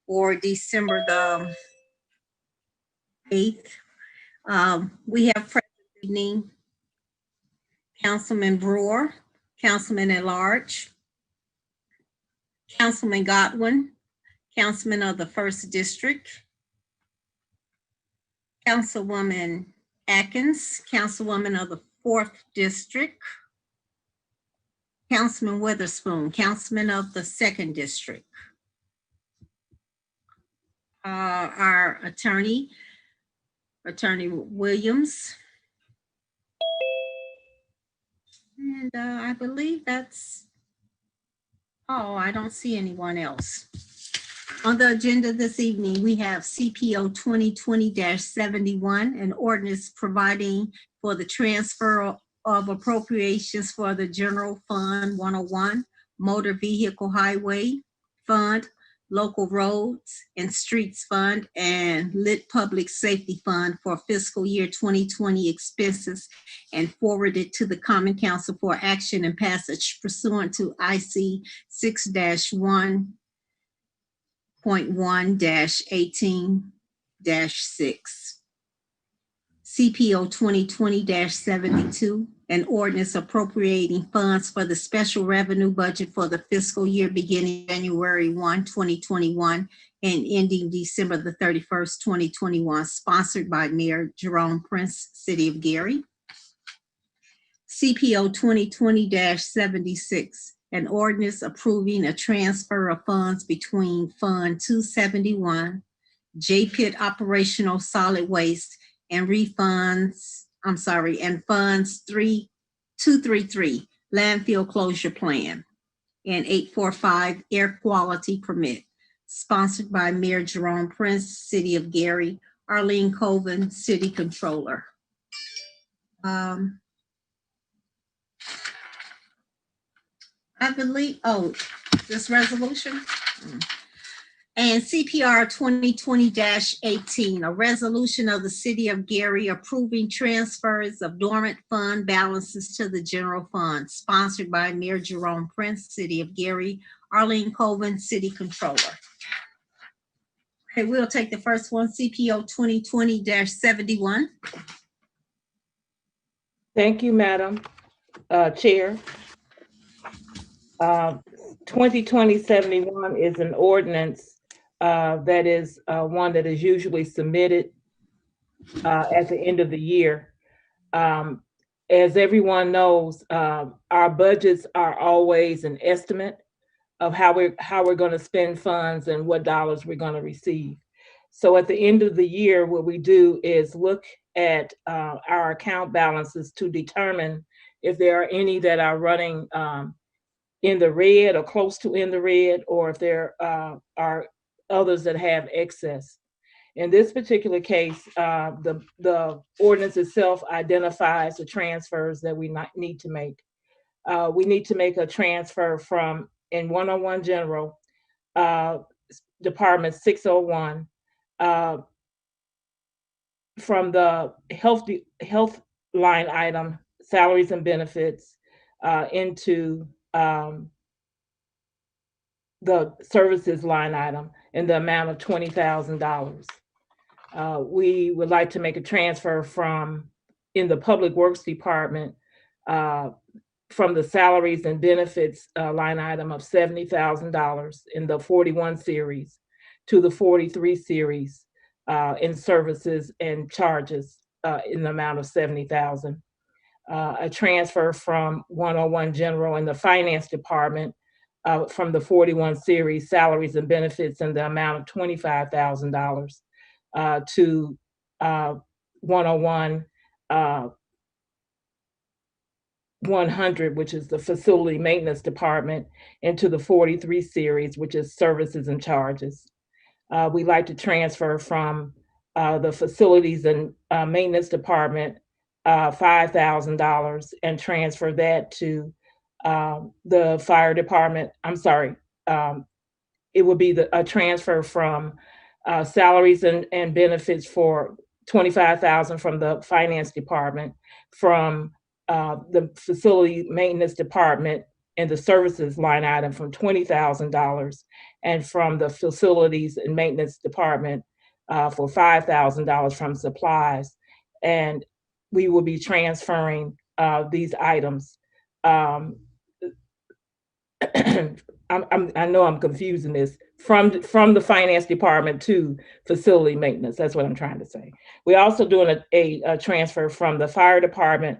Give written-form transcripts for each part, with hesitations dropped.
for December the 8th. We have present this evening Councilman Brewer, Councilman at Large, Councilman Godwin, Councilman of the First District, Councilwoman Atkins, Councilwoman of the Fourth District, Councilman Witherspoon, Councilman of the Second District. Our Attorney Williams. And I believe that's, oh, I don't see anyone else. On the agenda this evening, we have CPO 2020-71, an ordinance providing for the transfer of appropriations for the General Fund 101, Motor Vehicle Highway Fund, Local Roads and Streets Fund, and Lit Public Safety Fund for fiscal year 2020 expenses, and forwarded to the Common Council for action and passage pursuant to IC 6-1.1-18-6. CPO 2020-72, an ordinance appropriating funds for the special revenue budget for the fiscal year beginning January 1, 2021 and ending December the 31st, 2021, sponsored by Mayor Jerome Prince, City of Gary. CPO 2020-76, an ordinance approving a transfer of funds between Fund 271, J-Pit Operational Solid Waste, and Funds 233, Landfill Closure Plan, and 845, Air Quality Permit, sponsored by Mayor Jerome Prince, City of Gary, Arlene Colvin, City Controller. I believe, this resolution? And CPR 2020-18, a resolution of the City of Gary approving transfers of dormant fund balances to the general fund, sponsored by Mayor Jerome Prince, City of Gary, Arlene Colvin, City Controller. Okay, we'll take the first one, CPO 2020-71. Thank you, Madam Chair. 2020-71 is an ordinance that is one that is usually submitted at the end of the year. As everyone knows, our budgets are always an estimate of how we're going to spend funds and what dollars we're going to receive. So at the end of the year, what we do is look at our account balances to determine if there are any that are running in the red or close to in the red, or if there are others that have excess. In this particular case, the ordinance itself identifies the transfers that we need to make. We need to make a transfer from, in 101 General, Department 601, from the health line item, salaries and benefits, into the services line item in the amount of $20,000. We would like to make a transfer from, in the Public Works Department, from the salaries and benefits line item of $70,000 in the 41 series to the 43 series in services and charges in the amount of $70,000. A transfer from 101 General in the Finance Department from the 41 series salaries and benefits in the amount of $25,000 to 101 100, which is the Facility Maintenance Department, into the 43 series, which is services and charges. We like to transfer from the Facilities and Maintenance Department $5,000 and transfer that to the Fire Department. I'm sorry, it would be a transfer from salaries and benefits for $25,000 from the Finance Department, from the Facility Maintenance Department in the services line item from $20,000, and from the facilities and maintenance department for $5,000 from supplies. And we will be transferring these items. I know I'm confusing this, from the finance department to facility maintenance. That's what I'm trying to say. We're also doing a transfer from the fire department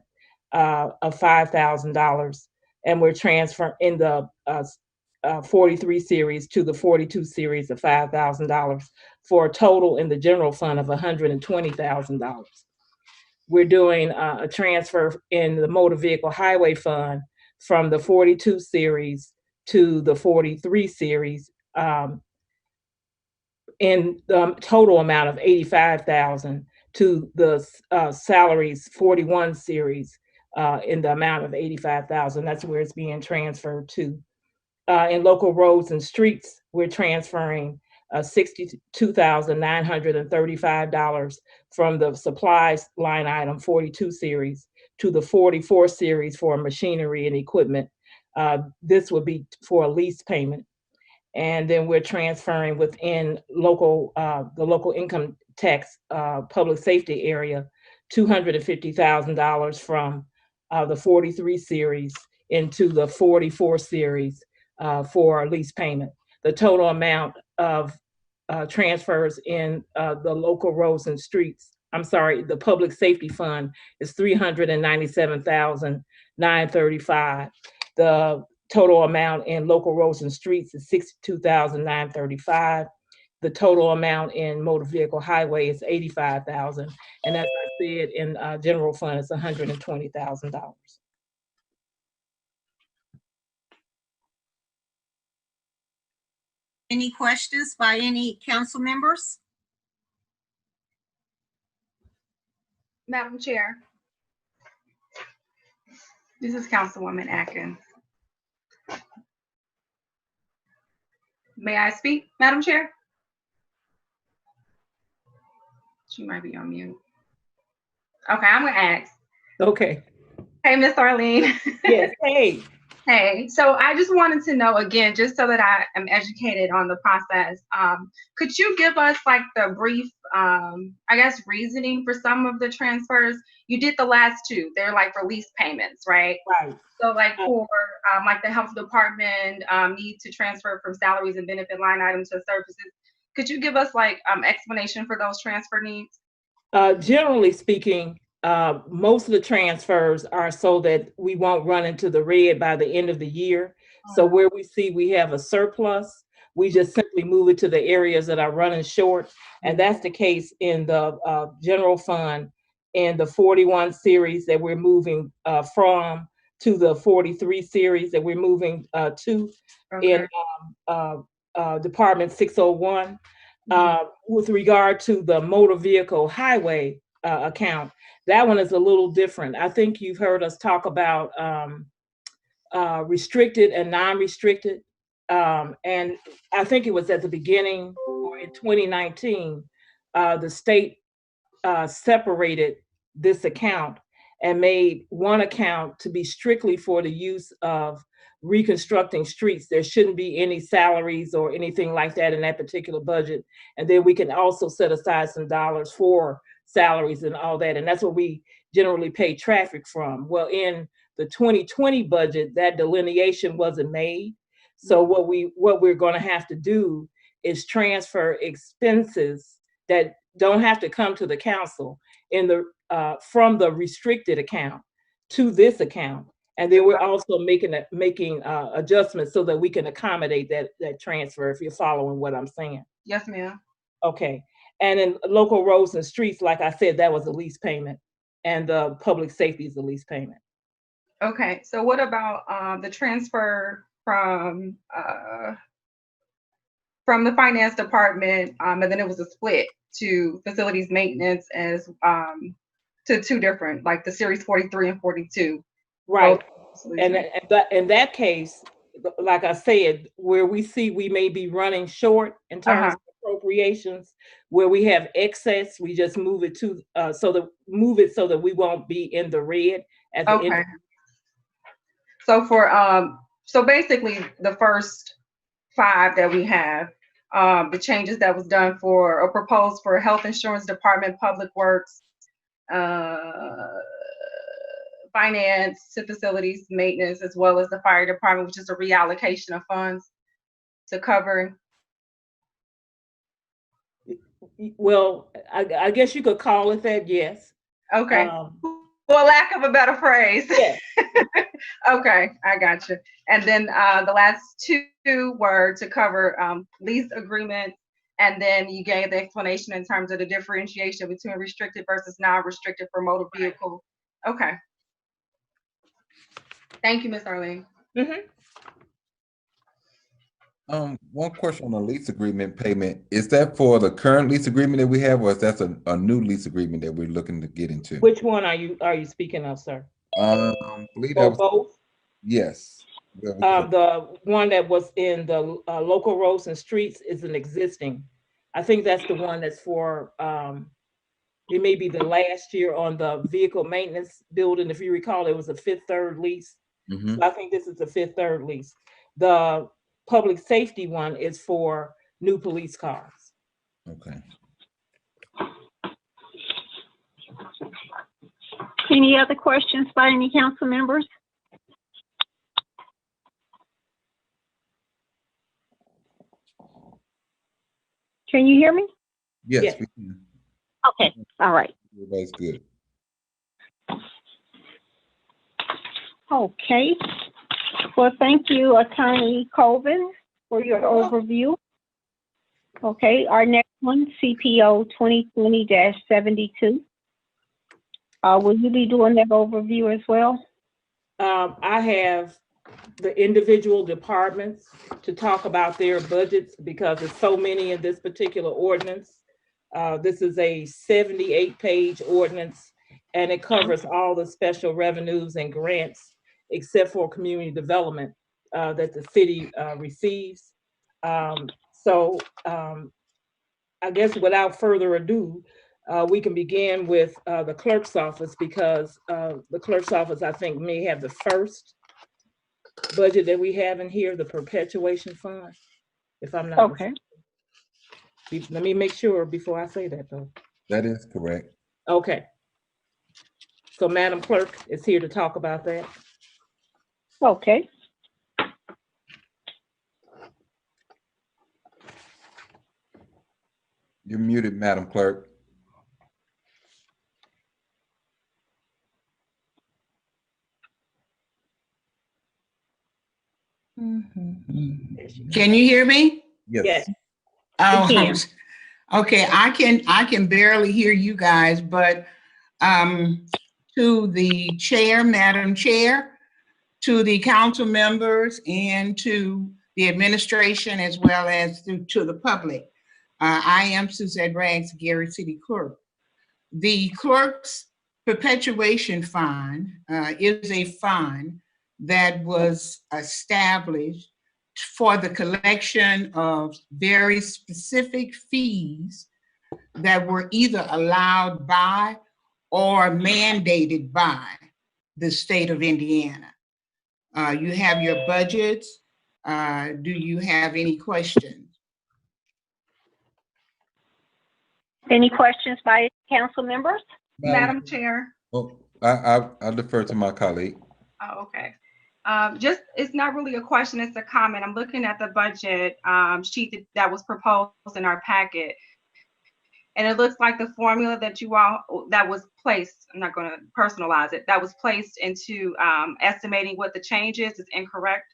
of $5,000, and we're transferring in the 43 series to the 42 series of $5,000, for a total in the general fund of $120,000. We're doing a transfer in the motor vehicle highway fund from the 42 series to the 43 series, in the total amount of $85,000, to the salaries 41 series in the amount of $85,000. That's where it's being transferred to. In local roads and streets, we're transferring $62,935 from the supplies line item 42 series to the 44 series for machinery and equipment. This would be for a lease payment. And then we're transferring within local, the local income tax public safety area, $250,000 from the 43 series into the 44 series for lease payment. The total amount of transfers in the local roads and streets, I'm sorry, the public safety fund, is $397,935. The total amount in local roads and streets is $62,935. The total amount in motor vehicle highway is $85,000. And as I said, in general fund, it's $120,000. Any questions by any council members? Madam Chair, this is Councilwoman Atkins. May I speak, Madam Chair? She might be on mute. Okay, I'm gonna ask. Okay. Hey, Miss Arlene. Yes, hey. Hey, so I just wanted to know again, just so that I am educated on the process, could you give us like the brief, I guess, reasoning for some of the transfers? You did the last two, they're like release payments, right? Right. So like for like the health department need to transfer from salaries and benefit line items to services. Could you give us like explanation for those transfer needs? Generally speaking, most of the transfers are so that we won't run into the red by the end of the year. So where we see we have a surplus, we just simply move it to the areas that are running short. And that's the case in the general fund, in the 41 series that we're moving from, to the 43 series that we're moving to. Okay. In Department 601. With regard to the motor vehicle highway account, that one is a little different. I think you've heard us talk about restricted and non-restricted. And I think it was at the beginning, or in 2019, the state separated this account and made one account to be strictly for the use of reconstructing streets. There shouldn't be any salaries or anything like that in that particular budget. And then we can also set aside some dollars for salaries and all that. And that's what we generally pay traffic from. Well, in the 2020 budget, that delineation wasn't made. So what we're going to have to do is transfer expenses that don't have to come to the council in the from the restricted account to this account. And then we're also making adjustments so that we can accommodate that transfer, if you're following what I'm saying. Yes, ma'am. Okay. And in local roads and streets, like I said, that was a lease payment, and the public safety is a lease payment. Okay. So what about the transfer from the finance department, and then it was a split to facilities maintenance as to two different, like the series 43 and 42. Right. And in that case, like I said, where we see we may be running short in terms of appropriations, where we have excess, we just move it to so that we won't be in the red at the end. So for so basically the first 5 that we have, the changes that was done for or proposed for Health Insurance Department, Public Works, uh, Finance, to Facilities, Maintenance, as well as the Fire Department, which is a reallocation of funds to cover. Well, I guess you could call it that, yes. Okay. Um, For lack of a better phrase. yeah, Okay, I got you. And then the last 2 were to cover lease agreements, and then you gave the explanation in terms of the differentiation between restricted versus non-restricted for motor vehicle. Okay. Thank you, Ms. Arlene. mhm. One question on the lease agreement payment. Is that for the current lease agreement that we have, or is that a new lease agreement that we're looking to get into? Which one are you speaking of, sir? Believe that Or was, both? yes. That was- The one that was in the local roads and streets is an existing. I think that's the one that's for, it may be the last year on the vehicle maintenance building. If you recall, it was a fifth third lease. Mhm. So I think this is the fifth third lease. The public safety one is for new police cars. Okay. Any other questions by any council members? Can you hear me? Yes. Yes. We can. Okay, all right. Everybody's good. Okay. Well, thank you, Attorney Colvin, for your overview. Okay, our next one, CPO 2020-72. Will you be doing that overview as well? I have the individual departments to talk about their budgets because there's so many in this particular ordinance. This is a 78-page ordinance, and it covers all the special revenues and grants except for community development that the city receives. So I guess without further ado, we can begin with the clerk's office because the clerk's office, I think, may have the first budget that we have in here, the perpetuation fund, if I'm not Okay. mistaken. Let me make sure before I say that, though. That is correct. Okay. So Madam Clerk is here to talk about that. Okay. You're muted, Madam Clerk. Can you hear me? Yes. Yes. Oh, We can. okay. I can barely hear you guys, but to the chair, Madam Chair, to the council members, and to the administration, as well as to the public. I am Suzette Rags, Gary City Clerk. The clerk's perpetuation fund is a fund that was established for the collection of very specific fees that were either allowed by or mandated by the state of Indiana. You have your budgets. Do you have any questions? Any questions by council members? Madam Chair. Oh, I defer to my colleague. Oh, okay. Just, it's not really a question, it's a comment. I'm looking at the budget sheet that was proposed in our packet. And it looks like the formula that that was placed, I'm not gonna personalize it, that was placed into estimating what the change is incorrect.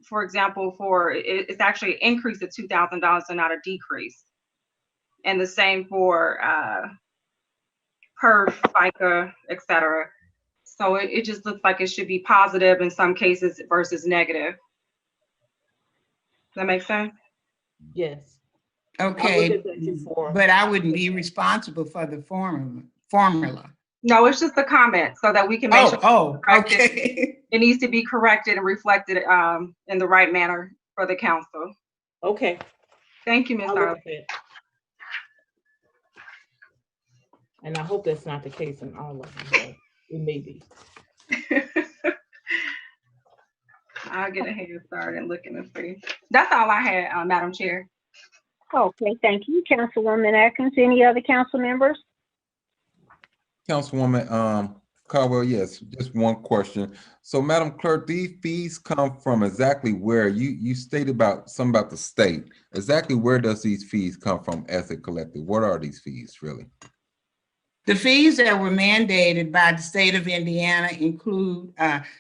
For example, it's actually an increase of $2,000 and not a decrease. And the same for PERF, FICA, et cetera. So it just looks like it should be positive in some cases versus negative. Does that make sense? Yes. Okay, Before. but I wouldn't be responsible for the formula. No, it's just a comment so that we can make sure Okay. it needs to be corrected and reflected in the right manner for the council. Okay. Thank you, Ms. I'll look Arlen. at that. And I hope that's not the case in all of them, but it may be. I'll get a head start and look in the see. That's all I had, Madam Chair. Okay, thank you. Councilwoman Atkins, any other council members? Councilwoman, Caldwell, yes, just one question. So Madam Clerk, these fees come from exactly where? You stated about something about the state. Exactly where does these fees come from as a collective? What are these fees really? The fees that were mandated by the state of Indiana include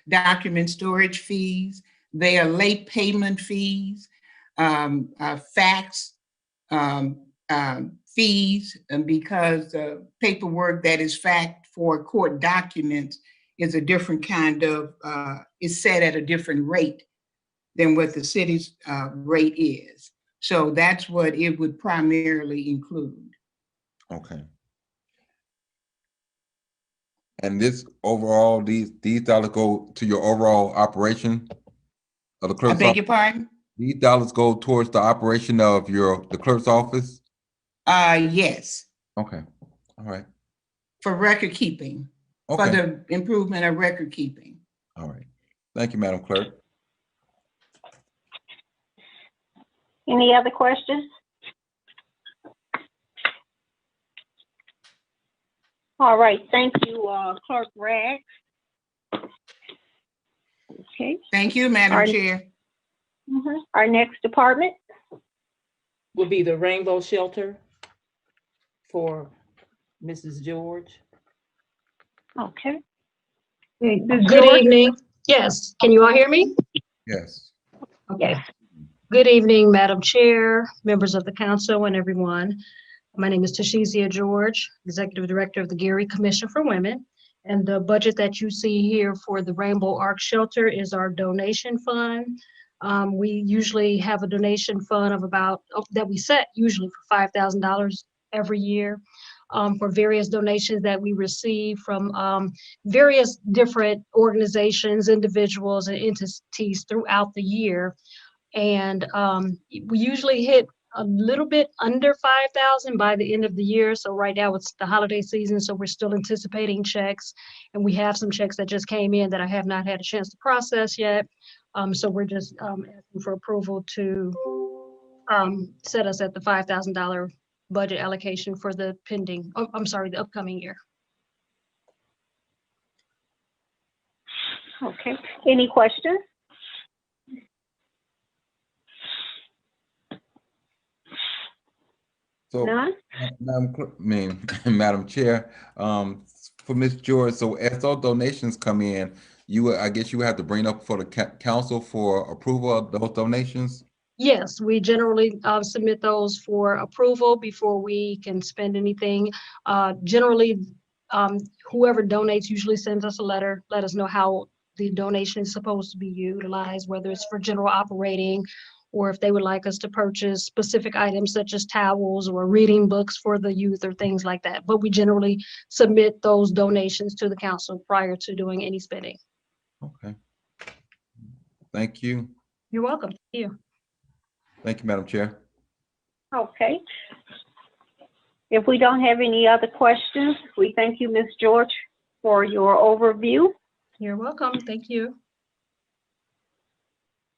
document storage fees. They are late payment fees, fax fees, and because paperwork that is faxed for court documents is a different kind of, is set at a different rate than what the city's rate is. So that's what it would primarily include. Okay. And this overall, these dollars go to your overall operation of the I clerk's beg office? your pardon? These dollars go towards the operation of the clerk's office? Yes, Okay, all right, for record keeping, for okay, the improvement of record keeping. all right. Thank you, Madam Clerk. Any other questions? All right, thank you, Clerk Rags. Okay. Thank you, Madam Our- Chair. Our next department? Will be the Rainbow Shelter for Mrs. George. Okay. Good evening. Yes, can you all hear me? Yes. Okay. Good evening, Madam Chair, members of the council, and everyone. My name is Tashizia George, Executive Director of the Geary Commission for Women. And the budget that you see here for the Rainbow Arc Shelter is our donation fund. We usually have a donation fund of that we set usually for $5,000 every year. For various donations that we receive from various different organizations, individuals, and entities throughout the year. And we usually hit a little bit under 5,000 by the end of the year. So right now it's the holiday season, so we're still anticipating checks. And we have some checks that just came in that I have not had a chance to process yet. So we're just asking for approval to set us at the $5,000 budget allocation for the the upcoming year. Okay. Any questions? So, None? Madam Chair, for Ms. George, so as those donations come in, I guess you would have to bring up for the council for approval of those donations? Yes, we generally submit those for approval before we can spend anything. Generally, whoever donates usually sends us a letter, let us know how the donation is supposed to be utilized, whether it's for general operating, or if they would like us to purchase specific items such as towels or reading books for the youth or things like that. But we generally submit those donations to the council prior to doing any spending. Okay. Thank you. You're welcome. Thank you. Thank you, Madam Chair. Okay. If we don't have any other questions, we thank you, Ms. George, for your overview. You're welcome. Thank you.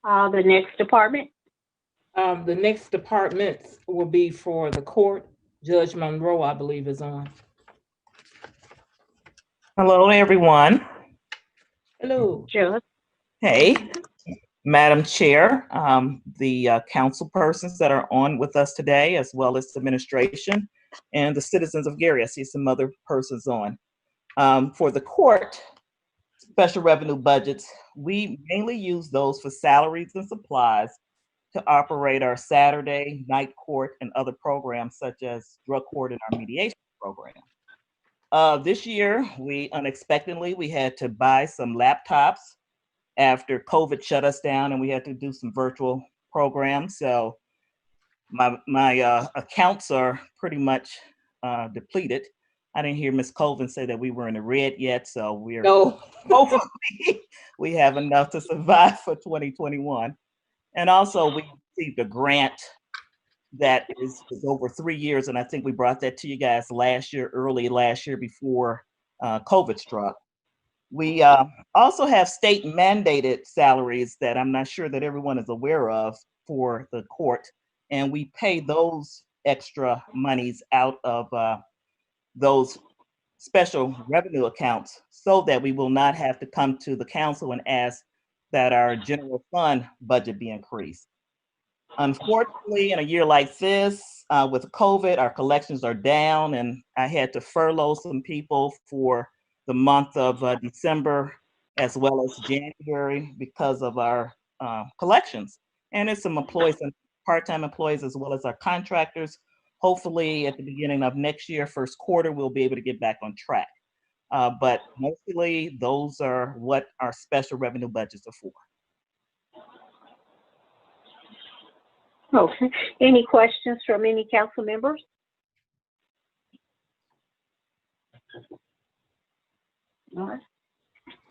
The next department? The next departments will be for the court. Judge Monroe, I believe, is on. Hello, everyone. Hello. Judge. Hey, Madam Chair, the council persons that are on with us today, as well as the administration and the citizens of Geary. I see some other persons on. For the court special revenue budgets, we mainly use those for salaries and supplies to operate our Saturday night court and other programs such as drug court and our mediation program. This year, we unexpectedly, we had to buy some laptops after COVID shut us down and we had to do some virtual programs. So my accounts are pretty much depleted. I didn't hear Ms. Colvin say that we were in the red yet, so we're No. hopefully we have enough to survive for 2021. And also we received a grant that is over 3 years, and I think we brought that to you guys last year, early last year before COVID struck. We also have state mandated salaries that I'm not sure that everyone is aware of for the court. And we pay those extra monies out of those special revenue accounts so that we will not have to come to the council and ask that our general fund budget be increased. Unfortunately, in a year like this, with COVID, our collections are down, and I had to furlough some people for the month of December as well as January because of our collections. And it's some employees, some part-time employees, as well as our contractors. Hopefully, at the beginning of next year, first quarter, we'll be able to get back on track. But mostly, those are what our special revenue budgets are for. Okay. Any questions from any council members?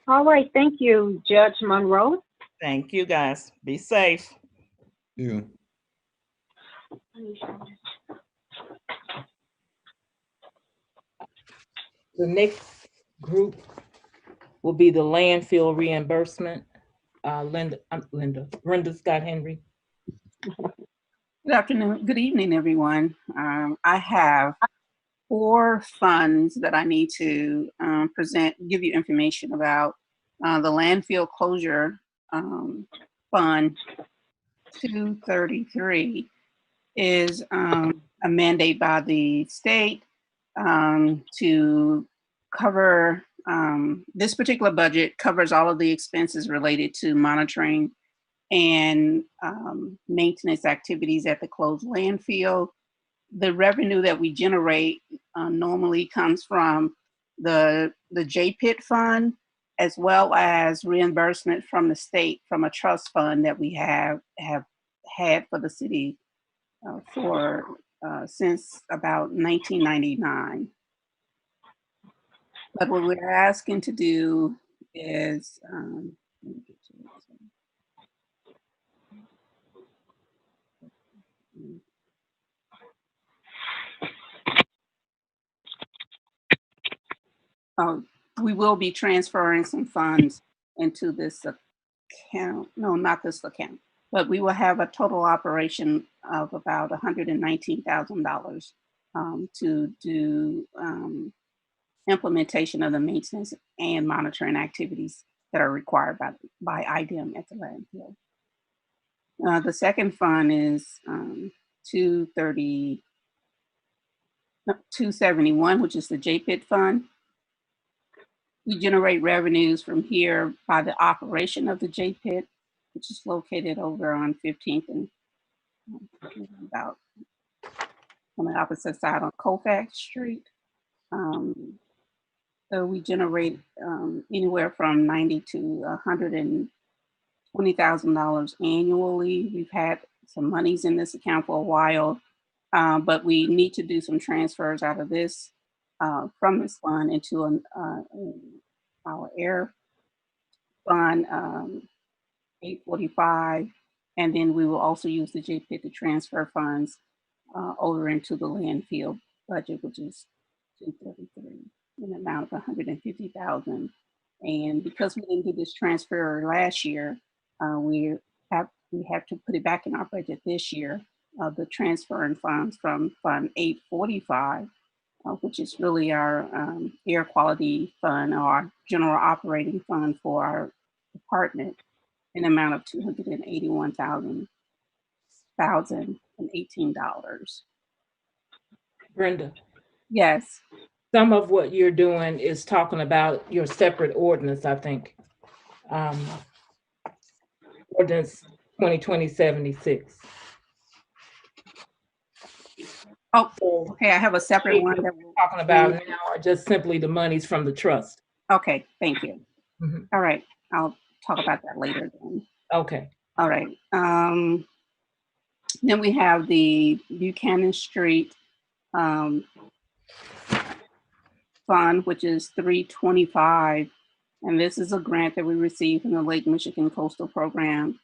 All right. Thank you, Judge Monroe. Thank you, guys. Be safe. You. The next group will be the landfill reimbursement. Brenda Scott Henry. Good afternoon, good evening, everyone. I have 4 funds that I need to give you information about. The landfill closure fund 233 is a mandate by the state to cover, this particular budget covers all of the expenses related to monitoring and maintenance activities at the closed landfill. The revenue that we generate normally comes from the JPIT fund, as well as reimbursement from the state from a trust fund that we have had for the city since about 1999. But what we're asking to do is, we will be transferring some funds into this account. No, not this account, but we will have a total operation of about $119,000 to do implementation of the maintenance and monitoring activities that are required by IDEM at the landfill. The second fund is 271, which is the JPIT fund. We generate revenues from here by the operation of the JPIT, which is located over on 15th and about on the opposite side on Colfax Street. So we generate anywhere from $90,000 to $120,000 annually. We've had some monies in this account for a while, but we need to do some transfers out of this from this fund into our air fund 845, and then we will also use the JPIT to transfer funds over into the landfill budget, which is 233, in an amount of $150,000. And because we didn't do this transfer last year, we have to put it back in our budget this year. The transfer in funds from Fund 845, which is really our air quality fund, or our general operating fund for our department, an amount of $281,018. Brenda. Yes. Some of what you're doing is talking about your separate ordinance, I think. Ordinance 2020-76. Oh, okay. I have a separate one that we're talking about now, or just simply the monies from the trust. Okay, thank you. Mm-hmm. All right, I'll talk about that later then. Okay. All right. Then we have the Buchanan Street fund, which is 325, and this is a grant that we received from the Lake Michigan Coastal Program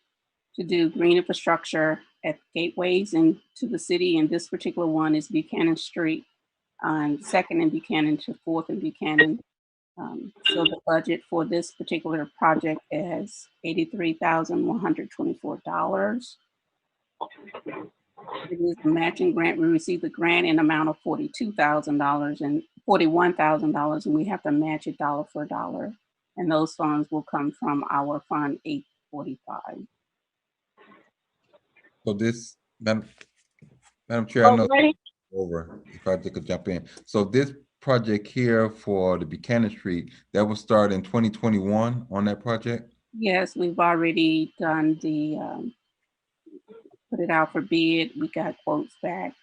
to do green infrastructure at gateways into the city, and this particular one is Buchanan Street on 2nd and Buchanan to 4th and Buchanan. So the budget for this particular project is $83,124. It is a matching grant. We received the grant in amount of $42,000 and $41,000, and we have to match it dollar for dollar. And those funds will come from our Fund 845. So this, Madam Chair, I know Already? over, if I could jump in. So this project here for the Buchanan Street, that will start in 2021 on that project? Yes, we've already done the, put it out for bid. We got quotes back,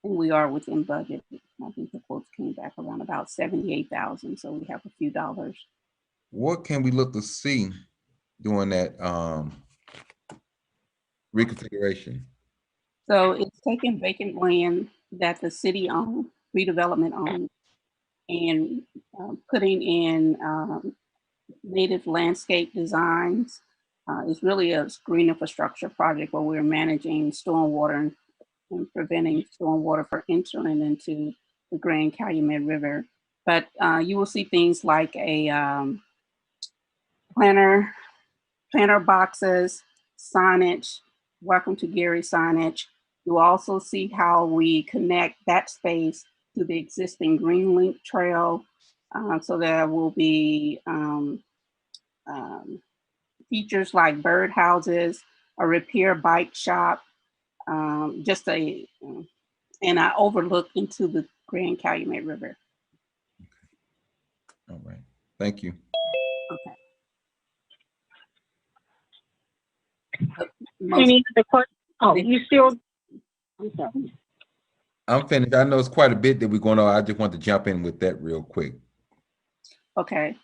and we are within budget. I think the quotes came back around about 78,000, so we have a few dollars. What can we look to see during that reconfiguration? So it's taking vacant land that the city owned, redevelopment owned, and putting in native landscape designs. It's really a green infrastructure project where we're managing stormwater and preventing stormwater from entering into the Grand Calumet River. But you will see things like a planter boxes, signage, welcome to Gary signage. You'll also see how we connect that space to the existing Green Link Trail. So there will be features like birdhouses, a repair bike shop, just and I overlook into the Grand Calumet River. All right, thank you. Okay. Any other questions? Oh, you still? I'm sorry. I'm finished. I know it's quite a bit that we're going on. I just want to jump in with that real quick. Okay.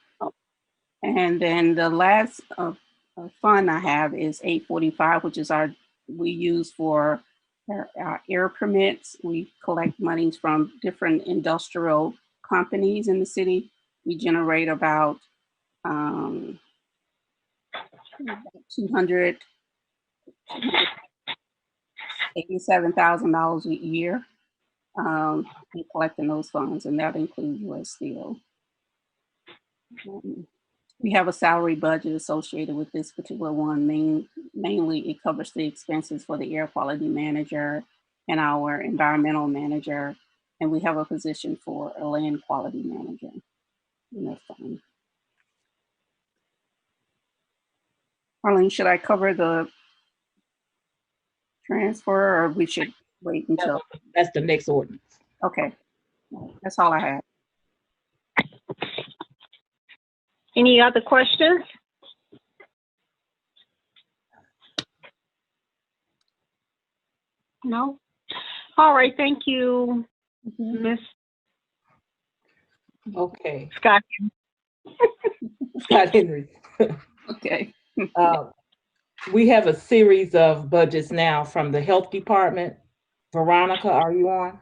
And then the last fund I have is 845, which is we use for our air permits. We collect monies from different industrial companies in the city. We generate about $287,000 a year in collecting those funds, and that includes U.S. Steel. We have a salary budget associated with this particular one. Mainly, it covers the expenses for the air quality manager and our environmental manager, and we have a position for a land quality manager in that fund. Arlene, should I cover the transfer, or we should wait until? That's the next ordinance. Okay, that's all I have. Any other questions? No? All right, thank you, Ms. Okay. Scott. Scott Henry. Okay. We have a series of budgets now from the Health Department. Veronica, are you on?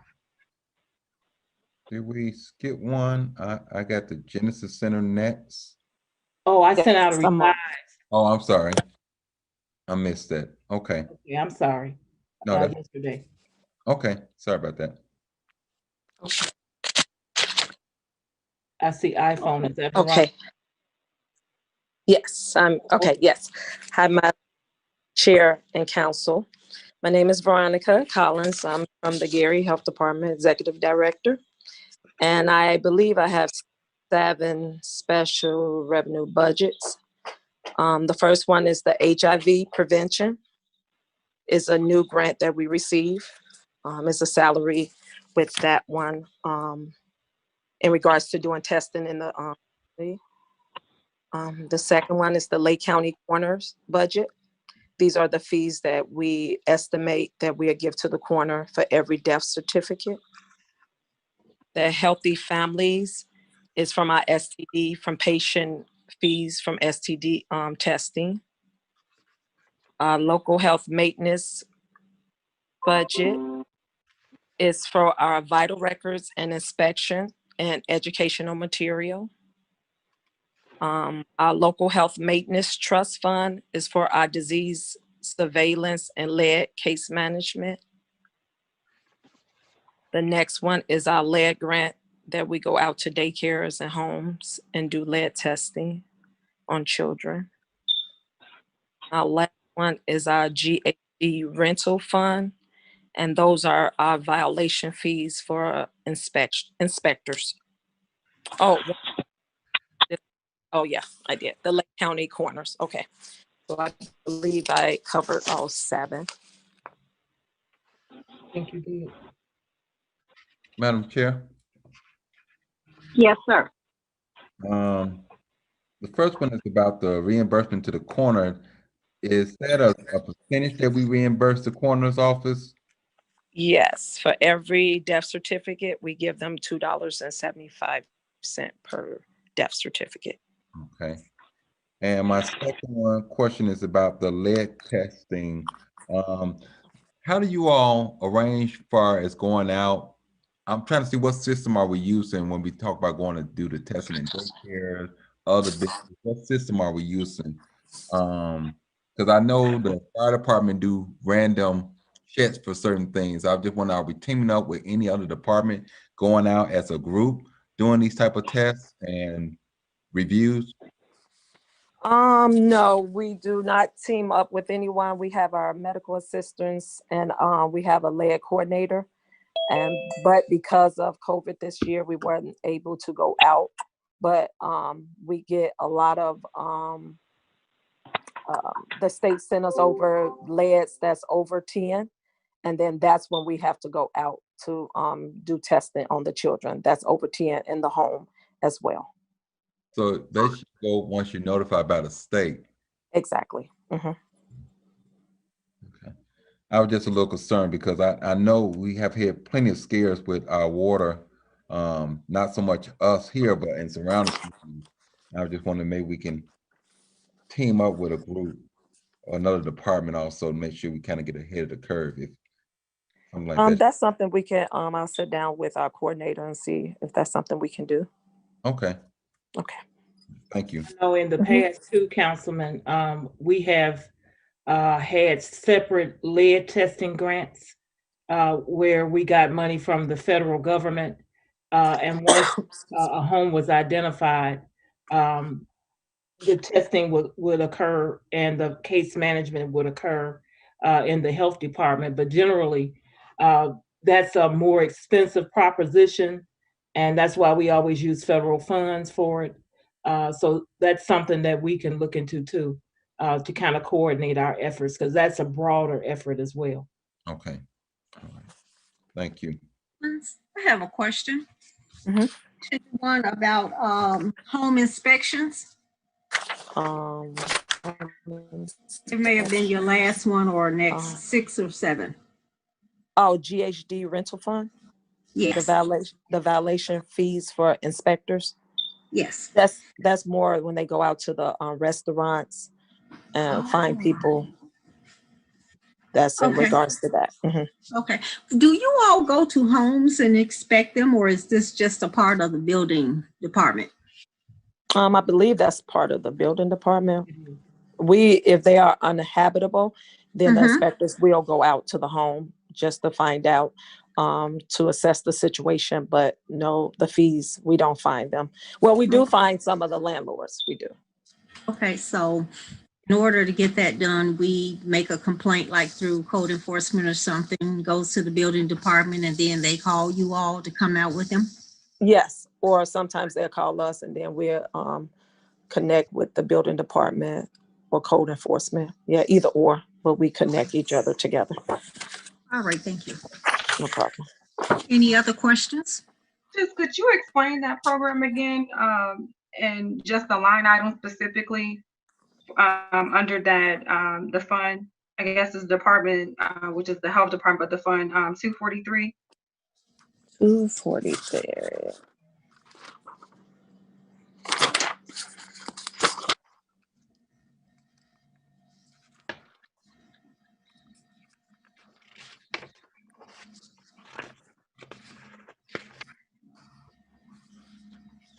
Did we skip one? I got the Genesis Center next. Oh, I sent out a revised. Oh, I'm sorry. I missed that. Okay. Yeah, I'm sorry. No, that's Yesterday. okay. Sorry about that. I see iPhone. Is that Veronica? Okay. Yes, okay, yes. Hi, my chair and council. My name is Veronica Collins. I'm from the Gary Health Department, Executive Director. And I believe I have 7 special revenue budgets. The first one is the HIV prevention. It's a new grant that we receive. It's a salary with that one in regards to doing testing in the the second one is the Lake County Coroners budget. These are the fees that we estimate that we give to the coroner for every death certificate. The Healthy Families is from our STD, from patient fees from STD testing. Local health maintenance budget is for our vital records and inspection and educational material. Our local health maintenance trust fund is for our disease surveillance and lead case management. The next one is our lead grant that we go out to daycares and homes and do lead testing on children. Our last one is our GHD rental fund, and those are our violation fees for inspectors. Oh, yeah, I did. The Lake County corners. Okay. So I believe I covered all 7. I think you did. Madam Chair, Yes, sir. the first one is about the reimbursement to the coroner. Is that a percentage that we reimburse the coroner's office? Yes, for every death certificate, we give them $2.75 per death certificate. Okay. And my second question is about the lead testing. How do you all arrange far as going out? I'm trying to see what system are we using when we talk about going to do the testing in daycare, other businesses. What system are we using? Because I know the fire department do random checks for certain things. I just wonder, are we teaming up with any other department, going out as a group, doing these type of tests and reviews? No, we do not team up with anyone. We have our medical assistants and we have a lead coordinator. But because of COVID this year, we weren't able to go out. But we get a lot of the state sent us over leads that's over 10, and then that's when we have to go out to do testing on the children that's over 10 in the home as well. So they should go once you're notified by the state. Exactly. Okay. I was just a little concerned because I know we have had plenty of scares with our water, not so much us here, but in surrounding communities. I just wondering maybe we can team up with a group or another department also to make sure we kind of get ahead of the curve if something like that. That's something we can, I'll sit down with our coordinator and see if that's something we can do. Okay. Okay. Thank you. No, in the past too, Councilman, we have had separate lead testing grants where we got money from the federal government. And once a home was identified, the testing would occur and the case management would occur in the health department. But generally, that's a more expensive proposition. And that's why we always use federal funds for it. So that's something that we can look into too, to kind of coordinate our efforts, because that's a broader effort as well. Okay. All right. Thank you. I have a question. Mhm. One about home inspections. It may have been your last one or next 6 or 7. Oh, GHD rental fund? Yes. The violation fees for inspectors? Yes. That's more when they go out to the restaurants and find people. That's in regards to that. Mm-hmm. Okay. Do you all go to homes and inspect them, or is this just a part of the building department? I believe that's part of the building department. If they are uninhabitable, then the inspectors will go out to the home just to find out, to assess the situation. But no, the fees, we don't find them. Well, we do find some of the landlords, we do. Okay, so in order to get that done, we make a complaint like through code enforcement or something, goes to the building department, and then they call you all to come out with them? Yes, or sometimes they'll call us and then we'll connect with the building department or code enforcement. Yeah, either or, but we connect each other together. All right, thank you. No problem. Any other questions? Just could you explain that program again, and just the line item specifically under that, the fund, I guess is department, which is the health department, but the fund 243? 243.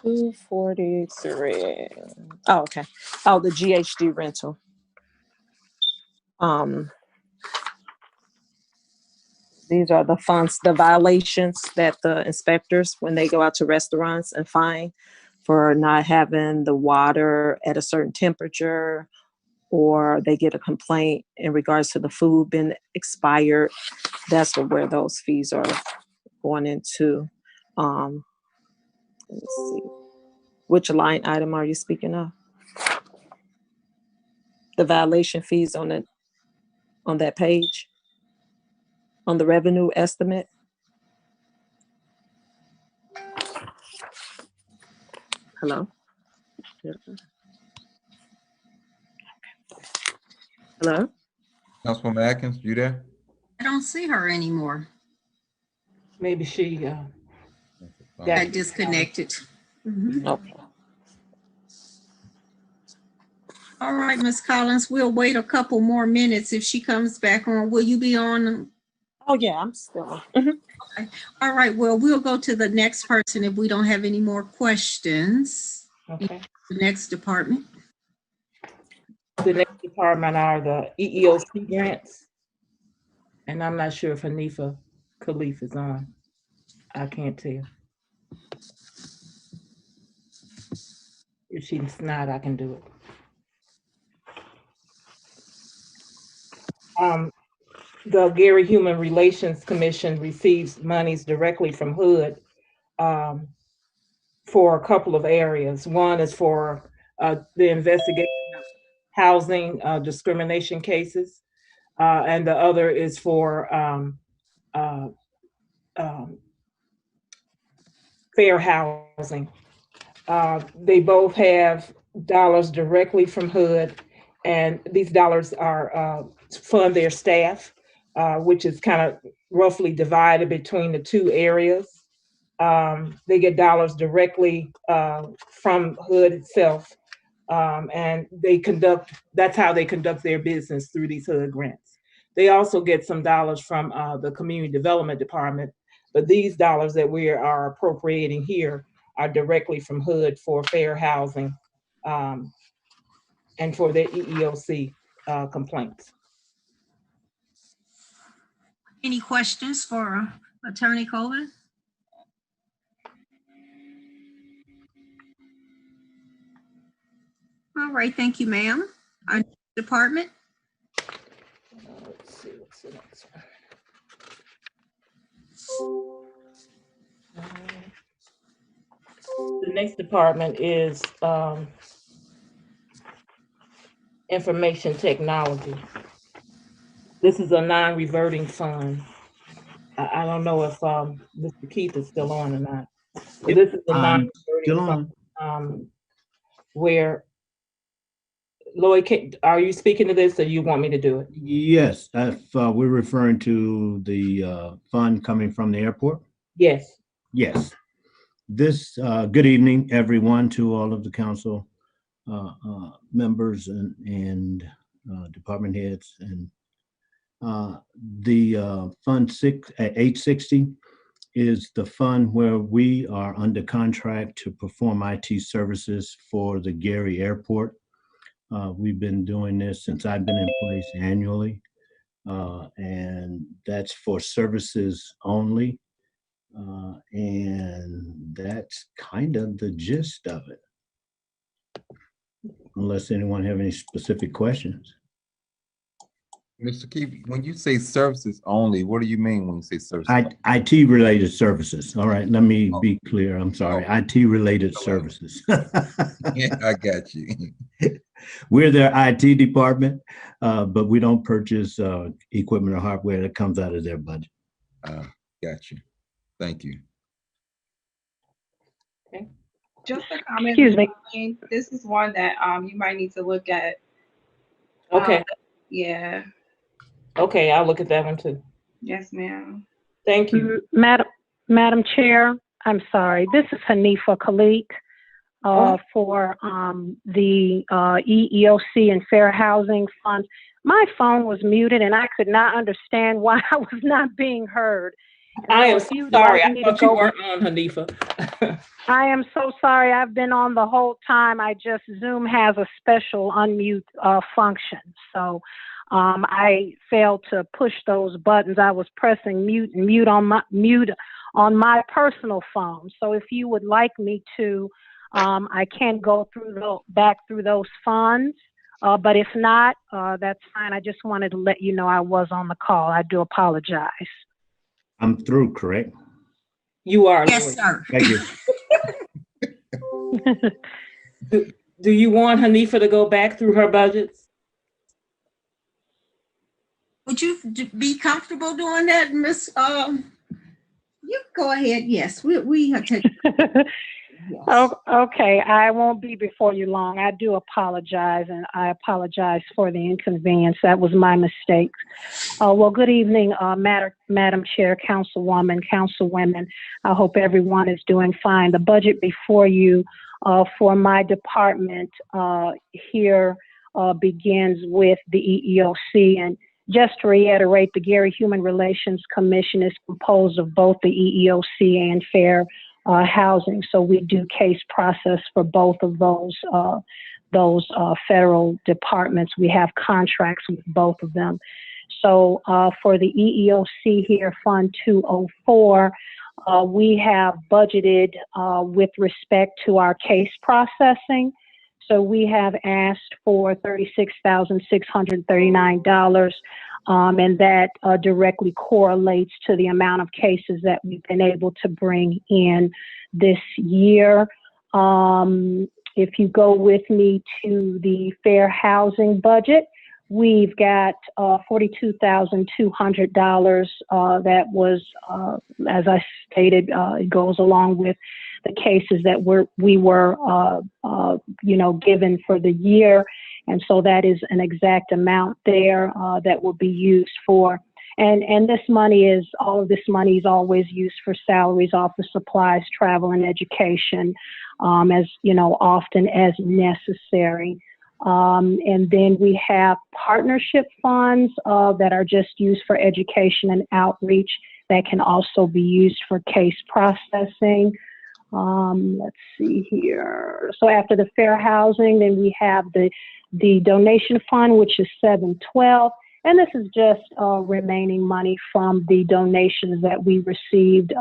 $243. Oh, okay. Oh, the GHD rental. These are the funds, the violations that the inspectors, when they go out to restaurants and fine for not having the water at a certain temperature, or they get a complaint in regards to the food being expired. That's where those fees are going into. Let me see. Which line item are you speaking of? The violation fees on that page? On the revenue estimate? Hello? Hello? Councilwoman Atkins, you there? I don't see her anymore. Maybe she Got got disconnected. Mhm. Okay. All right, Ms. Collins, we'll wait a couple more minutes. If she comes back on, will you be on? Oh, yeah, I'm still. Mhm. All right, well, we'll go to the next person if we don't have any more questions. Okay. The next department. The next department are the EEOC grants. And I'm not sure if Hanifa Khalif is on. I can't tell. If she's not, I can do it. The Gary Human Relations Commission receives monies directly from HUD for a couple of areas. One is for the investigation of housing discrimination cases, and the other is for fair housing. They both have dollars directly from HUD, and these dollars are fund their staff, which is kind of roughly divided between the two areas. They get dollars directly from HUD itself, and that's how they conduct their business through these HUD grants. They also get some dollars from the Community Development Department, but these dollars that we are appropriating here are directly from HUD for fair housing and for their EEOC complaints. Any questions for Attorney Colvin? All right, thank you, ma'am. Our next department. Let's see, what's the next one? The next department is information technology. This is a non-reverting fund. I don't know if Mr. Keith is still on or not. But this is a non-reverting fund where, Lloyd, are you speaking to this or you want me to do it? Yes, if we're referring to the fund coming from the airport? Yes. Yes. This, good evening, everyone, to all of the council members and department heads. And the Fund 860 is the fund where we are under contract to perform IT services for the Gary Airport. We've been doing this since I've been in place annually, and that's for services only. And that's kind of the gist of it. Unless anyone have any specific questions. Mr. Keith, when you say services only, what do you mean when you say services? IT related services. All right, let me be clear. I'm sorry. IT related services. Yeah, I got you. We're their IT department, but we don't purchase equipment or hardware that comes out of their budget. Got you. Thank you. Okay. Just a comment. Excuse me. This is one that you might need to look at. Okay. Yeah. Okay, I'll look at that one too. Yes, ma'am. Thank you. Madam Chair, I'm sorry. This is Hanifa Khalid for the EEOC and Fair Housing Fund. My phone was muted and I could not understand why I was not being heard. I am if so you'd sorry. like I me to thought you go- weren't on, Hanifa. I am so sorry. I've been on the whole time. Zoom has a special unmute function. So I failed to push those buttons. I was pressing mute and mute on my personal phone. So if you would like me to, I can go back through those funds. But if not, that's fine. I just wanted to let you know I was on the call. I do apologize. I'm through, correct? You are. Yes, Lord. sir. Thank you. Do you want Hanifa to go back through her budgets? Would you be comfortable doing that, Miss? You go ahead. Yes, we have taken. Yes. Oh, okay, I won't be before you long. I do apologize, and I apologize for the inconvenience. That was my mistake. Well, good evening, Madam Chair, Councilwoman, Councilwomen. I hope everyone is doing fine. The budget before you for my department here begins with the EEOC. And just to reiterate, the Gary Human Relations Commission is composed of both the EEOC and Fair Housing. So we do case process for both of those federal departments. We have contracts with both of them. So for the EEOC here, Fund 204, we have budgeted with respect to our case processing. So we have asked for $36,639, and that directly correlates to the amount of cases that we've been able to bring in this year. If you go with me to the fair housing budget, we've got $42,200 that was, as I stated, it goes along with the cases that we were given for the year. And so that is an exact amount there that will be used for. And this money is, all of this money is always used for salaries, office supplies, travel, and education, as often as necessary. And then we have partnership funds that are just used for education and outreach that can also be used for case processing. Let's see here. So after the fair housing, then we have the donation fund, which is 712. And this is just remaining money from the donations that we received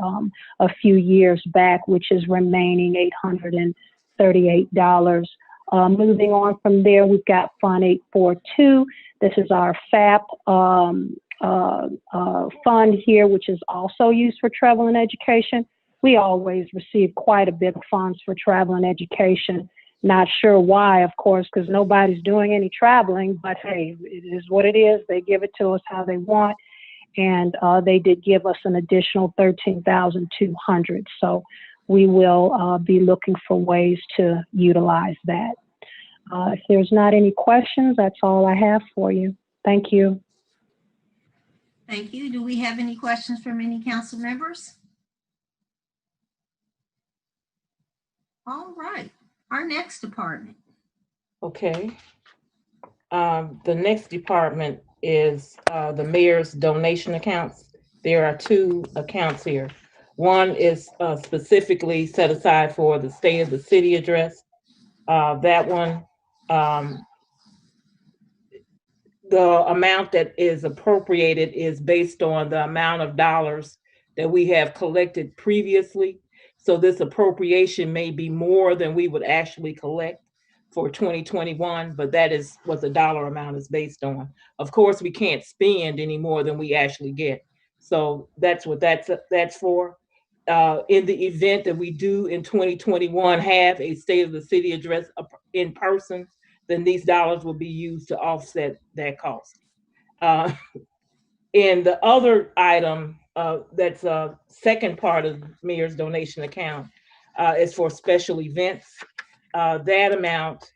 a few years back, which is remaining $838. Moving on from there, we've got Fund 842. This is our FAP fund here, which is also used for travel and education. We always receive quite a bit of funds for travel and education. Not sure why, of course, because nobody's doing any traveling, but hey, it is what it is. They give it to us how they want. And they did give us an additional $13,200. So we will be looking for ways to utilize that. If there's not any questions, that's all I have for you. Thank you. Thank you. Do we have any questions from any council members? All right. Our next department. Okay. The next department is the mayor's donation accounts. There are two accounts here. One is specifically set aside for the State of the City address. That one, the amount that is appropriated is based on the amount of dollars that we have collected previously. So this appropriation may be more than we would actually collect for 2021, but that is what the dollar amount is based on. Of course, we can't spend any more than we actually get. So that's what that's for. In the event that we do in 2021 have a State of the City address in person, then these dollars will be used to offset that cost. In the other item, that's a second part of the mayor's donation account, is for special events. That amount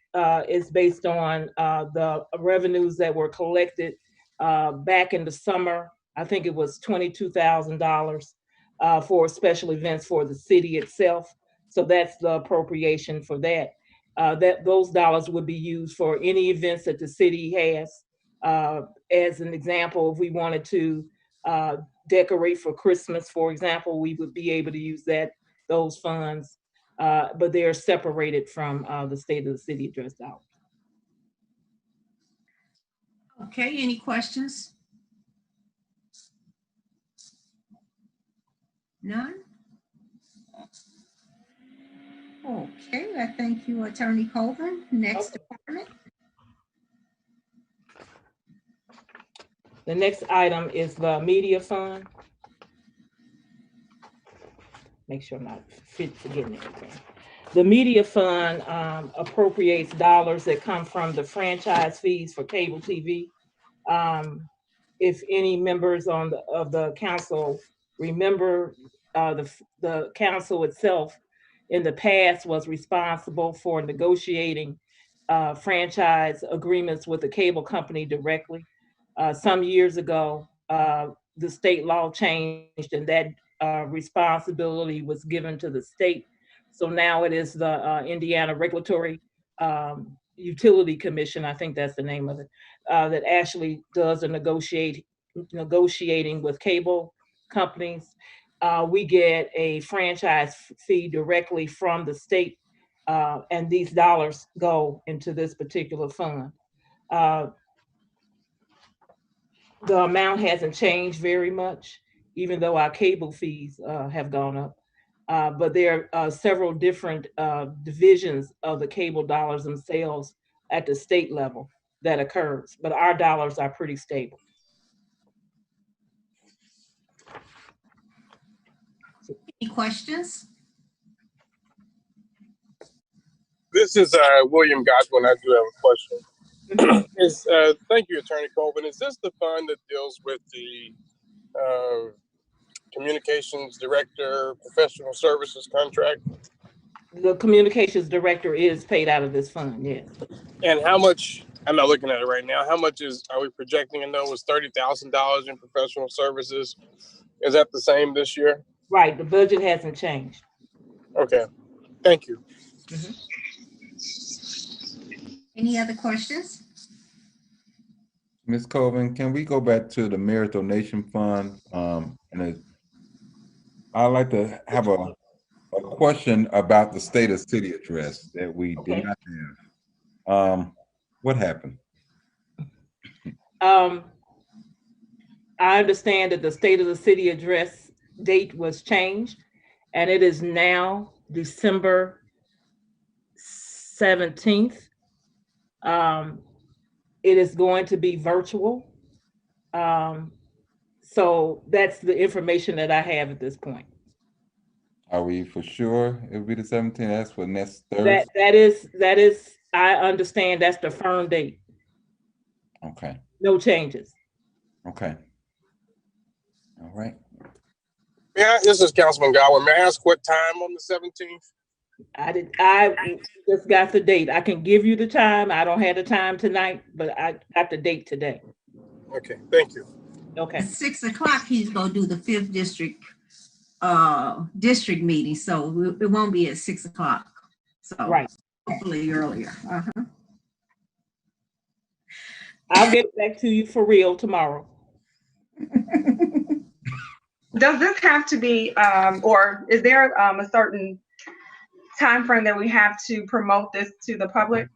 is based on the revenues that were collected back in the summer. I think it was $22,000 for special events for the city itself. So that's the appropriation for that. Those dollars would be used for any events that the city has. As an example, if we wanted to decorate for Christmas, for example, we would be able to use those funds, but they're separated from the State of the City address dollars. Okay, any questions? None? Okay, I thank you, Attorney Colvin. Next department. The next item is the media fund. Make sure I'm not forgetting anything. The media fund appropriates dollars that come from the franchise fees for cable TV. If any members of the council remember, the council itself in the past was responsible for negotiating franchise agreements with the cable company directly. Some years ago, the state law changed and that responsibility was given to the state. So now it is the Indiana Regulatory Utility Commission, I think that's the name of it, that actually does the negotiating with cable companies. We get a franchise fee directly from the state, and these dollars go into this particular fund. The amount hasn't changed very much, even though our cable fees have gone up. But there are several different divisions of the cable dollars themselves at the state level that occurs, but our dollars are pretty stable. Any questions? This is William Godwin. I do have a question. Thank you, Attorney Colvin. Is this the fund that deals with the communications director professional services contract? The communications director is paid out of this fund, yes. And how much, I'm not looking at it right now, how much are we projecting? I know it was $30,000 in professional services. Is that the same this year? Right, the budget hasn't changed. Okay, thank you. Mm-hmm. Any other questions? Ms. Colvin, can we go back to the Mayor's Donation Fund? I'd like to have a question about the State of City address that we did not have. What happened? I understand that the State of the City address date was changed, and it is now December 17th. It is going to be virtual. So that's the information that I have at this point. Are we for sure it will be the 17th? That's for next Thursday? That is, I understand that's the firm date. Okay. No changes. Okay. All right. This is Councilman Godwin. May I ask what time on the 17th? I just got the date. I can give you the time. I don't have the time tonight, but I got the date today. Okay, thank you. Okay. At 6 o'clock, he's gonna do the 5th district district meeting, so it won't be at 6 o'clock. So right, hopefully earlier. I'll get back to you for real tomorrow. Does this have to be, or is there a certain time frame that we have to promote this to the public?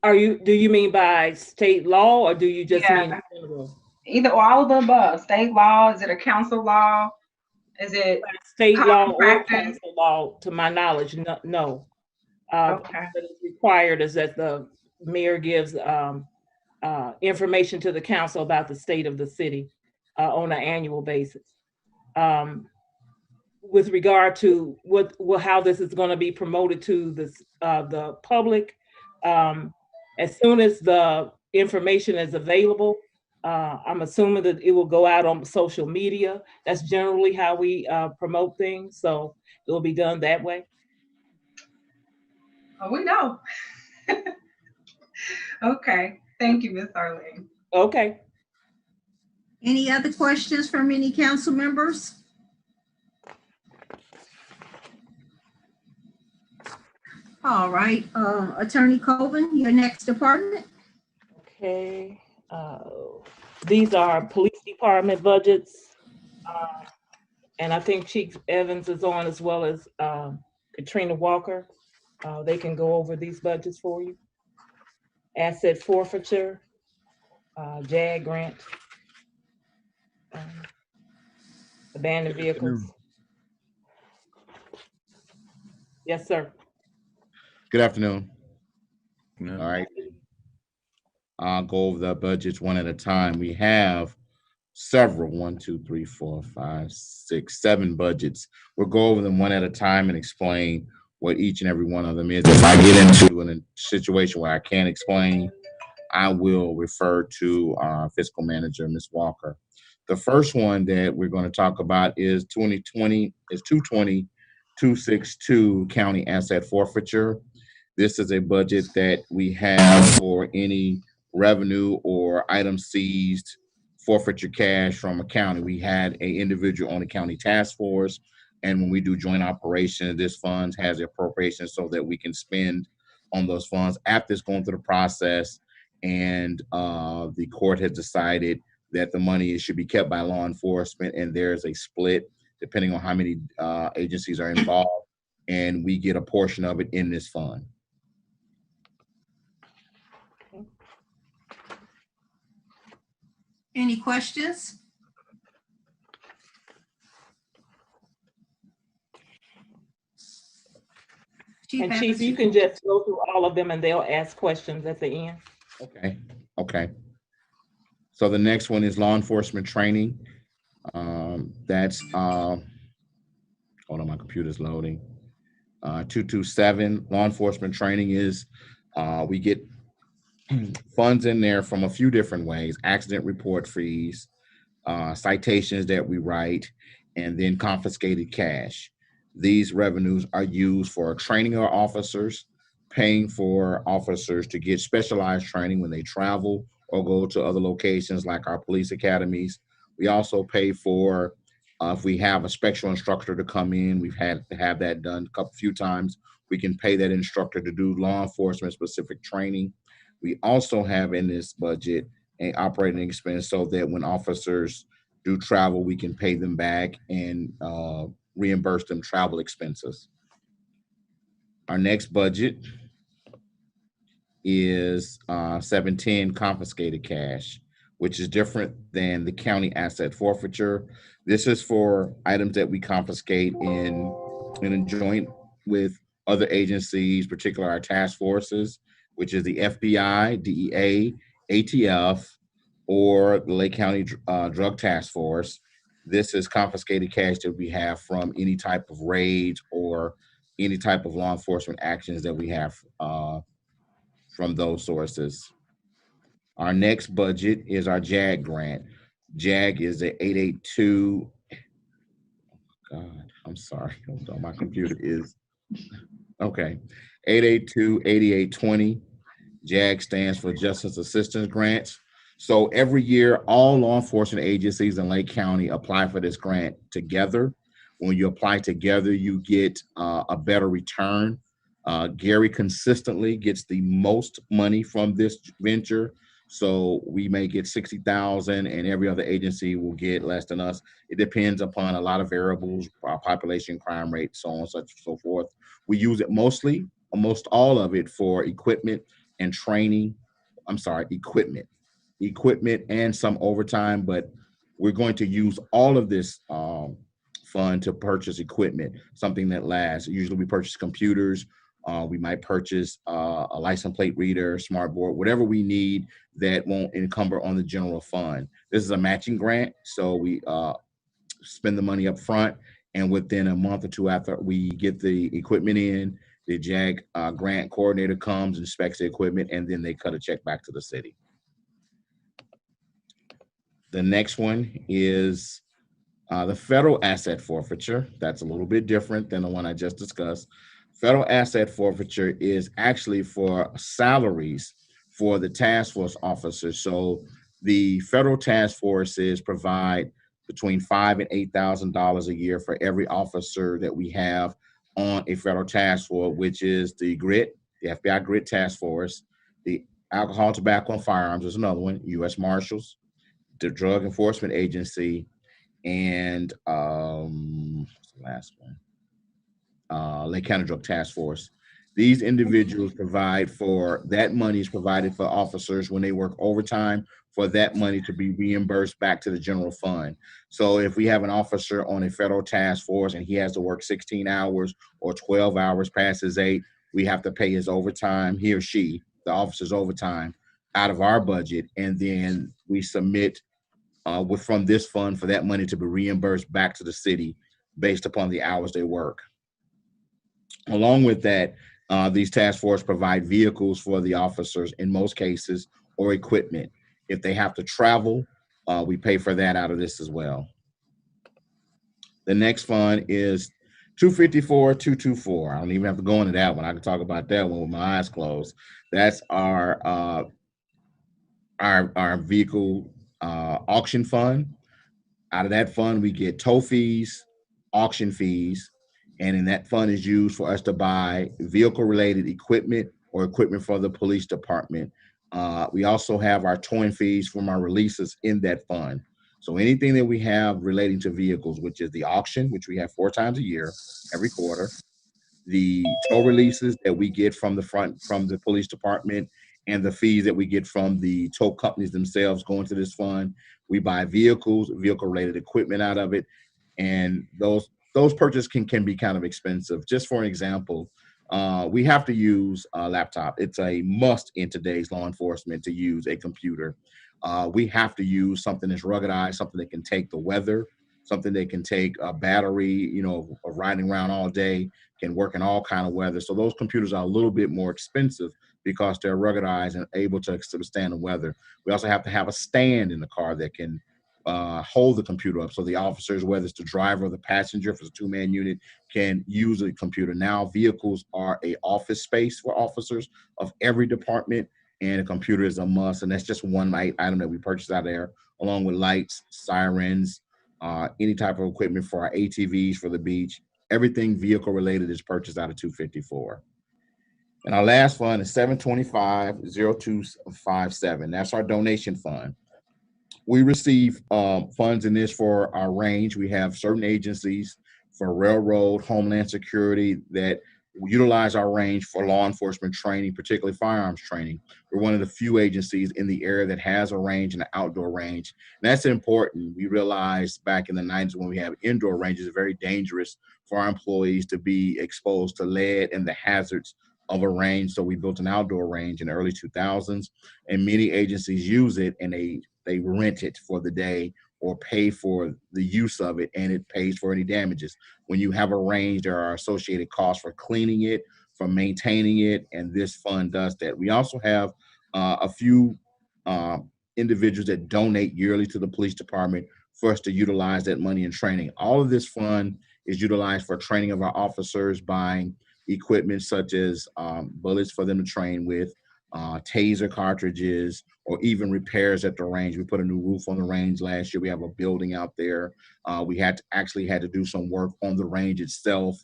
Do you mean by state law, or do you just mean general? Either or all of the above. State law, is it a council law? Is it state law or council law? To my knowledge, no. Okay. What is required is that the mayor gives information to the council about the state of the city on an annual basis. With regard to how this is going to be promoted to the public, as soon as the information is available, I'm assuming that it will go out on social media. That's generally how we promote things, so it will be done that way. Oh, we know. Okay, thank you, Ms. Arlene. Okay. Any other questions from any council members? All right, Attorney Colvin, your next department. Okay, These are police department budgets. And I think Chief Evans is on, as well as Katrina Walker. They can go over these budgets for you. Asset forfeiture, JAG grant, abandoned vehicles. Yes, sir. Good afternoon. Yeah. All right. I'll go over the budgets one at a time. We have several, 1, 2, 3, 4, 5, 6, 7 budgets. We'll go over them one at a time and explain what each and every one of them is. If I get into a situation where I can't explain, I will refer to our fiscal manager, Ms. Walker. The first one that we're going to talk about is 26262 county asset forfeiture. This is a budget that we have for any revenue or item seized, forfeiture cash from a county. We had an individual on the county task force, and when we do joint operation, this fund has the appropriation so that we can spend on those funds after it's going through the process, and the court has decided that the money should be kept by law enforcement, and there's a split depending on how many agencies are involved, and we get a portion of it in this fund. Any questions? And Chief, you can just go through all of them and they'll ask questions at the end. Okay. So the next one is law enforcement training. That's, hold on, my computer's loading. 227, law enforcement training is, we get funds in there from a few different ways: accident report fees, citations that we write, and then confiscated cash. These revenues are used for training our officers, paying for officers to get specialized training when they travel or go to other locations like our police academies. We also pay for, if we have a special instructor to come in, we've had to have that done a few times. We can pay that instructor to do law enforcement specific training. We also have in this budget an operating expense so that when officers do travel, we can pay them back and reimburse them travel expenses. Our next budget is 710 confiscated cash, which is different than the county asset forfeiture. This is for items that we confiscate in a joint with other agencies, particularly our task forces, which is the FBI, DEA, ATF, or the Lake County Drug Task Force. This is confiscated cash that we have from any type of raids or any type of law enforcement actions that we have from those sources. Our next budget is our JAG grant. JAG is the 882. God, I'm sorry. Hold on, my computer is, okay. 882-8820. JAG stands for Justice Assistance Grants. So every year, all law enforcement agencies in Lake County apply for this grant together. When you apply together, you get a better return. Gary consistently gets the most money from this venture. So we may get 60,000 and every other agency will get less than us. It depends upon a lot of variables, population, crime rate, so on, such and so forth. We use it mostly, almost all of it, for equipment and training. I'm sorry, equipment and some overtime, but we're going to use all of this fund to purchase equipment, something that lasts. Usually we purchase computers. We might purchase a license plate reader, smart board, whatever we need that won't encumber on the general fund. This is a matching grant, so we spend the money up front, and within a month or two after we get the equipment in, the JAG grant coordinator comes, inspects the equipment, and then they cut a check back to the city. The next one is the federal asset forfeiture. That's a little bit different than the one I just discussed. Federal asset forfeiture is actually for salaries for the task force officers. So the federal task forces provide between $5,000 and $8,000 a year for every officer that we have on a federal task force, which is the GRIT, the FBI GRIT task force, the Alcohol, tobacco, and firearms is another one. U.S. Marshals, the Drug Enforcement Agency, and what's the last one? Lake County Drug Task Force. These individuals provide for, that money is provided for officers when they work overtime, for that money to be reimbursed back to the general fund. So if we have an officer on a federal task force and he has to work 16 hours or 12 hours past his 8, we have to pay his overtime, he or she, the officer's overtime, out of our budget, and then we submit from this fund for that money to be reimbursed back to the city based upon the hours they work. Along with that, these task forces provide vehicles for the officers in most cases, or equipment. If they have to travel, we pay for that out of this as well. The next fund is 254-224. I don't even have to go into that one. I can talk about that one with my eyes closed. That's our vehicle auction fund. Out of that fund, we get tow fees, auction fees, and in that fund is used for us to buy vehicle-related equipment or equipment for the police department. We also have our towing fees from our releases in that fund. So anything that we have relating to vehicles, which is the auction, which we have 4 times a year, every quarter, the tow releases that we get from the police department, and the fees that we get from the tow companies themselves going to this fund. We buy vehicles, vehicle-related equipment out of it, and those purchases can be kind of expensive. Just for an example, we have to use a laptop. It's a must in today's law enforcement to use a computer. We have to use something that's ruggedized, something that can take the weather, something that can take a battery, you know, of riding around all day, can work in all kind of weather. So those computers are a little bit more expensive because they're ruggedized and able to withstand the weather. We also have to have a stand in the car that can hold the computer up, so the officers, whether it's the driver or the passenger, if it's a 2-man unit, can use a computer. Now vehicles are an office space for officers of every department, and a computer is a must, and that's just one item that we purchased out there, along with lights, sirens, any type of equipment for our ATVs for the beach. Everything vehicle related is purchased out of 254. And our last fund is 725-0257. That's our donation fund. We receive funds in this for our range. We have certain agencies for railroad, homeland security that utilize our range for law enforcement training, particularly firearms training. We're one of the few agencies in the area that has a range and an outdoor range. And that's important. We realized back in the 90s when we have indoor ranges, it's very dangerous for our employees to be exposed to lead and the hazards of a range. So we built an outdoor range in the early 2000s, and many agencies use it, and they rent it for the day or pay for the use of it, and it pays for any damages. When you have a range, there are associated costs for cleaning it, for maintaining it, and this fund does that. We also have a few individuals that donate yearly to the police department for us to utilize that money in training. All of this fund is utilized for training of our officers, buying equipment such as bullets for them to train with, taser cartridges, or even repairs at the range. We put a new roof on the range last year. We have a building out there. We had to do some work on the range itself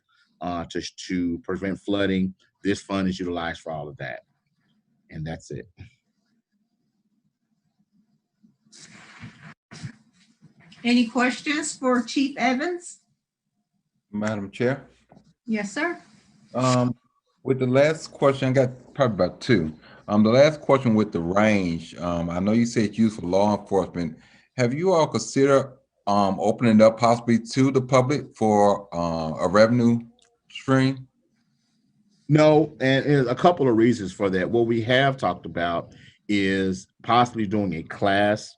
to prevent flooding. This fund is utilized for all of that. And that's it. Any questions for Chief Evans? Madam Chair? Yes, sir. With the last question, I got probably about 2. The last question with the range, I know you said it's used for law enforcement. Have you all considered opening it up possibly to the public for a revenue stream? No, and there's a couple of reasons for that. What we have talked about is possibly doing a class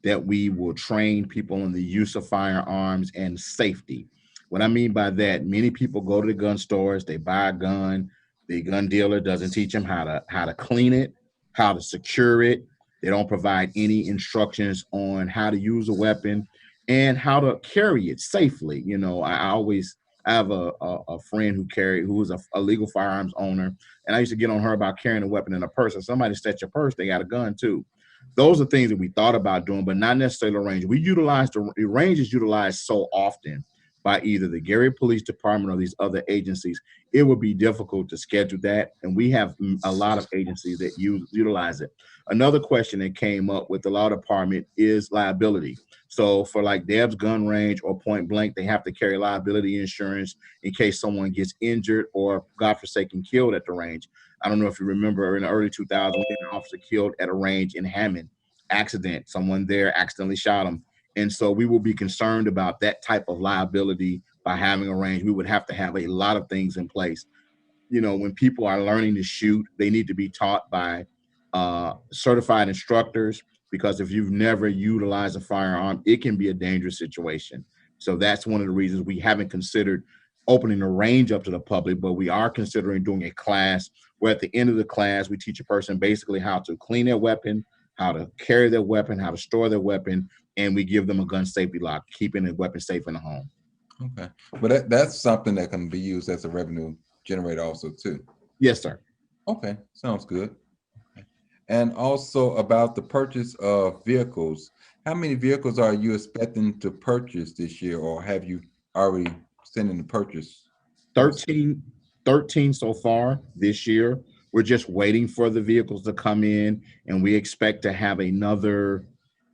that we will train people in the use of firearms and safety. What I mean by that, many people go to the gun stores, they buy a gun, the gun dealer doesn't teach them how to clean it, how to secure it. They don't provide any instructions on how to use a weapon and how to carry it safely. You know, I have a friend who was a legal firearms owner, and I used to get on her about carrying a weapon in a purse. If somebody snatched your purse, they got a gun too. Those are things that we thought about doing, but not necessarily the range. We utilize the range is utilized so often by either the Gary Police Department or these other agencies, it would be difficult to schedule that. And we have a lot of agencies that utilize it. Another question that came up with the law department is liability. So for like Deb's gun range or Point Blank, they have to carry liability insurance in case someone gets injured or, God forsaken, killed at the range. I don't know if you remember in the early 2000s, we had an officer killed at a range in Hammond. Accident, someone there accidentally shot him. And so we will be concerned about that type of liability by having a range. We would have to have a lot of things in place. You know, when people are learning to shoot, they need to be taught by certified instructors, because if you've never utilized a firearm, it can be a dangerous situation. So that's one of the reasons we haven't considered opening the range up to the public, but we are considering doing a class where at the end of the class, we teach a person basically how to clean their weapon, how to carry their weapon, how to store their weapon, and we give them a gun safety lock, keeping a weapon safe in the home. Okay, but that's something that can be used as a revenue generator also too. Yes, sir. Okay, sounds good. And also about the purchase of vehicles, how many vehicles are you expecting to purchase this year, or have you already sent in the purchase? 13 so far this year. We're just waiting for the vehicles to come in, and we expect to have another,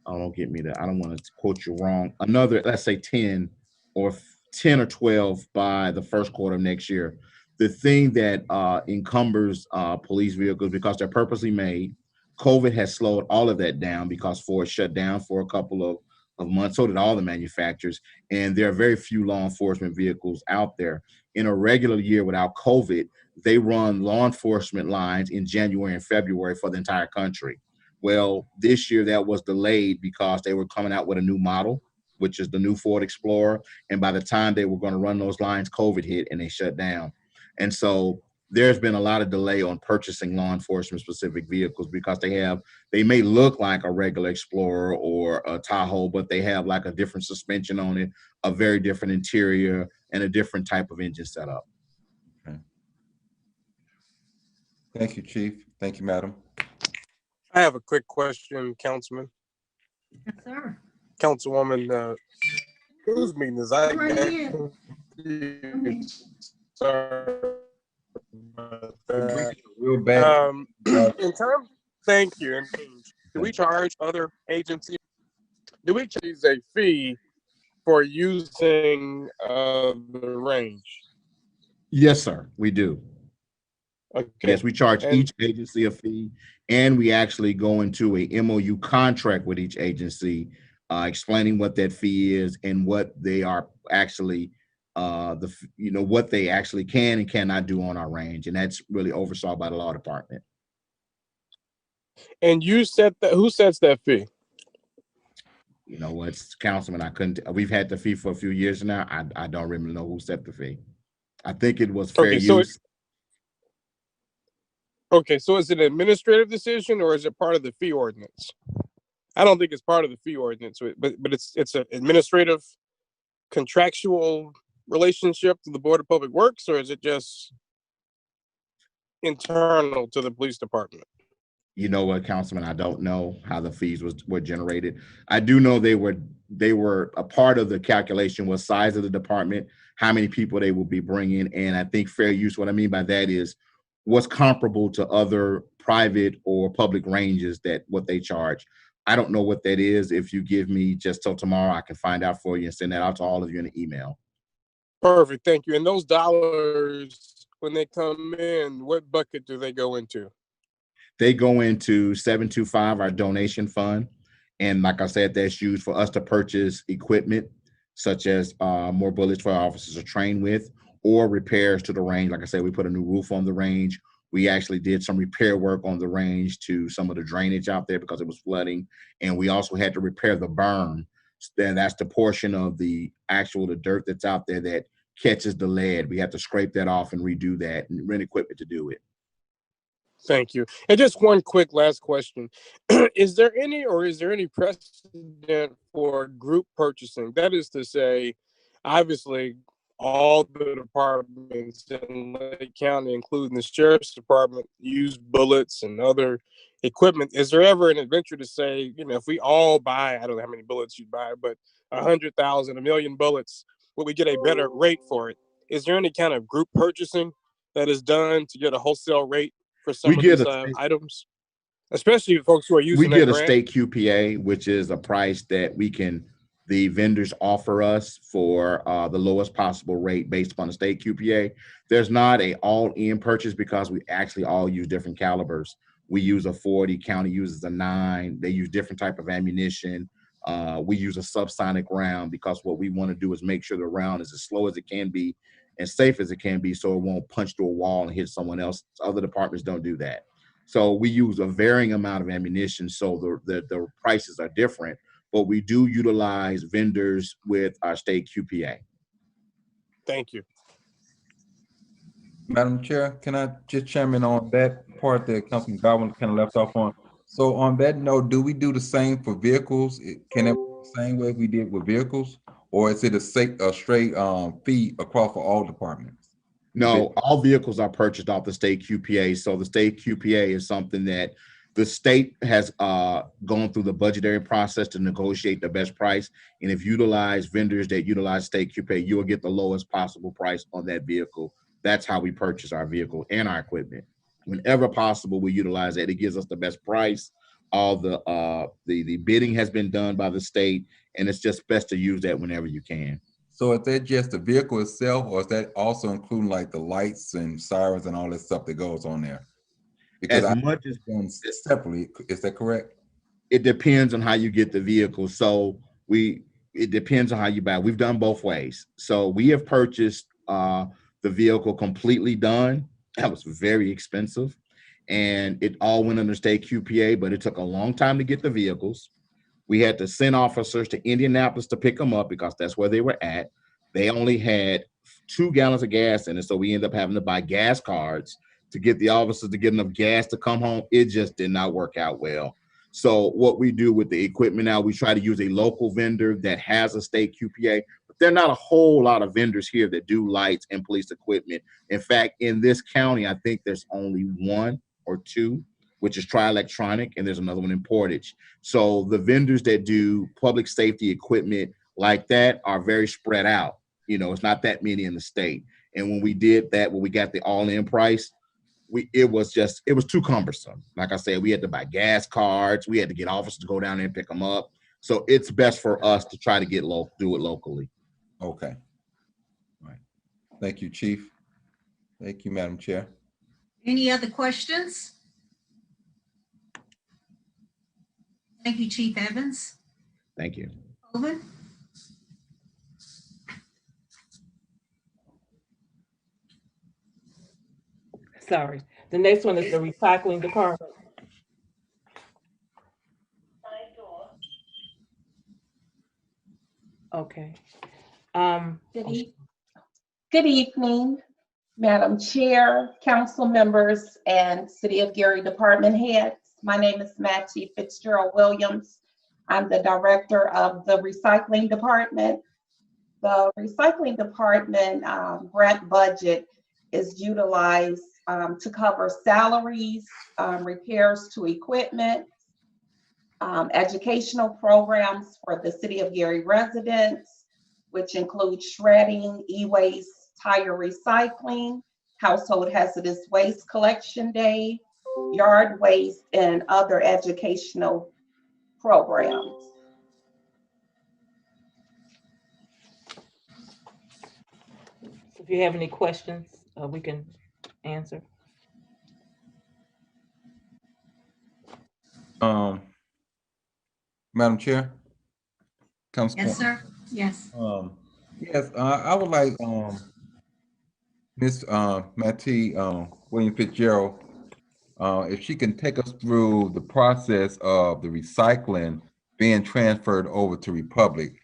oh, don't get me that, I don't want to quote you wrong, another, let's say 10 or 12 by the first quarter of next year. The thing that encumbers police vehicles, because they're purposely made, COVID has slowed all of that down because Ford shut down for a couple of months. So did all the manufacturers. And there are very few law enforcement vehicles out there. In a regular year without COVID, they run law enforcement lines in January and February for the entire country. Well, this year that was delayed because they were coming out with a new model, which is the new Ford Explorer. And by the time they were going to run those lines, COVID hit and they shut down. And so there's been a lot of delay on purchasing law enforcement specific vehicles because they may look like a regular Explorer or a Tahoe, but they have like a different suspension on it, a very different interior, and a different type of engine setup. Okay. Thank you, Chief. Thank you, Madam. I have a quick question, Councilman. Yes, sir. Councilwoman, whose meeting is I? Right here. Sorry. Real bad. In terms, thank you. Do we charge other agencies? Do we charge a fee for using the range? Yes, sir, we do. Okay. Yes, we charge each agency a fee, and we actually go into a MOU contract with each agency, explaining what that fee is and what they are actually, what they actually can and cannot do on our range, and that's really oversaw by the law department. And you set that? Who sets that fee? You know what, Councilman, I couldn't. We've had the fee for a few years now. I don't really know who set the fee. I think it was fair use. Okay, so is it an administrative decision or is it part of the fee ordinance? I don't think it's part of the fee ordinance, but it's an administrative contractual relationship to the Board of Public Works, or is it just internal to the police department? You know what, Councilman, I don't know how the fees were generated. I do know they were a part of the calculation was size of the department, how many people they will be bringing, and I think fair use, what I mean by that is what's comparable to other private or public ranges that what they charge. I don't know what that is. If you give me just till tomorrow, I can find out for you and send that out to all of you in an email. Perfect, thank you. And those dollars, when they come in, what bucket do they go into? They go into 725, our donation fund. And like I said, that's used for us to purchase equipment, such as more bullets for our officers to train with, or repairs to the range. Like I said, we put a new roof on the range. We actually did some repair work on the range to some of the drainage out there because it was flooding. And we also had to repair the berm. That's the portion of the dirt that's out there that catches the lead. We have to scrape that off and redo that and rent equipment to do it. Thank you. And just one quick last question. Is there any precedent for group purchasing? That is to say, obviously, all the departments in Lake County, including the sheriff's department, use bullets and other equipment. Is there ever an adventure to say, if we all buy, I don't know how many bullets you'd buy, but 100,000, 1 million bullets, would we get a better rate for it? Is there any kind of group purchasing that is done to get a wholesale rate for some We of get these a items? Especially folks who are we using that get a grant? state QPA, which is a price that the vendors offer us for the lowest possible rate based upon the state QPA. There's not a all-in purchase because we actually all use different calibers. We use a 40, county uses a 9. They use different type of ammunition. We use a subsonic round because what we want to do is make sure the round is as slow as it can be and safe as it can be so it won't punch through a wall and hit someone else. Other departments don't do that. So we use a varying amount of ammunition, so the prices are different, but we do utilize vendors with our state QPA. Thank you. Madam Chair, can I just chime in on that part that Councilman Godwin kind of left off on? So on that note, do we do the same for vehicles? Can it be the same way we did with vehicles? Or is it a straight fee across for all departments? No, all vehicles are purchased off the state QPA. So the state QPA is something that the state has gone through the budgetary process to negotiate the best price. And if you utilize vendors that utilize state QPA, you will get the lowest possible price on that vehicle. That's how we purchase our vehicle and our equipment. Whenever possible, we utilize that. It gives us the best price. All the bidding has been done by the state, and it's just best to use that whenever you can. So is that just the vehicle itself, or is that also including like the lights and sirens and all that stuff that goes on there? Because As much as done separately, is that correct? It depends on how you get the vehicle. So it depends on how you buy. We've done both ways. So we have purchased the vehicle completely done. That was very expensive, and it all went under state QPA, but it took a long time to get the vehicles. We had to send officers to Indianapolis to pick them up because that's where they were at. They only had 2 gallons of gas in it, so we ended up having to buy gas cards to get the officers to get enough gas to come home. It just did not work out well. So what we do with the equipment now, we try to use a local vendor that has a state QPA, but there are not a whole lot of vendors here that do lights and police equipment. In fact, in this county, I think there's only 1 or 2, which is Tri-Electronic, and there's another one in Portage. So the vendors that do public safety equipment like that are very spread out. You know, it's not that many in the state. And when we did that, when we got the all-in price, it was too cumbersome. Like I said, we had to buy gas cards. We had to get officers to go down there and pick them up. So it's best for us to try to do it locally. Okay. All right. Thank you, Chief. Thank you, Madam Chair. Any other questions? Thank you, Chief Evans. Thank you. Colvin? Sorry. The next one is the recycling department. Okay. Good evening, Madam Chair, council members, and City of Gary department heads. My name is Mattie Fitzgerald Williams. I'm the director of the recycling department. The recycling department grant budget is utilized to cover salaries, repairs to equipment, educational programs for the City of Gary residents, which include shredding, e-waste, tire recycling, household hazardous waste collection day, yard waste, and other educational programs. If you have any questions, we can answer. Madam Chair? Council. Yes, sir. Yes. Yes, I would like Ms. Mattie William Fitzgerald, if she can take us through the process of the recycling being transferred over to Republic.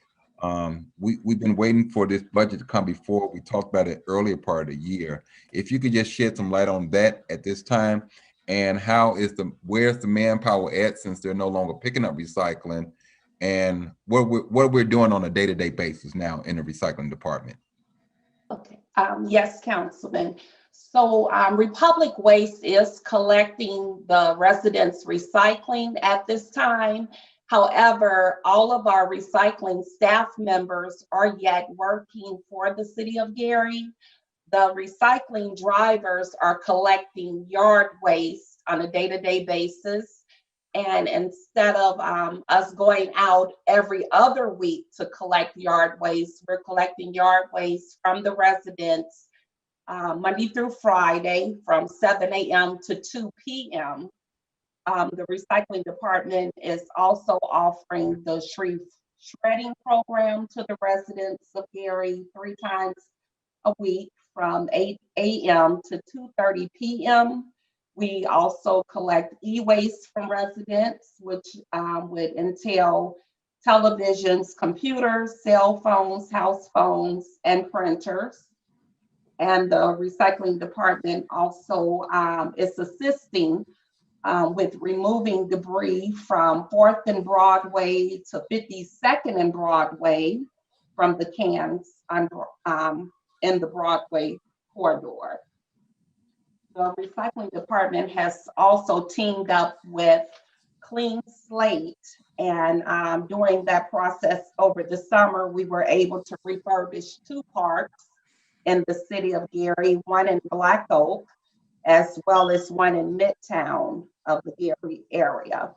We've been waiting for this budget to come before. We talked about it earlier part of the year. If you could just shed some light on that at this time, and where's the manpower at since they're no longer picking up recycling, and what we're doing on a day-to-day basis now in the recycling department. Okay. Yes, Councilman. So Republic Waste is collecting the residents' recycling at this time, However, all of our recycling staff members are yet working for the city of Gary. The recycling drivers are collecting yard waste on a day-to-day basis. And instead of us going out every other week to collect yard waste, we're collecting yard waste from the residents Monday through Friday from 7 a.m. to 2 p.m. The recycling department is also offering the shredding program to the residents of Gary 3 times a week from 8 a.m. to 2:30 p.m. We also collect e-waste from residents, which would entail televisions, computers, cell phones, house phones, and printers. And the recycling department also is assisting with removing debris from 4th and Broadway to 52nd and Broadway from the cans in the Broadway corridor. The recycling department has also teamed up with Clean Slate, and during that process over the summer, we were able to refurbish 2 parks in the city of Gary, one in Black Oak, as well as one in Midtown of the Gary area.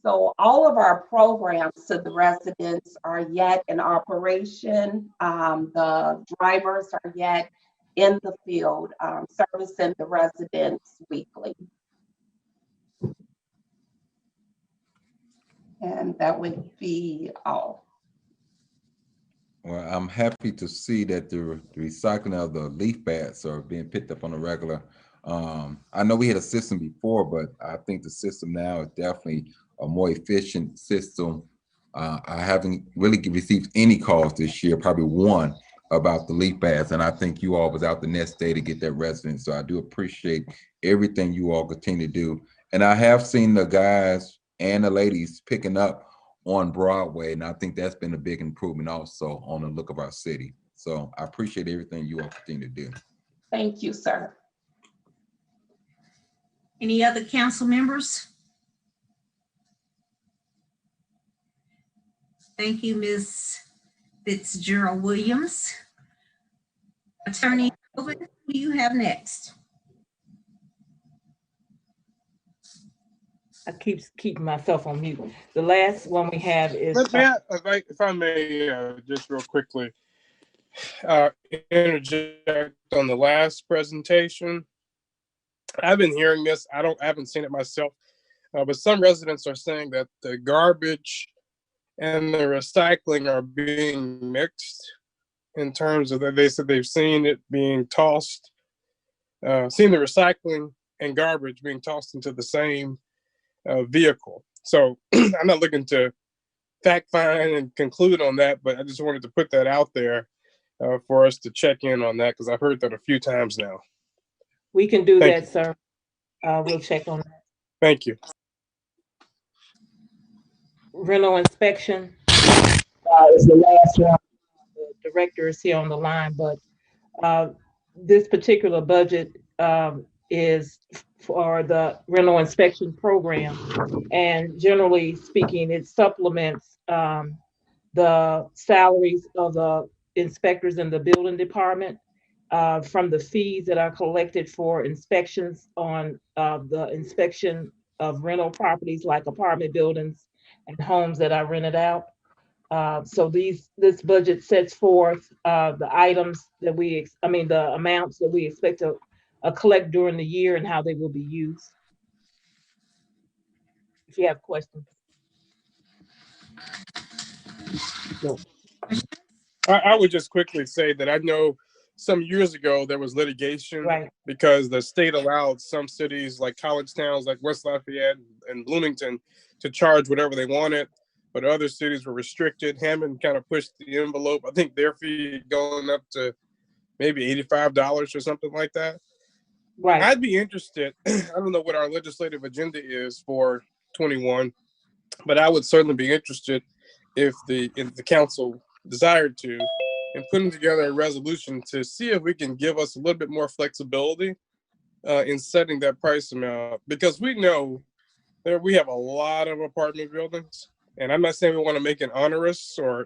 So all of our programs to the residents are yet in operation. The drivers are yet in the field, servicing the residents weekly. And that would be all. Well, I'm happy to see that the recycling of the leaf bats are being picked up on a regular. I know we had a system before, but I think the system now is definitely a more efficient system. I haven't really received any calls this year, probably one, about the leaf bats, and I think you all was out the next day to get that resident. So I do appreciate everything you all continue to do. And I have seen the guys and the ladies picking up on Broadway, and I think that's been a big improvement also on the look of our city. So I appreciate everything you all continue to do. Thank you, sir. Any other council members? Thank you, Ms. Fitzgerald Williams. Attorney, who do you have next? I keep myself on mute. The last one we have is. If I may, just real quickly, interject on the last presentation. I've been hearing this. I haven't seen it myself, but some residents are saying that the garbage and the recycling are being mixed in terms of that. They said they've seen it being tossed, seen the recycling and garbage being tossed into the same vehicle. So I'm not looking to fact find and conclude on that, but I just wanted to put that out there for us to check in on that, because I've heard that a few times now. We can do Thank that, sir. We'll check on that. Thank you. Rental inspection is the last one. The director is here on the line, but this particular budget is for the rental inspection program. And generally speaking, it supplements the salaries of the inspectors in the building department from the fees that are collected for inspections on the inspection of rental properties like apartment buildings and homes that are rented out. So this budget sets forth the items that the amounts that we expect to collect during the year and how they will be used. If you have questions. No. I would just quickly say that I know some years ago there was litigation, right, because the state allowed some cities like college towns like West Lafayette and Bloomington to charge whatever they wanted, but other cities were restricted. Hammond kind of pushed the envelope. I think their fee going up to maybe $85 or something like that. Right. I'd be interested. I don't know what our legislative agenda is for 21, but I would certainly be interested if the council desired to, in putting together a resolution to see if we can give us a little bit more flexibility in setting that price amount, because we know we have a lot of apartment buildings, and I'm not saying we want to make it onerous or,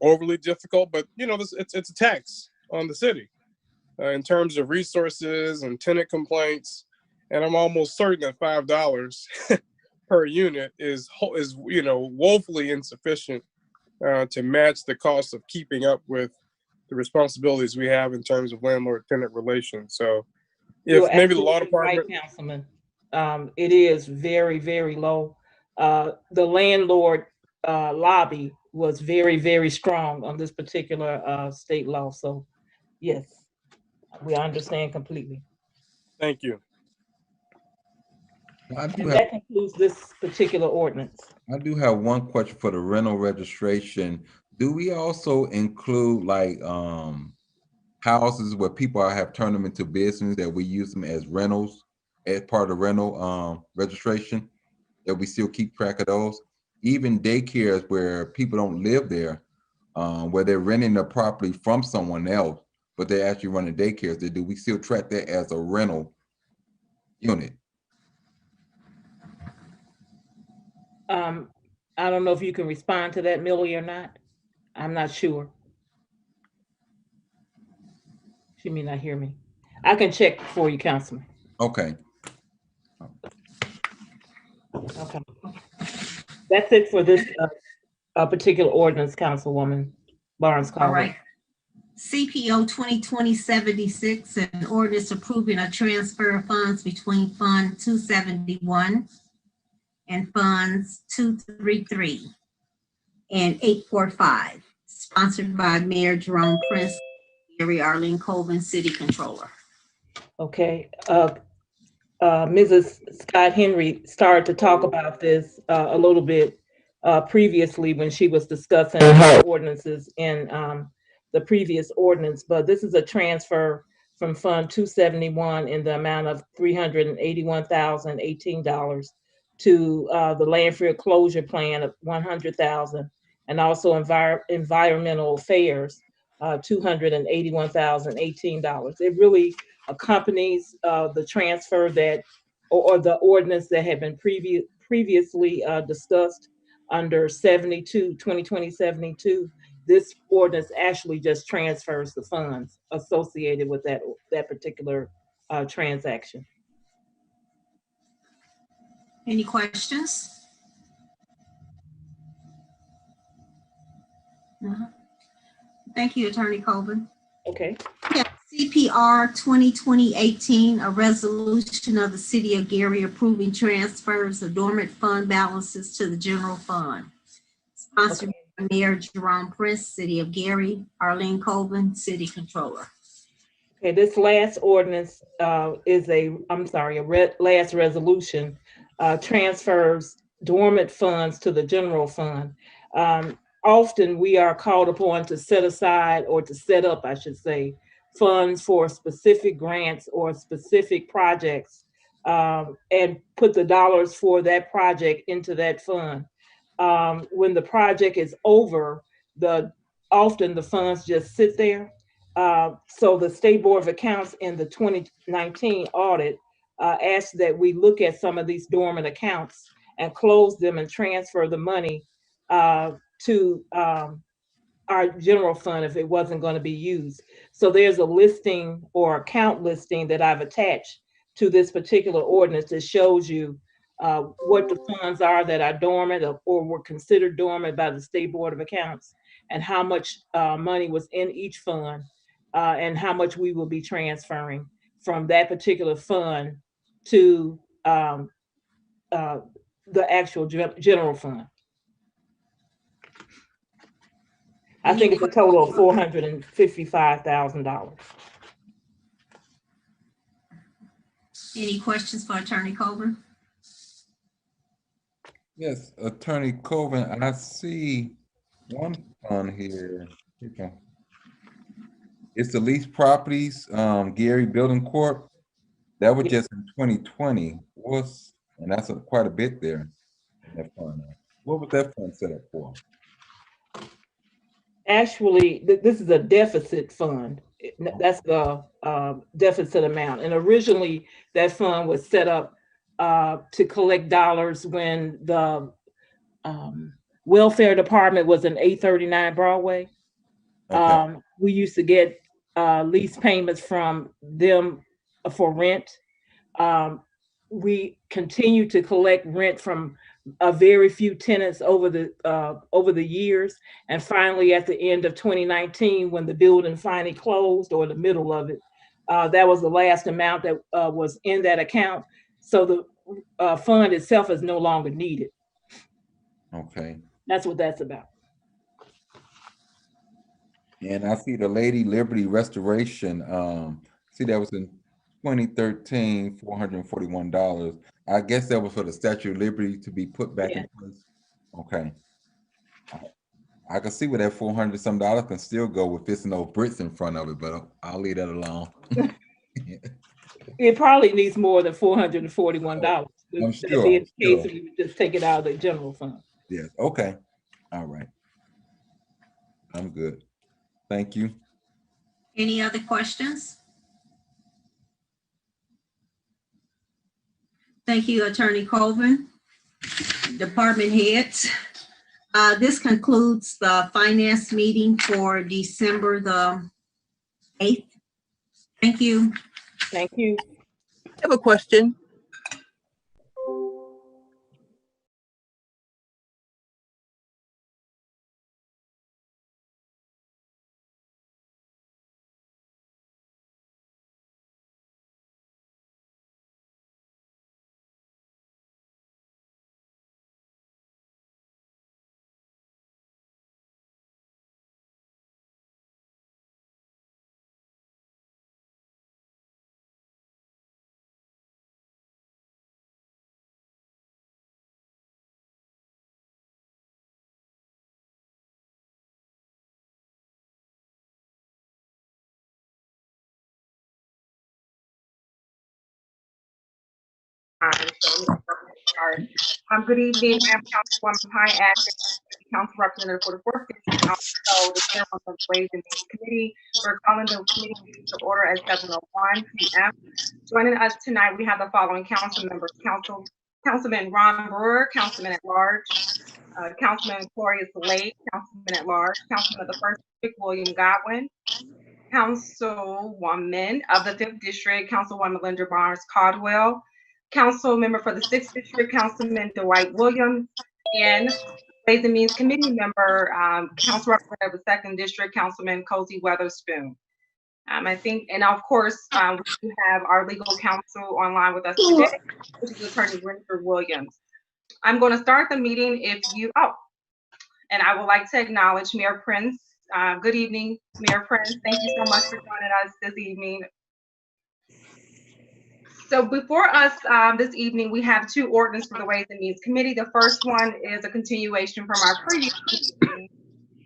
overly difficult, but it's a tax on the city in terms of resources and tenant complaints. And I'm almost certain that $5 per unit is woefully insufficient to match the cost of keeping up with the responsibilities we have in terms of landlord-tenant relations. So if You're maybe the law absolutely right, department, Councilman. It is very, very low. The landlord lobby was very, very strong on this particular state law. So yes, we understand completely. thank you. I do And have that concludes this particular ordinance. one question for the rental registration. Do we also include like houses where people have turned them into business that we use them as rentals as part of the rental registration? That we still keep track of those? Even daycares where people don't live there, where they're renting the property from someone else, but they're actually running daycares. Do we still track that as a rental unit? I don't know if you can respond to that, Millie, or not. I'm not sure. She may not hear me. I can check for you, Councilman. Okay. Okay. That's it for this particular ordinance, Councilwoman Barnes All Carver. right. CPO 2020-76, an ordinance approving a transfer of funds between Fund 271 and Funds 233 and 845, sponsored by Mayor Jerome Prince, Gary Arlene Colvin, City Controller. Okay. Mrs. Scott Henry started to talk about this a little bit previously when she was discussing her ordinances in the previous ordinance, but this is a transfer from Fund 271 in the amount of $381,018 to the landfill closure plan of $100,000, and also environmental affairs, $281,018. It really accompanies the transfer that, or the ordinance that had been previously discussed under 2020-72. This ordinance actually just transfers the funds associated with that particular transaction. Any questions? No. Thank you, Attorney Colvin. Okay. Yeah, CPR 2020-18, a resolution of the City of Gary approving transfers of dormant fund balances to the general fund. Sponsored by Mayor Jerome Prince, City of Gary, Arlene Colvin, City Controller. Okay, this last ordinance is last resolution transfers dormant funds to the general fund. Often we are called upon to set aside, or to set up, I should say, funds for specific grants or specific projects, and put the dollars for that project into that fund. When the project is over, often the funds just sit there. So the State Board of Accounts in the 2019 audit asked that we look at some of these dormant accounts and close them and transfer the money to our general fund if it wasn't going to be used. So there's a listing or account listing that I've attached to this particular ordinance that shows you what the funds are that are dormant or were considered dormant by the State Board of Accounts, and how much money was in each fund, and how much we will be transferring from that particular fund to the actual general fund. I think it's a total of $455,000. Any questions for Attorney Colvin? Yes, Attorney Colvin, I see one fund here. Okay. It's the leased properties, Gary Building Corp. That was just in 2020. And that's quite a bit there in that fund. What was that fund set up for? Actually, this is a deficit fund. That's the deficit amount. And originally that fund was set up to collect dollars when the welfare department was in 839 Broadway. Okay. We used to get lease payments from them for rent. We continue to collect rent from a very few tenants over the years, and finally at the end of 2019, when the building finally closed, or the middle of it, that was the last amount that was in that account. So the fund itself is no longer needed. Okay. That's what that's about. And I see the Lady Liberty Restoration. See that was in 2013, $441. I guess that was for the Statue of Liberty to be put back in place. Okay. I can see where that $400 some can still go with this no bricks in front of it, but I'll leave that alone. It probably needs more than $441. I'm That'd sure. be in case we would just take it out of the general fund. Yes. Okay. All right. I'm good. Thank you. Any other questions? Thank you, Attorney Colvin. Department heads. This concludes the finance meeting for December the 8th. Thank you. Thank you. I have a question. Good evening, I'm Councilwoman Pine Atkins, Council Representative for the 4th District, also the Chairman of the Ways and Means Committee. We're calling the committee meeting to order at 7:01 p.m. Joining us tonight, we have the following council members: Councilman Ron Brewer, Councilman at Large, Councilman Gloria Slade, Councilman at Large, Councilman of the 1st District, William Godwin, Councilwoman of the 5th District, Councilwoman Linda Barnes Caldwell, Council member for the 6th District, Councilman Dwight Williams, and Ways and Means Committee member, Council Representative of the 2nd District, Councilman Cozy Weatherspoon. I think, and of course, we do have our legal counsel online with us today, which is Attorney Winfred Williams. I'm going to start the meeting and I would like to acknowledge Mayor Prince. Good evening, Mayor Prince. Thank you so much for joining us this evening. So before us this evening, we have two ordinances for the Ways and Means Committee. The first one is a continuation from our previous meeting,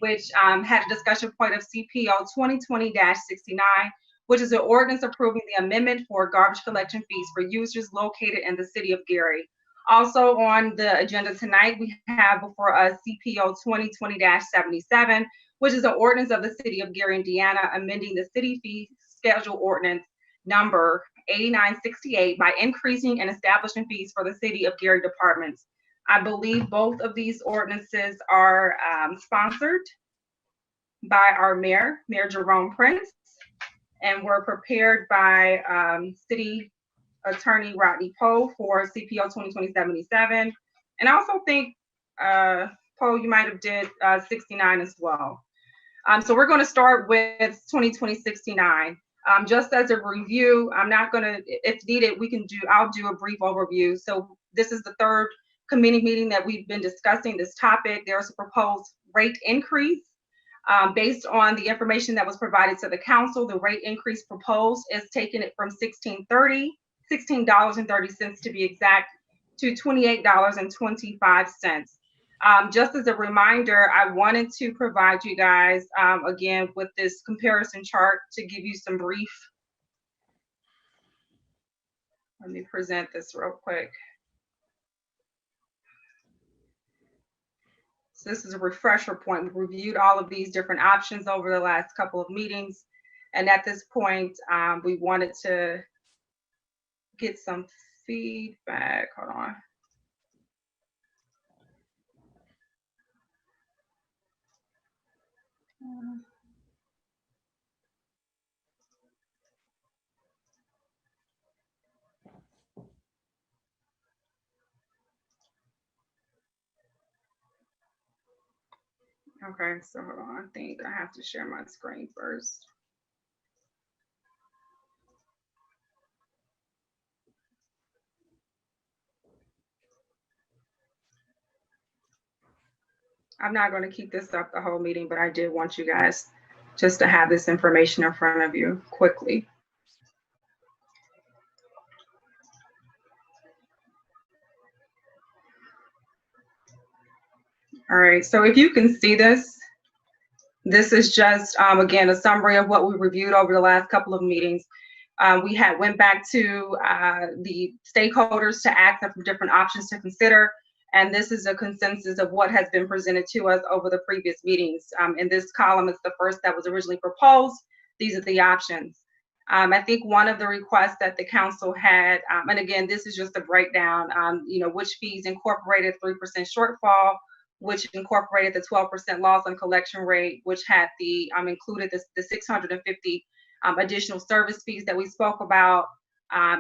which had a discussion point of CPO 2020-69, which is an ordinance approving the amendment for garbage collection fees for users located in the city of Gary. Also on the agenda tonight, we have before us CPO 2020-77, which is an ordinance of the city of Gary, Indiana, amending the city fee schedule ordinance number 8968 by increasing and establishing fees for the city of Gary departments. I believe both of these ordinances are sponsored by our Mayor Jerome Prince, and were prepared by City Attorney Rodney Poe for CPO 2020-77. And I also think, Poe, you might have did 69 as well. So we're going to start with 2020-69. Just as a review, I'm not going to, if needed, I'll do a brief overview. So this is the third committee meeting that we've been discussing this topic. There's a proposed rate increase. Based on the information that was provided to the council, the rate increase proposed is taking it from $16.30 to be exact, to $28.25. Just as a reminder, I wanted to provide you guys, again, with this comparison chart to give you some brief. Let me present this real quick. So this is a refresher point. We've reviewed all of these different options over the last couple of meetings. And at this point, we wanted to get some feedback. Hold on. Okay, so hold on. I think I have to share my screen first. I'm not going to keep this up the whole meeting, but I did want you guys just to have this information in front of you quickly. All right, so if you can see this, this is just, again, a summary of what we reviewed over the last couple of meetings. We had went back to the stakeholders to ask them for different options to consider. And this is a consensus of what has been presented to us over the previous meetings. In this column, it's the first that was originally proposed. These are the options. I think one of the requests that the council had, and again, this is just a breakdown, which fees incorporated 3% shortfall, which incorporated the 12% loss on collection rate, which had the included the 650 additional service fees that we spoke about,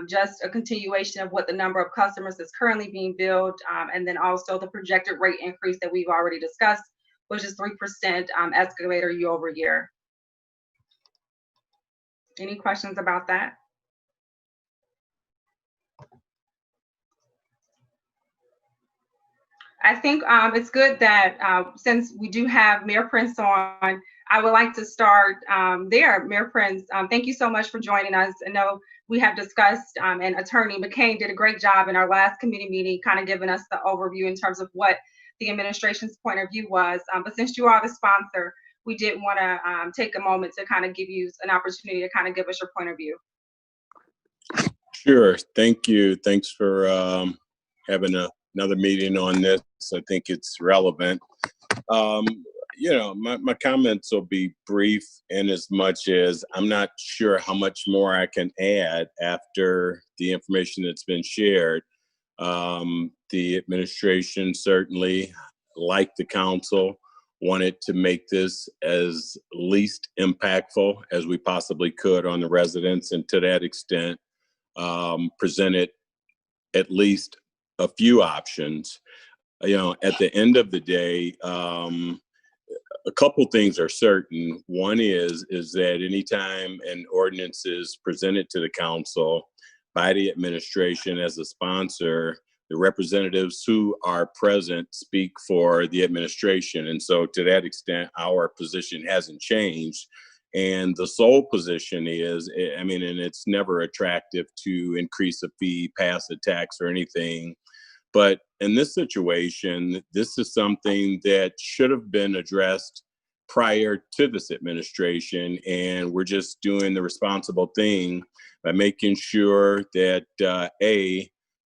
just a continuation of what the number of customers is currently being billed, and then also the projected rate increase that we've already discussed, which is 3% escalator year over year. Any questions about that? I think it's good that since we do have Mayor Prince on, I would like to start there. Mayor Prince, thank you so much for joining us. I know we have discussed, and Attorney McCain did a great job in our last committee meeting, kind of giving us the overview in terms of what the administration's point of view was. But since you are the sponsor, we did want to take a moment to kind of give you an opportunity to kind of give us your point of view. Sure. Thank you. Thanks for having another meeting on this. I think it's relevant. My comments will be brief in as much as I'm not sure how much more I can add after the information that's been shared. The administration certainly, like the council, wanted to make this as least impactful as we possibly could on the residents, and to that extent, presented at least a few options. At the end of the day, a couple things are certain. One is that anytime an ordinance is presented to the council by the administration as a sponsor, the representatives who are present speak for the administration. And so to that extent, our position hasn't changed. And the sole position is, and it's never attractive to increase a fee, pass a tax or anything. But in this situation, this is something that should have been addressed prior to this administration. And we're just doing the responsible thing by making sure that,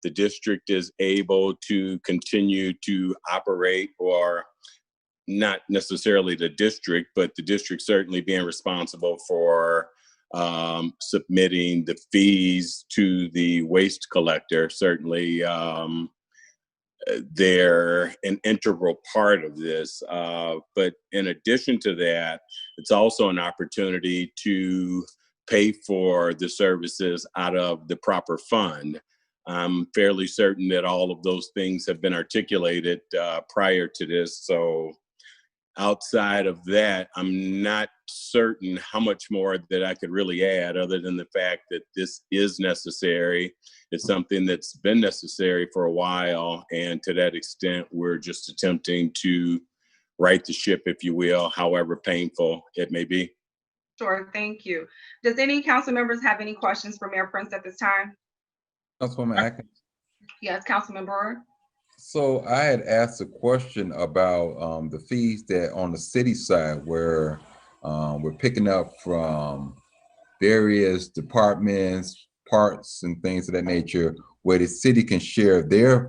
the district is able to continue to operate, or not necessarily the district, but the district certainly being responsible for submitting the fees to the waste collector. Certainly, they're an integral part of this. But in addition to that, it's also an opportunity to pay for the services out of the proper fund. I'm fairly certain that all of those things have been articulated prior to this. So outside of that, I'm not certain how much more that I could really add, other than the fact that this is necessary. It's something that's been necessary for a while. And to that extent, we're just attempting to right the ship, if you will, however painful it may be. Sure, thank you. Does any council members have any questions for Mayor Prince at this time? Councilwoman Atkins. Yes, Councilman Brewer. So I had asked a question about the fees that on the city side, where we're picking up from various departments, parts and things of that nature, where the city can share their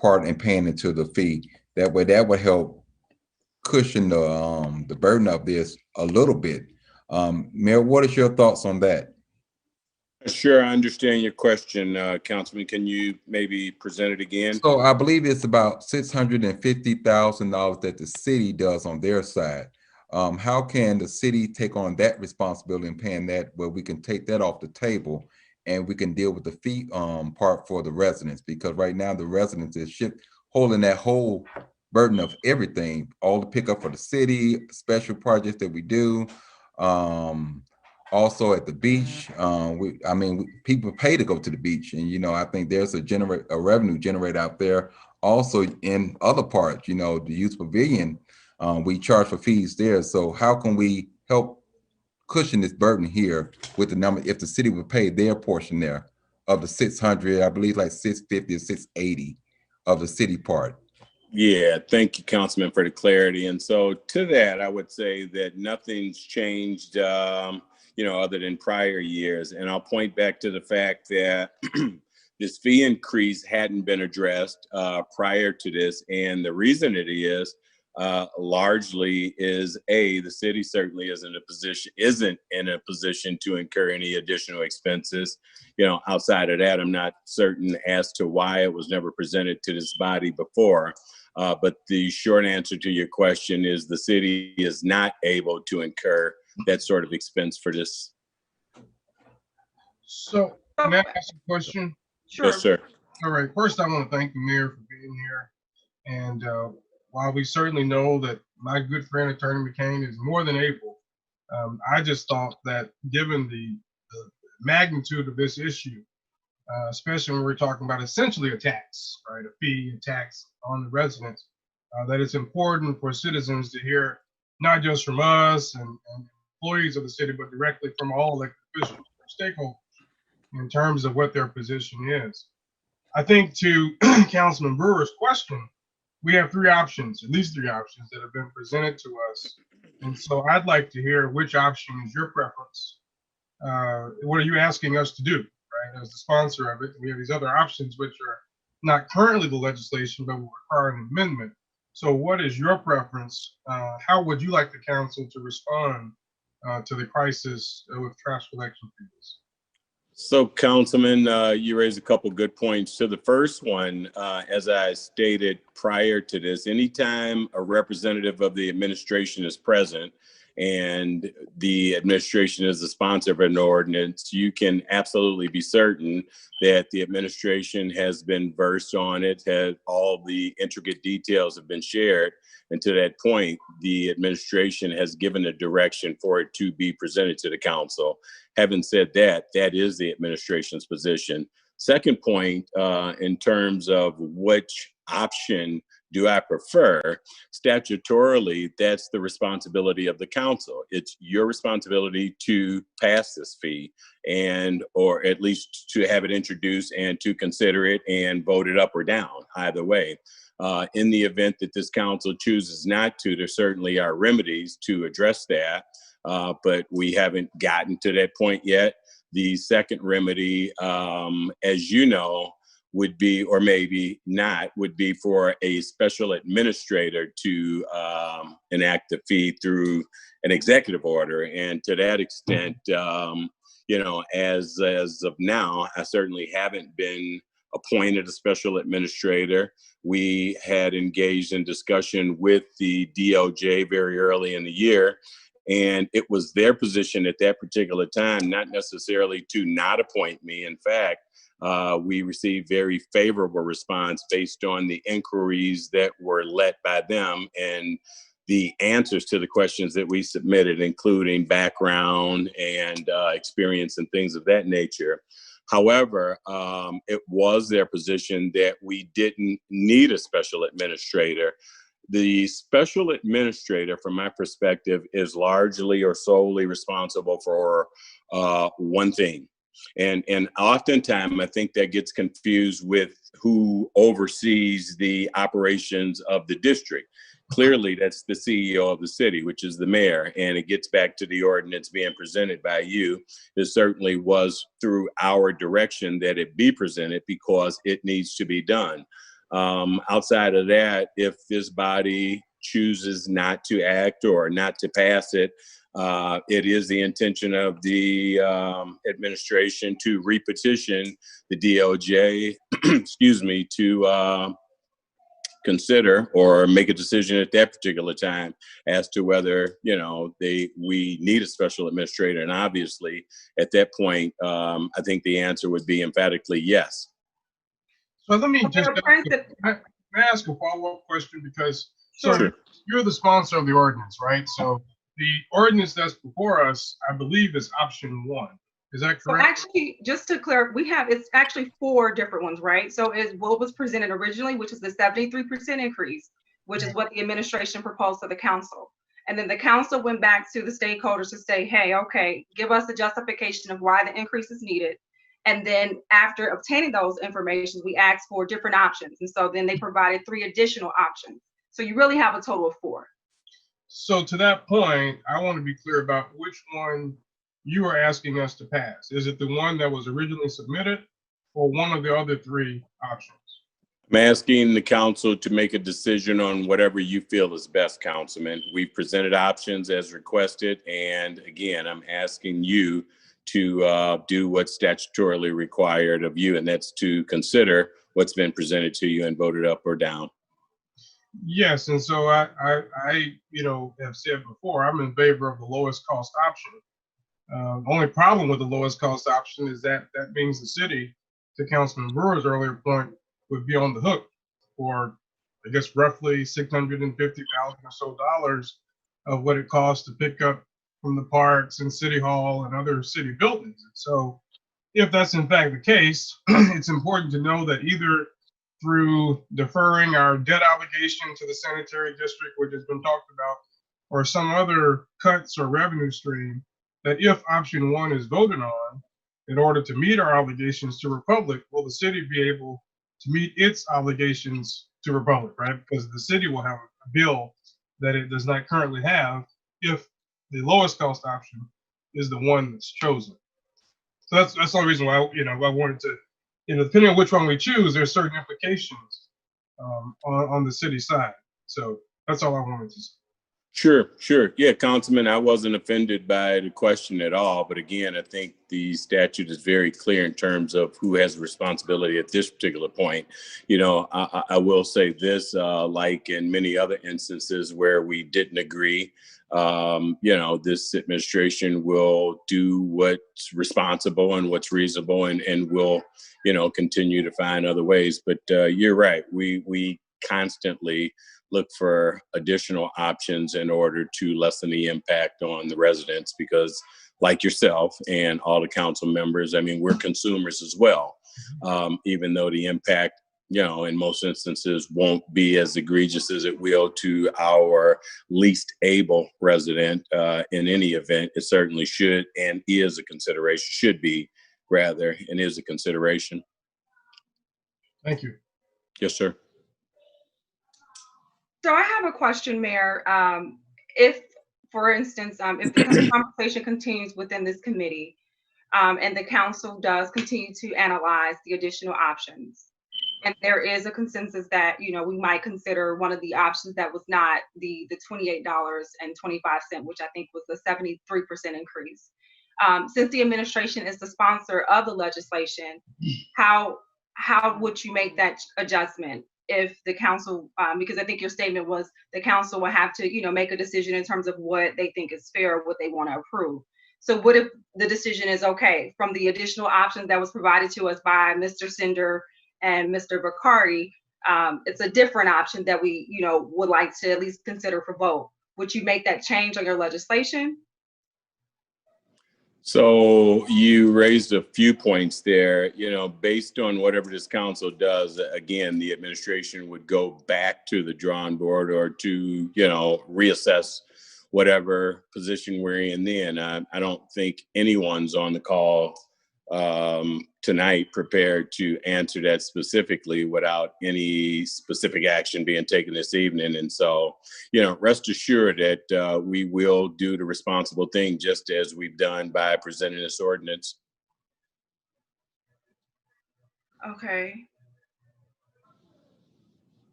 part in paying into the fee. That way, that would help cushion the burden of this a little bit. Mayor, what is your thoughts on that? Sure, I understand your question, Councilman. Can you maybe present it again? So I believe it's about $650,000 that the city does on their side. How can the city take on that responsibility and paying that, where we can take that off the table and we can deal with the fee part for the residents? Because right now the residents is holding that whole burden of everything, all the pickup for the city, special projects that we do. Also at the beach, people pay to go to the beach, and I think there's a revenue generated out there. Also in other parts, the youth pavilion, we charge for fees there. So how can we help cushion this burden here with the number, if the city would pay their portion there of the 600, I believe like 650 or 680 of the city part? Yeah, thank you, Councilman, for the clarity. And so to that, I would say that nothing's changed, other than prior years. And I'll point back to the fact that this fee increase hadn't been addressed prior to this. And the reason it is largely is the city certainly isn't in a position to incur any additional expenses. Outside of that, I'm not certain as to why it was never presented to this body before. But the short answer to your question is the city is not able to incur that sort of expense for this. So, may I ask a question? Sure. Yes, sir. All right. First, I want to thank the mayor for being here. And while we certainly know that my good friend, Attorney McCain, is more than able, I just thought that given the magnitude of this issue, especially when we're talking about essentially a tax, right, a fee, a tax on the residents, that it's important for citizens to hear not just from us and employees of the city, but directly from all elected officials, stakeholders, in terms of what their position is. I think to Councilman Brewer's question, we have at least three options that have been presented to us. And so I'd like to hear which option is your preference. What are you asking us to do, right? As the sponsor of it, we have these other options which are not currently the legislation, but will require an amendment. So what is your preference? How would you like the council to respond to the crisis with trash collection fees? So, Councilman, you raised a couple good points. To the first one, as I stated prior to this, anytime a representative of the administration is present and the administration is the sponsor of an ordinance, you can absolutely be certain that the administration has been versed on it, all the intricate details have been shared. And to that point, the administration has given a direction for it to be presented to the council. Having said that, that is the administration's position. Second point, in terms of which option do I prefer, statutorily, that's the responsibility of the council. It's your responsibility to pass this fee or at least to have it introduced and to consider it and vote it up or down, either way. In the event that this council chooses not to, there certainly are remedies to address that, but we haven't gotten to that point yet. The second remedy, as you know, would be, or maybe not, would be for a special administrator to enact the fee through an executive order. And to that extent, as of now, I certainly haven't been appointed a special administrator. We had engaged in discussion with the DOJ very early in the year, and it was their position at that particular time, not necessarily to not appoint me. In fact, we received very favorable response based on the inquiries that were led by them and the answers to the questions that we submitted, including background and experience and things of that nature. However, it was their position that we didn't need a special administrator. The special administrator, from my perspective, is largely or solely responsible for one thing. And oftentimes, I think that gets confused with who oversees the operations of the district. Clearly, that's the CEO of the city, which is the mayor, and it gets back to the ordinance being presented by you. It certainly was through our direction that it be presented because it needs to be done. Outside of that, if this body chooses not to act or not to pass it, it is the intention of the administration to repetition the DOJ, excuse me, to consider or make a decision at that particular time as to whether, you know, we need a special administrator. And obviously, at that point, I think the answer would be emphatically yes. So let me just may I ask a follow-up question, because Sure. you're the sponsor of the ordinance, right? So the ordinance that's before us, I believe, is option 1. Is that So correct? actually, just to clarify, it's actually 4 different ones, right? So it's what was presented originally, which is the 73% increase, which is what the administration proposed to the council. And then the council went back to the stakeholders to say, hey, okay, give us a justification of why the increase is needed. And then after obtaining those information, we asked for different options. And so then they provided 3 additional options. So you really have a total of 4. So to that point, I want to be clear about which one you are asking us to pass. Is it the one that was originally submitted, or one of the other 3 options? I'm asking the council to make a decision on whatever you feel is best, Councilman. We've presented options as requested. And again, I'm asking you to do what's statutorily required of you, and that's to consider what's been presented to you and voted up or down. Yes, and so I have said before, I'm in favor of the lowest cost option. Only problem with the lowest cost option is that means the city, to Councilman Brewer's earlier point, would be on the hook for, I guess, roughly $650,000 or so of what it costs to pick up from the parks and City Hall and other city buildings. And so if that's in fact the case, it's important to know that either through deferring our debt obligation to the sanitary district, which has been talked about, or some other cuts or revenue stream, that if option 1 is voted on, in order to meet our obligations to Republic, will the city be able to meet its obligations to Republic, right? Because the city will have a bill that it does not currently have if the lowest cost option is the one that's chosen. So that's the only reason why, I wanted to, depending on which one we choose, there's certain implications on the city side. So that's all I wanted to say. Sure. Yeah, Councilman, I wasn't offended by the question at all. But again, I think the statute is very clear in terms of who has responsibility at this particular point. I will say this, like in many other instances where we didn't agree, this administration will do what's responsible and what's reasonable and will, continue to find other ways. But you're right. We constantly look for additional options in order to lessen the impact on the residents, because like yourself and all the council members, I mean, we're consumers as well. Even though the impact, in most instances won't be as egregious as it will to our least able resident in any event, it certainly should and is a consideration, should be rather, and is a consideration. Thank you. Yes, sir. So I have a question, Mayor. If, for instance, if the conversation continues within this committee and the council does continue to analyze the additional options, and there is a consensus that, we might consider one of the options that was not the $28.25, which I think was the 73% increase. Since the administration is the sponsor of the legislation, how would you make that adjustment? If the council, because I think your statement was the council will have to, make a decision in terms of what they think is fair, what they want to approve. So what if the decision is okay from the additional options that was provided to us by Mr. Sender and Mr. Bakari, it's a different option that we, would like to at least consider for vote. Would you make that change on your legislation? So you raised a few points there, based on whatever this council does, again, the administration would go back to the drawing board or to, reassess whatever position we're in then. I don't think anyone's on the call tonight prepared to answer that specifically without any specific action being taken this evening. And so, rest assured that we will do the responsible thing, just as we've done by presenting this ordinance. Okay.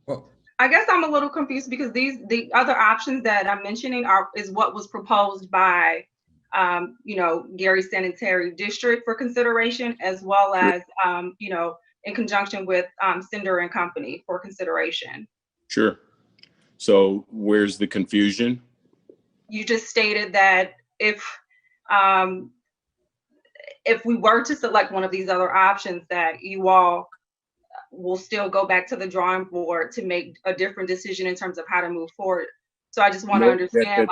Well, I guess I'm a little confused because the other options that I'm mentioning is what was proposed by, Gary Sanitary District for consideration, as well as, in conjunction with Cinder and Company for consideration. Sure. So where's the confusion? You just stated that if we were to select one of these other options, that you all will still go back to the drawing board to make a different decision in terms of how to move forward. So I just want to understand.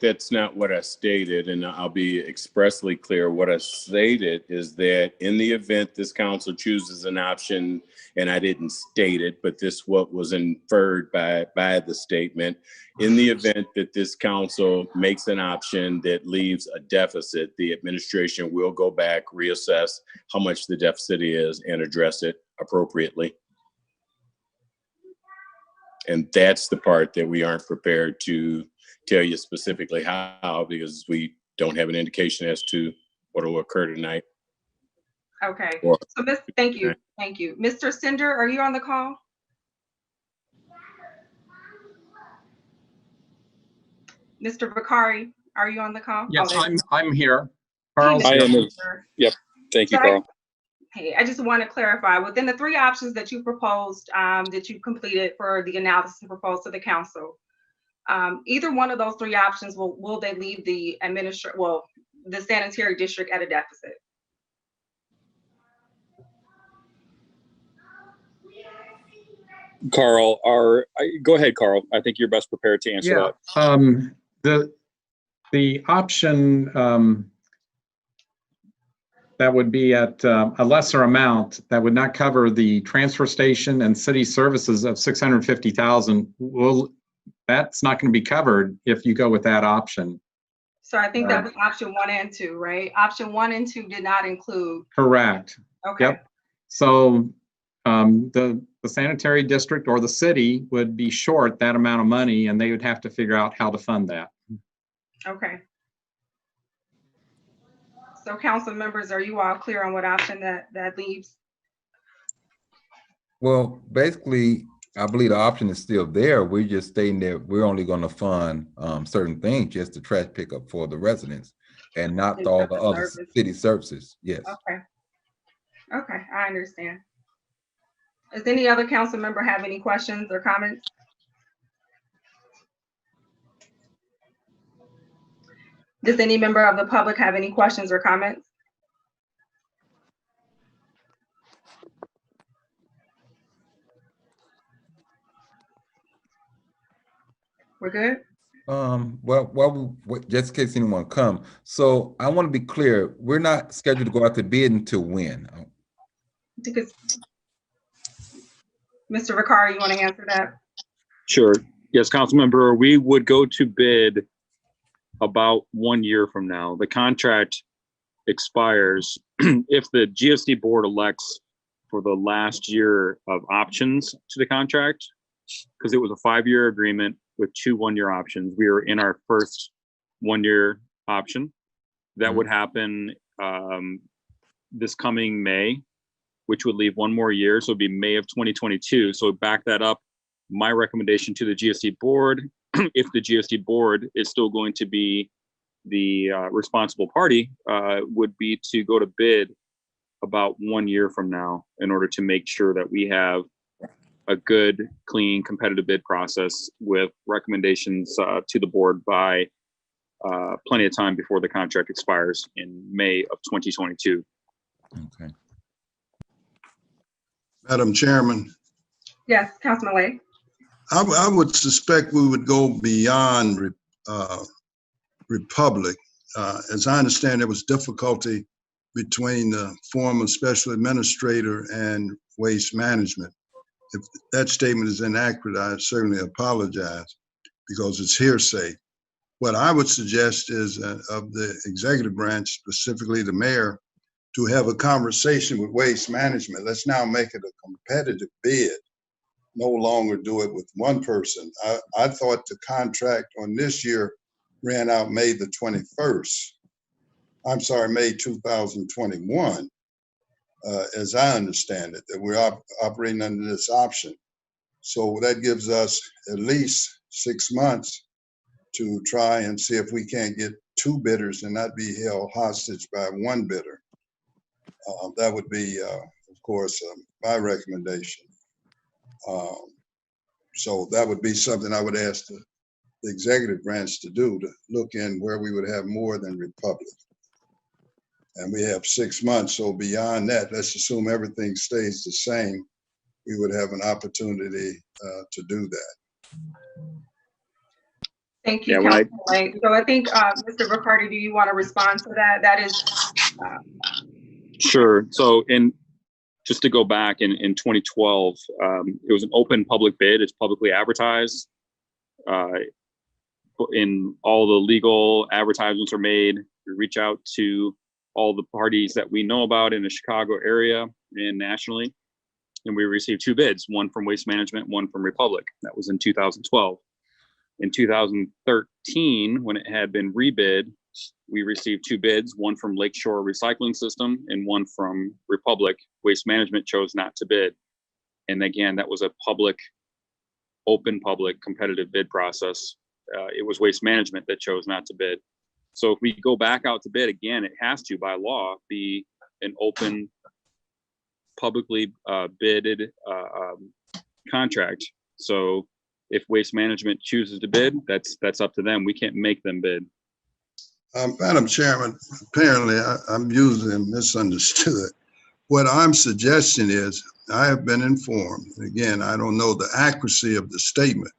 That's not what I stated, and I'll be expressly clear. What I stated is that in the event this council chooses an option, and I didn't state it, but this what was inferred by the statement. In the event that this council makes an option that leaves a deficit, the administration will go back, reassess how much the deficit is, and address it appropriately. And that's the part that we aren't prepared to tell you specifically how, because we don't have an indication as to what will occur tonight. Okay. So, thank you. Thank you. Mr. Cinder, are you on the call? Mr. Vakari, are you on the call? Yes, Oh, I'm here. Carl's I here. Yep. Thank you, Carl. Hey, I just want to clarify, within the 3 options that you proposed, that you completed for the analysis and proposed to the council, either one of those 3 options, will they leave the the sanitary district at a deficit? Carl, go ahead, Carl. I think you're best prepared to answer that. The option that would be at a lesser amount, that would not cover the transfer station and city services of $650,000. That's not going to be covered if you go with that option. So I think that was option 1 and 2, right? Option 1 and 2 did not include. Correct. Okay. Yep. So the sanitary district or the city would be short that amount of money, and they would have to figure out how to fund that. Okay. So council members, are you all clear on what option that leaves? Well, basically, I believe the option is still there. We're just stating that we're only going to fund certain things, just the trash pickup for the residents, and not all the other city services. Yes. Okay. Okay, I understand. Does any other council member have any questions or comments? Does any member of the public have any questions or comments? We're good? Well, just in case anyone come. So I want to be clear, we're not scheduled to go out to bid until when? Because Mr. Vakari, you want to answer that? Sure. Yes, council member, we would go to bid about 1 year from now. The contract expires if the GSD board elects for the last year of options to the contract, because it was a 5-year agreement with 2 one-year options. We are in our first 1-year option. That would happen this coming May, which would leave 1 more year. So it'd be May of 2022. So back that up, my recommendation to the GSD board, if the GSD board is still going to be the responsible party, would be to go to bid about 1 year from now in order to make sure that we have a good, clean, competitive bid process with recommendations to the board by plenty of time before the contract expires in May of 2022. Okay. Madam Chairman. Yes, Councilman Lay. I would suspect we would go beyond Republic. As I understand, there was difficulty between the former special administrator and Waste Management. If that statement is inaccurate, I certainly apologize because it's hearsay. What I would suggest is of the executive branch, specifically the mayor, to have a conversation with Waste Management. Let's now make it a competitive bid. No longer do it with one person. I thought the contract on this year ran out May the 21st. I'm sorry, May 2021, as I understand it, that we're operating under this option. So that gives us at least 6 months to try and see if we can't get 2 bidders and not be held hostage by 1 bidder. That would be, of course, my recommendation. So that would be something I would ask the executive branch to do, to look in where we would have more than Republic. And we have 6 months, so beyond that, let's assume everything stays the same, we would have an opportunity to do that. Thank you, Yeah, Councilman Lake. So I think, Mr. Riccardi, do you want to respond to that? That is. Sure. So just to go back in 2012, it was an open public bid. It's publicly advertised. In all the legal advertisements are made. We reach out to all the parties that we know about in the Chicago area and nationally. And we received 2 bids, one from Waste Management, one from Republic. That was in 2012. In 2013, when it had been rebid, we received 2 bids, one from Lakeshore Recycling System and one from Republic. Waste Management chose not to bid. And again, that was a open public competitive bid process. It was Waste Management that chose not to bid. So if we go back out to bid again, it has to, by law, be an open, publicly bidded contract. So if Waste Management chooses to bid, that's up to them. We can't make them bid. Madam Chairman, apparently I'm usually misunderstood. What I'm suggesting is, I have been informed, again, I don't know the accuracy of the statement.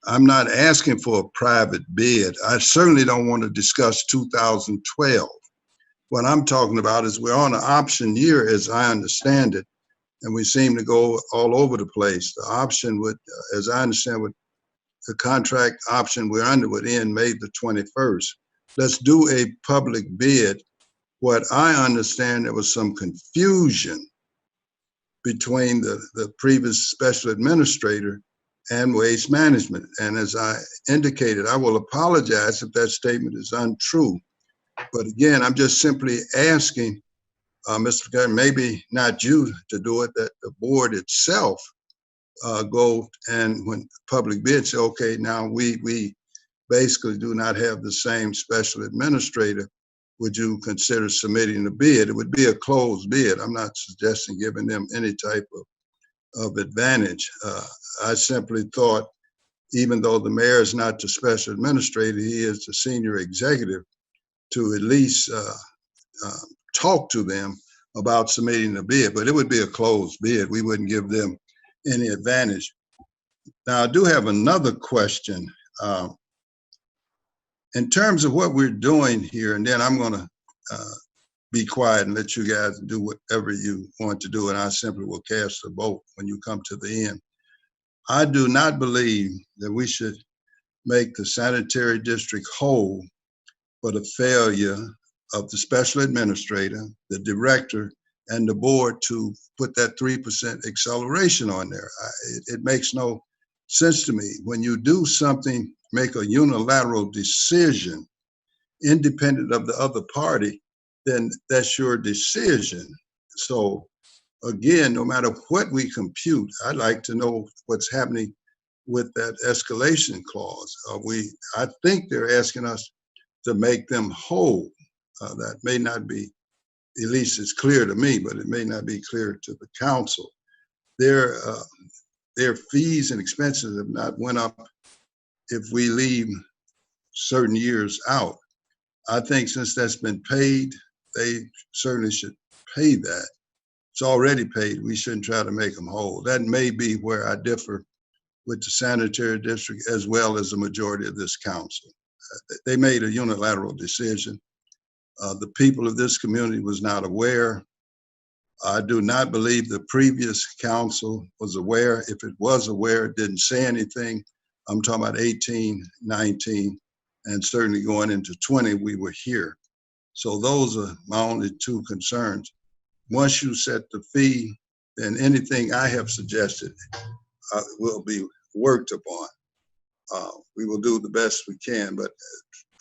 I'm not asking for a private bid. I certainly don't want to discuss 2012. What I'm talking about is we're on an option year, as I understand it, and we seem to go all over the place. The option would, as I understand it, the contract option we're under would end May the 21st. Let's do a public bid. What I understand, there was some confusion between the previous special administrator and Waste Management. And as I indicated, I will apologize if that statement is untrue. But again, I'm just simply asking, Mr. Gunn, maybe not you to do it, that the board itself go and when public bid say, okay, now we basically do not have the same special administrator. Would you consider submitting a bid? It would be a closed bid. I'm not suggesting giving them any type of advantage. I simply thought, even though the mayor is not the special administrator, he is the senior executive, to at least talk to them about submitting a bid, but it would be a closed bid. We wouldn't give them any advantage. Now, I do have another question. In terms of what we're doing here, and then I'm gonna be quiet and let you guys do whatever you want to do, and I simply will cast a vote when you come to the end. I do not believe that we should make the sanitary district whole for the failure of the special administrator, the director, and the board to put that 3% acceleration on there. It makes no sense to me. When you do something, make a unilateral decision independent of the other party, then that's your decision. So again, no matter what we compute, I'd like to know what's happening with that escalation clause. I think they're asking us to make them whole. That may not be, at least it's clear to me, but it may not be clear to the council. Their fees and expenses have not went up if we leave certain years out. I think since that's been paid, they certainly should pay that. It's already paid. We shouldn't try to make them whole. That may be where I differ with the sanitary district as well as the majority of this council. They made a unilateral decision. The people of this community was not aware. I do not believe the previous council was aware. If it was aware, it didn't say anything. I'm talking about 18, 19, and certainly going into 20, we were here. So those are my only 2 concerns. Once you set the fee, then anything I have suggested will be worked upon. We will do the best we can, but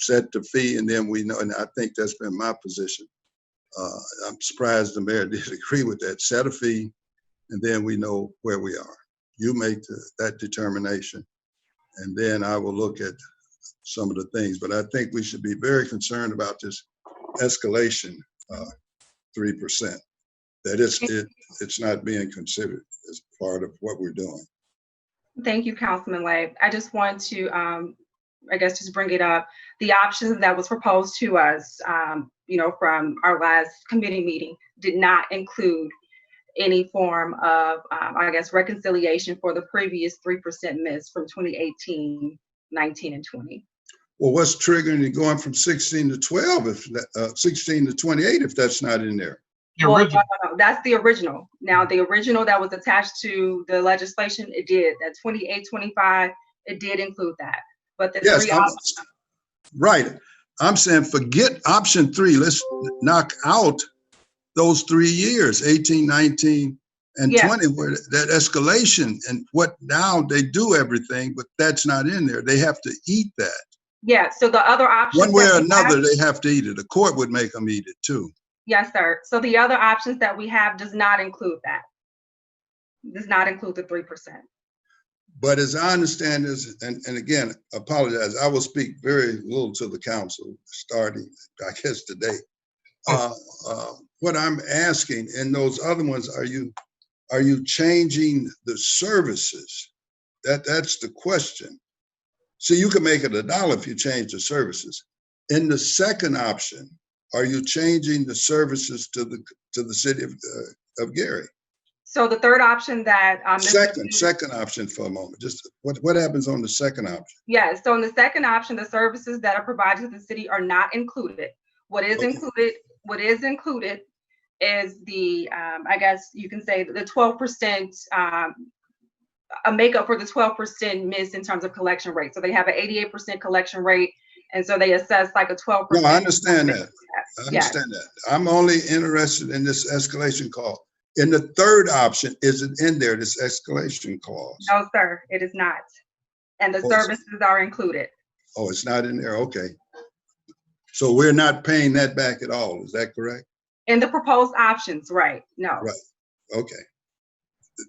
set the fee, and then we know, and I think that's been my position. I'm surprised the mayor did agree with that. Set a fee, and then we know where we are. you make that determination. And then I will look at some of the things, but I think we should be very concerned about this escalation, 3%. That it's not being considered as part of what we're doing. Thank you, Councilman Lay. I just want to, I guess, just bring it up. The options that was proposed to us, from our last committee meeting did not include any form of, I guess, reconciliation for the previous 3% miss from 2018, 19, and 20. Well, what's triggering it going from 16 to 12, if 16 to 28, if that's not in there? Well, no, that's the original. Now, the original that was attached to the legislation, it did. That 28, 25, it did include that. But the Yes, three options, right. I'm saying forget option 3. Let's knock out those 3 years, 18, 19, and 20, where that escalation and what now they do everything, but that's not in there. They have to eat that. yeah. So the other options, One way or that we have- another, they have to eat it. The court would make them eat it too. Yes, sir. So the other options that we have does not include that. Does not include the 3%. But as I understand this, and again, apologize, I will speak very little to the council starting, I guess, today. What I'm asking, in those other ones, are you changing the services? That's the question. So you can make it $1 if you change the services. In the second option, are you changing the services to the city of Gary? So the third option that Second option for a moment. Just what happens on the second option? yeah. So in the second option, the services that are provided to the city are not included. What is included is the I guess you can say the 12%, a makeup for the 12% miss in terms of collection rate. So they have an 88% collection rate, and so they assess like a 12%. No, I understand that. I Yes. understand that. I'm only interested in this escalation call. In the third option, is it in there, this escalation clause? No, sir, it is not. And the services are included. Oh, it's not in there, okay. So we're not paying that back at all, is that correct? In the proposed options, right? No. Right, okay.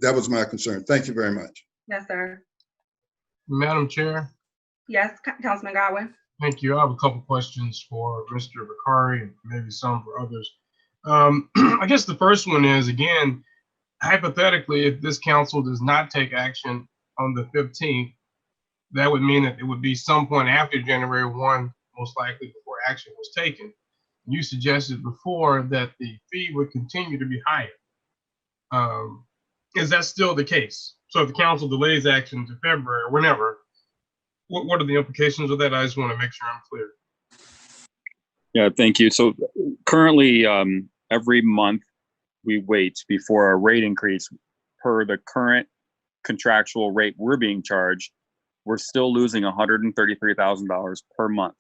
That was my concern. Thank you very much. Yes, sir. Madam Chair, Yes, Councilman Godwin. thank you. I have a couple questions for Mr. Bakari and maybe some for others. I guess the first one is, again, hypothetically, if this council does not take action on the 15th, that would mean that it would be some point after January 1, most likely before action was taken. You suggested before that the fee would continue to be higher. Is that still the case? So if the council delays action to February or whenever, what are the implications of that? I just want to make sure I'm clear. Yeah, thank you. So currently, every month we wait before a rate increase per the current contractual rate we're being charged. We're still losing $133,000 per month.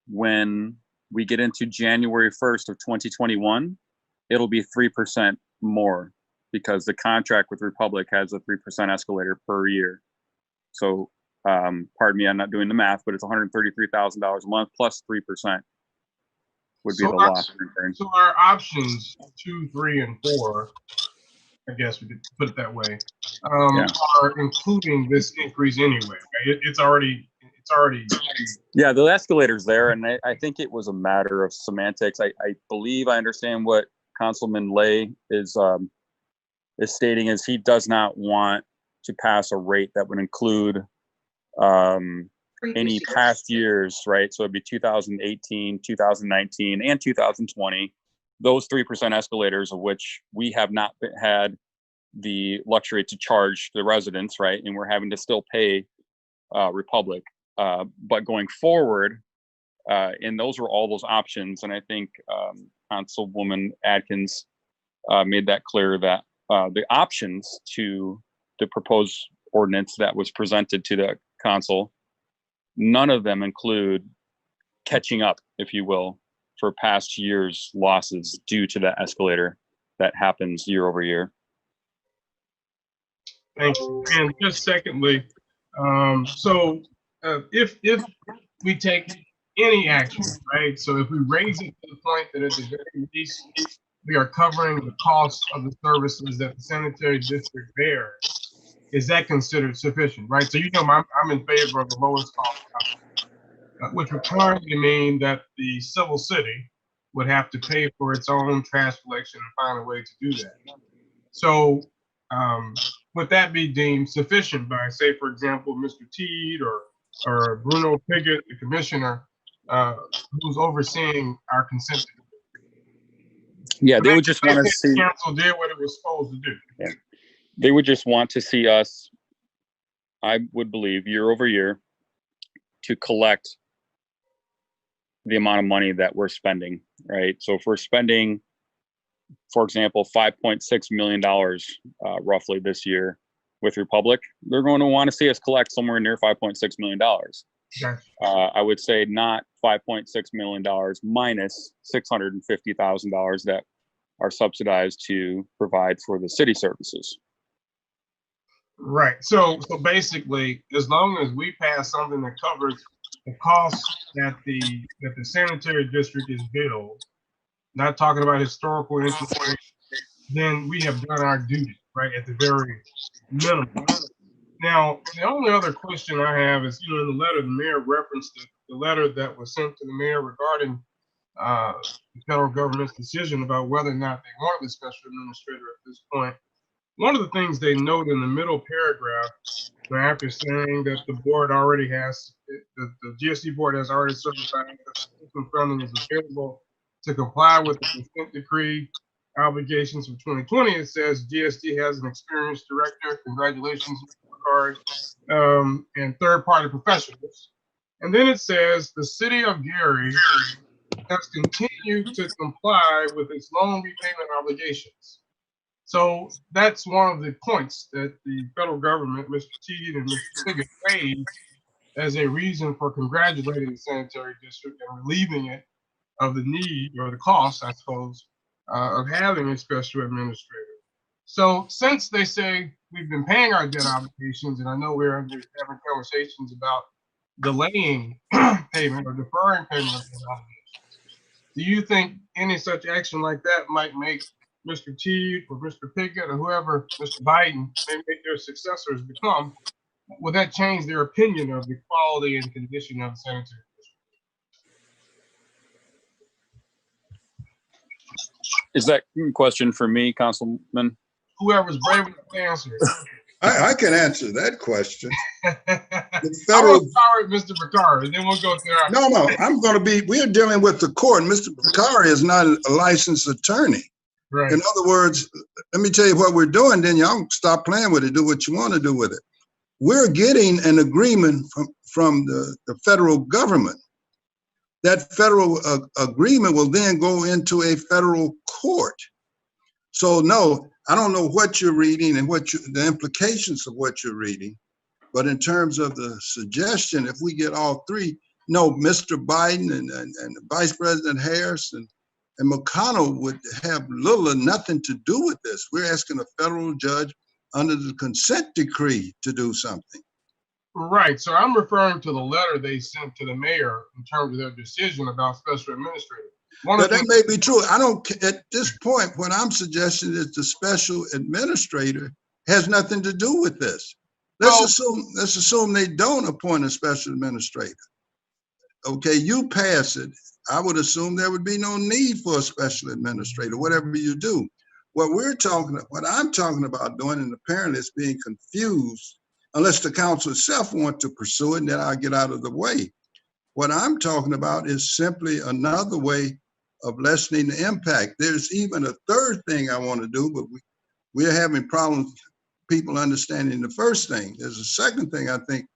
When we get into January 1st of 2021, it'll be 3% more because the contract with Republic has a 3% escalator per year. So, pardon me, I'm not doing the math, but it's $133,000 a month plus 3% would be the loss. So our options 2, 3, and 4, I guess we could put it that way, are including this increase anyway. Right? It's already. Yeah, the escalator's there, and I think it was a matter of semantics. I believe I understand what Councilman Lay is stating is he does not want to pass a rate that would include any past years, right? So it'd be 2018, 2019, and 2020. Those 3% escalators of which we have not had the luxury to charge the residents, right? And we're having to still pay Republic. But going forward, and those were all those options. And I think Councilwoman Adkins made that clear that the options to the proposed ordinance that was presented to the council, none of them include catching up, if you will, for past years' losses due to that escalator that happens year over year. Thank you. And just secondly, if we take any action, right? So if we raise it to the point that at the very least we are covering the cost of the services that the sanitary district bears, is that considered sufficient, right? So I'm in favor of the lowest cost, which would currently mean that the civil city would have to pay for its own trash collection and find a way to do that. So would that be deemed sufficient by, say, for example, Mr. Teed or Bruno Piggott, the commissioner, who's overseeing our consent decree? Yeah, they would just want to see. Council did what it was supposed to do. Yeah. They would just want to see us, I would believe, year over year, to collect the amount of money that we're spending, right? So if we're spending, for example, $5.6 million roughly this year with Republic, they're going to want to see us collect somewhere near $5.6 million. I would say not $5.6 million minus $650,000 that are subsidized to provide for the city services. Right. So basically, as long as we pass something that covers the cost that the sanitary district is billed, not talking about historical interest rates, then we have done our duty, right, at the very minimum. Now, the only other question I have is, in the letter, the mayor referenced the letter that was sent to the mayor regarding the federal government's decision about whether or not they wanted the special administrator at this point. One of the things they note in the middle paragraph, after saying that the board already has, the GSD board has already certified that funding is available to comply with the consent decree obligations for 2020, it says GSD has an experienced director, congratulations, Mr. Bakari, and third-party professionals. And then it says the city of Gary has continued to comply with its loan repayment obligations. So that's one of the points that the federal government, Mr. Teed and Mr. Piggott, raised as a reason for congratulating the sanitary district and relieving it of the need or the cost, I suppose, of having a special administrator. So since they say we've been paying our debt obligations, and I know we're having conversations about delaying payment or deferring payment of debt obligations, do you think any such action like that might make Mr. Teed or Mr. Piggott or whoever Mr. Biden may make their successors become, will that change their opinion of the quality and condition of the sanitary district? Is that a question for me, Councilman? Whoever's brave enough to answer it. I can answer that question. The federal. federal. Sorry, Mr. Bakari, then we'll go there. No, I'm going to be, we're dealing with the court. Mr. Bakari is not a licensed attorney. Right. In other words, let me tell you what we're doing, then y'all stop playing with it, do what you want to do with it. We're getting an agreement from the federal government. That federal agreement will then go into a federal court. So no, I don't know what you're reading and the implications of what you're reading, but in terms of the suggestion, if we get all three, no, Mr. Biden and Vice President Harris and McConnell would have little or nothing to do with this. We're asking a federal judge under the consent decree to do something. Right. So I'm referring to the letter they sent to the mayor in terms of their decision about special administrator. But that may be true. I don't, at this point, what I'm suggesting is the special administrator has nothing to do with this. Let's assume they don't appoint a special administrator. Okay, you pass it. I would assume there would be no need for a special administrator, whatever you do. What I'm talking about doing, and apparently it's being confused, unless the council itself want to pursue it, and then I'll get out of the way. What I'm talking about is simply another way of lessening the impact. There's even a third thing I want to do, but we're having problems people understanding the first thing. There's a second thing I think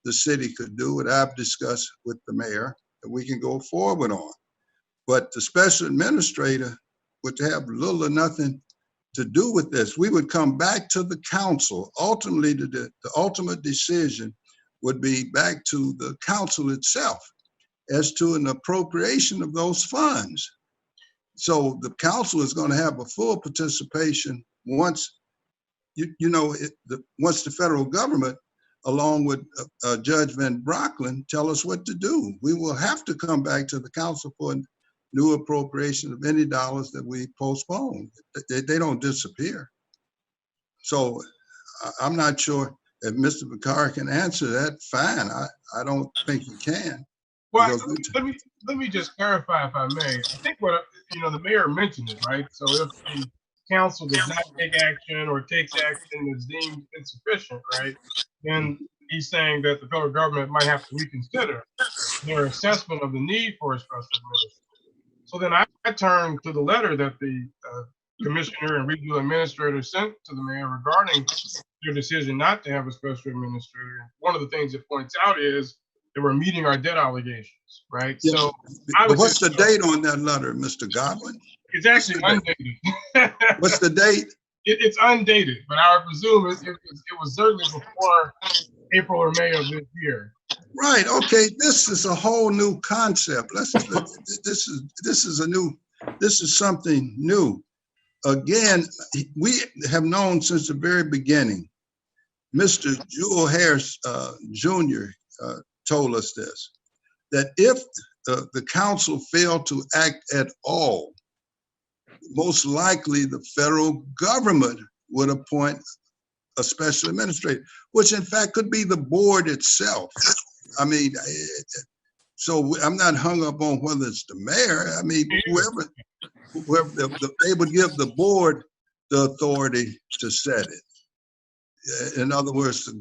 the city could do, what I've discussed with the mayor, that we can go forward on. But the special administrator would have little or nothing to do with this. We would come back to the council. Ultimately, the ultimate decision would be back to the council itself as to an appropriation of those funds. So the council is going to have a full participation once, once the federal government, along with Judge Van Brocklin, tell us what to do. We will have to come back to the council for a new appropriation of any dollars that we postpone. They don't disappear. So I'm not sure if Mr. Bakari can answer that. Fine, I don't think he can. Well, because let me just clarify if I may. I think what, the mayor mentioned it, right? So if the council does not take action or takes action that's deemed insufficient, right? Then he's saying that the federal government might have to reconsider their assessment of the need for a special administrator. So then I turned to the letter that the commissioner and regional administrator sent to the mayor regarding their decision not to have a special administrator. One of the things it points out is that we're meeting our debt obligations, right? Yeah, So but what's the date on that letter, Mr. Godwin? It's actually undated. What's the date? It's undated, but I would presume it was certainly before April or May of this year. Right. Okay. This is a whole new concept. This is something new. Again, we have known since the very beginning. Mr. Jewel Harris Jr. Told us this, that if the council failed to act at all, most likely the federal government would appoint a special administrator, which in fact could be the board itself. I mean, so I'm not hung up on whether it's the mayor. I mean, whoever they would give the board the authority to set it. In other words,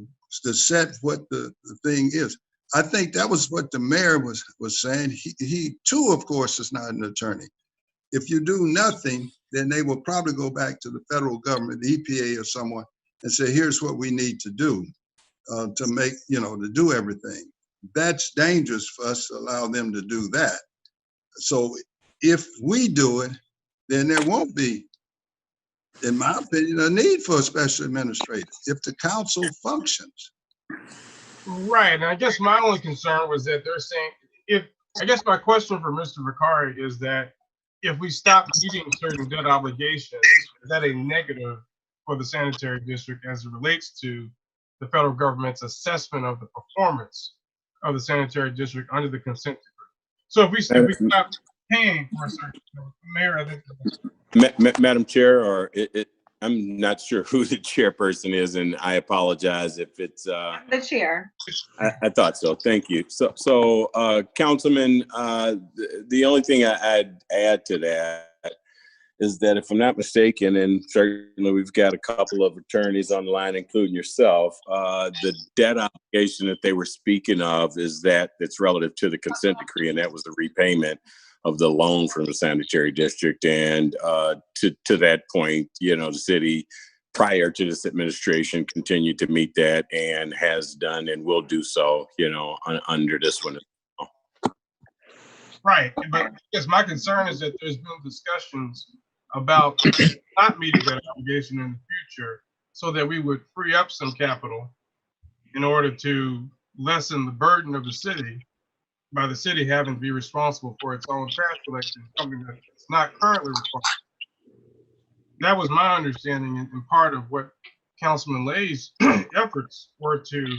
to set what the thing is. I think that was what the mayor was saying. He too, of course, is not an attorney. If you do nothing, then they will probably go back to the federal government, the EPA or someone, and say, here's what we need to do to make, to do everything. That's dangerous for us to allow them to do that. So if we do it, then there won't be, in my opinion, a need for a special administrator if the council functions. Right, and I guess my only concern was that they're saying, I guess my question for Mr. Bakari is that if we stop meeting certain debt obligations, is that a negative for the sanitary district as it relates to the federal government's assessment of the performance of the sanitary district under the consent decree? So if we stop paying for a certain, Mayor, I think. Madam Chair, or I'm not sure who the chairperson is, and I apologize if it's. The chair. I thought so. Thank you. So Councilman, the only thing I'd add to that is that if I'm not mistaken, and certainly we've got a couple of attorneys on the line, including yourself, the debt obligation that they were speaking of is that it's relative to the consent decree, and that was the repayment of the loan from the sanitary district. And to that point, the city, prior to this administration, continued to meet that and has done and will do so, under this one. Right, but I guess my concern is that there's been discussions about not meeting that obligation in the future so that we would free up some capital in order to lessen the burden of the city by the city having to be responsible for its own trash collection, something that it's not currently responsible. That was my understanding and part of what Councilman Lay's efforts were to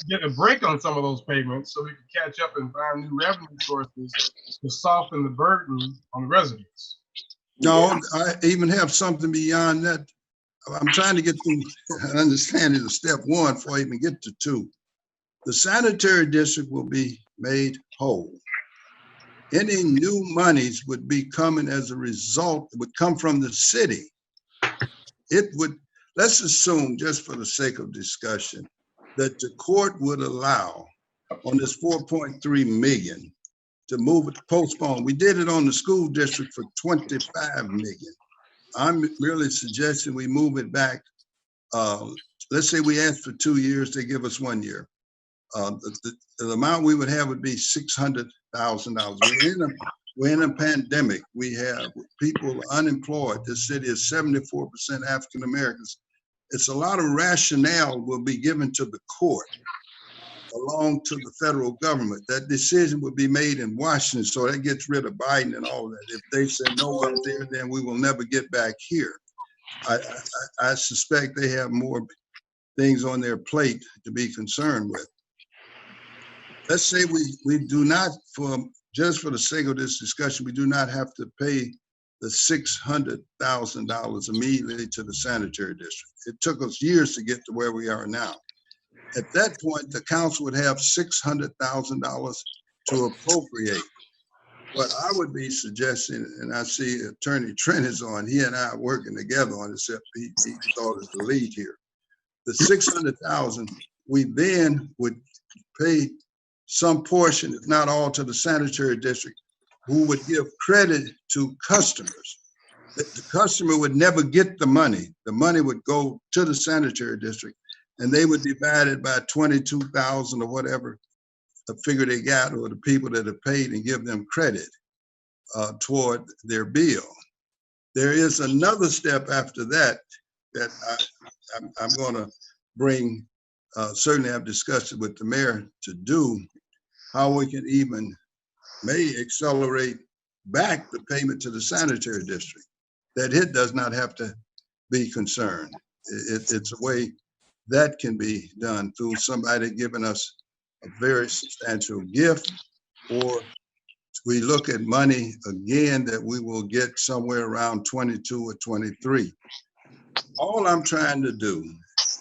get a break on some of those payments so we could catch up and find new revenue sources to soften the burden on the residents. No, I even have something beyond that. I'm trying to get to understanding of step one before I even get to two. The sanitary district will be made whole. Any new monies would be coming as a result, would come from the city. It would, let's assume, just for the sake of discussion, that the court would allow on this 4.3 million to move it, postpone. We did it on the school district for 25 million. I'm merely suggesting we move it back. Let's say we ask for 2 years, they give us 1 year. The amount we would have would be $600,000. We're in a pandemic. We have people unemployed. This city is 74% African Americans. It's a lot of rationale will be given to the court along to the federal government. That decision will be made in Washington, so that gets rid of Biden and all that. If they say no up there, then we will never get back here. I suspect they have more things on their plate to be concerned with. Let's say we do not, just for the sake of this discussion, we do not have to pay the $600,000 immediately to the sanitary district. It took us years to get to where we are now. At that point, the council would have $600,000 to appropriate. What I would be suggesting, and I see Attorney Trent is on, he and I are working together on this, he thought is the lead here. The 600,000, we then would pay some portion, if not all, to the sanitary district, who would give credit to customers. The customer would never get the money. The money would go to the sanitary district, and they would divide it by 22,000 or whatever the figure they got, or the people that have paid, and give them credit toward their bill. There is another step after that that I'm going to bring, certainly have discussed it with the mayor to do, how we can even may accelerate back the payment to the sanitary district, that it does not have to be concerned. It's a way that can be done through somebody giving us a very substantial gift, or we look at money again that we will get somewhere around 22 or 23. All I'm trying to do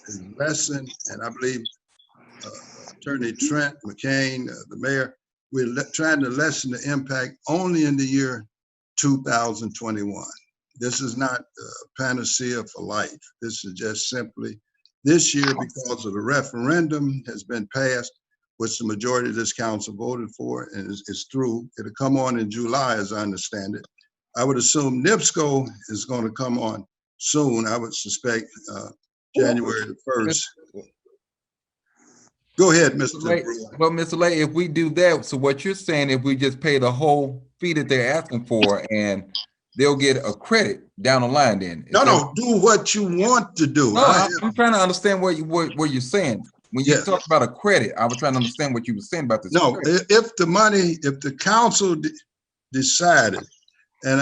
is lessen, and I believe Attorney Trent McCain, the mayor, we're trying to lessen the impact only in the year 2021. This is not a panacea for life. This is just simply this year, because of the referendum has been passed, which the majority of this council voted for, and is through. It'll come on in July, as I understand it. I would assume NIPSCO is going to come on soon. I would suspect January the 1st. Go ahead, Mr. Lay. Well, Mr. Lay, if we do that, so what you're saying, if we just pay the whole fee that they're asking for, and they'll get a credit down the line then? No, do what you want to do. No, I'm trying to understand what you're saying. When you talk about a credit, I was trying to understand what you were saying about this. No, credit. if the council decided, and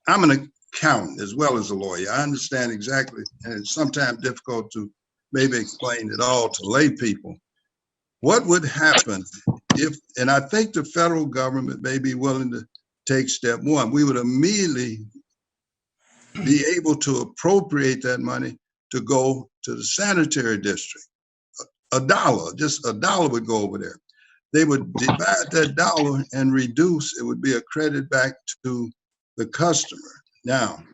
I'm an accountant as well as a lawyer, I understand exactly, and it's sometimes difficult to maybe explain it all to lay people. What would happen if, and I think the federal government may be willing to take step one, we would immediately be able to appropriate that money to go to the sanitary district. Just a dollar would go over there. They would divide that dollar and reduce, it would be a credit back to the customer. Now,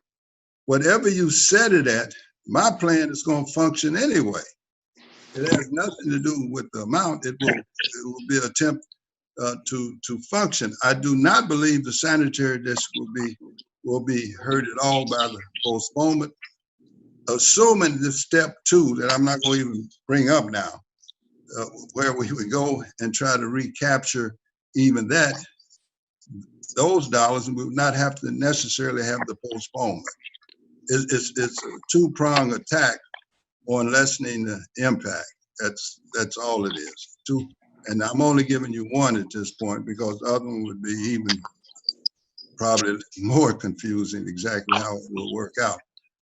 whatever you set it at, my plan is going to function anyway. It has nothing to do with the amount. It will be an attempt to function. I do not believe the sanitary district will be hurt at all by the postponement. Assuming the step two that I'm not going to even bring up now, where we would go and try to recapture even those dollars, and we would not have to necessarily have the postponement. It's a two-pronged attack on lessening the impact. That's all it is. And I'm only giving you one at this point, because the other one would be even probably more confusing exactly how it will work out.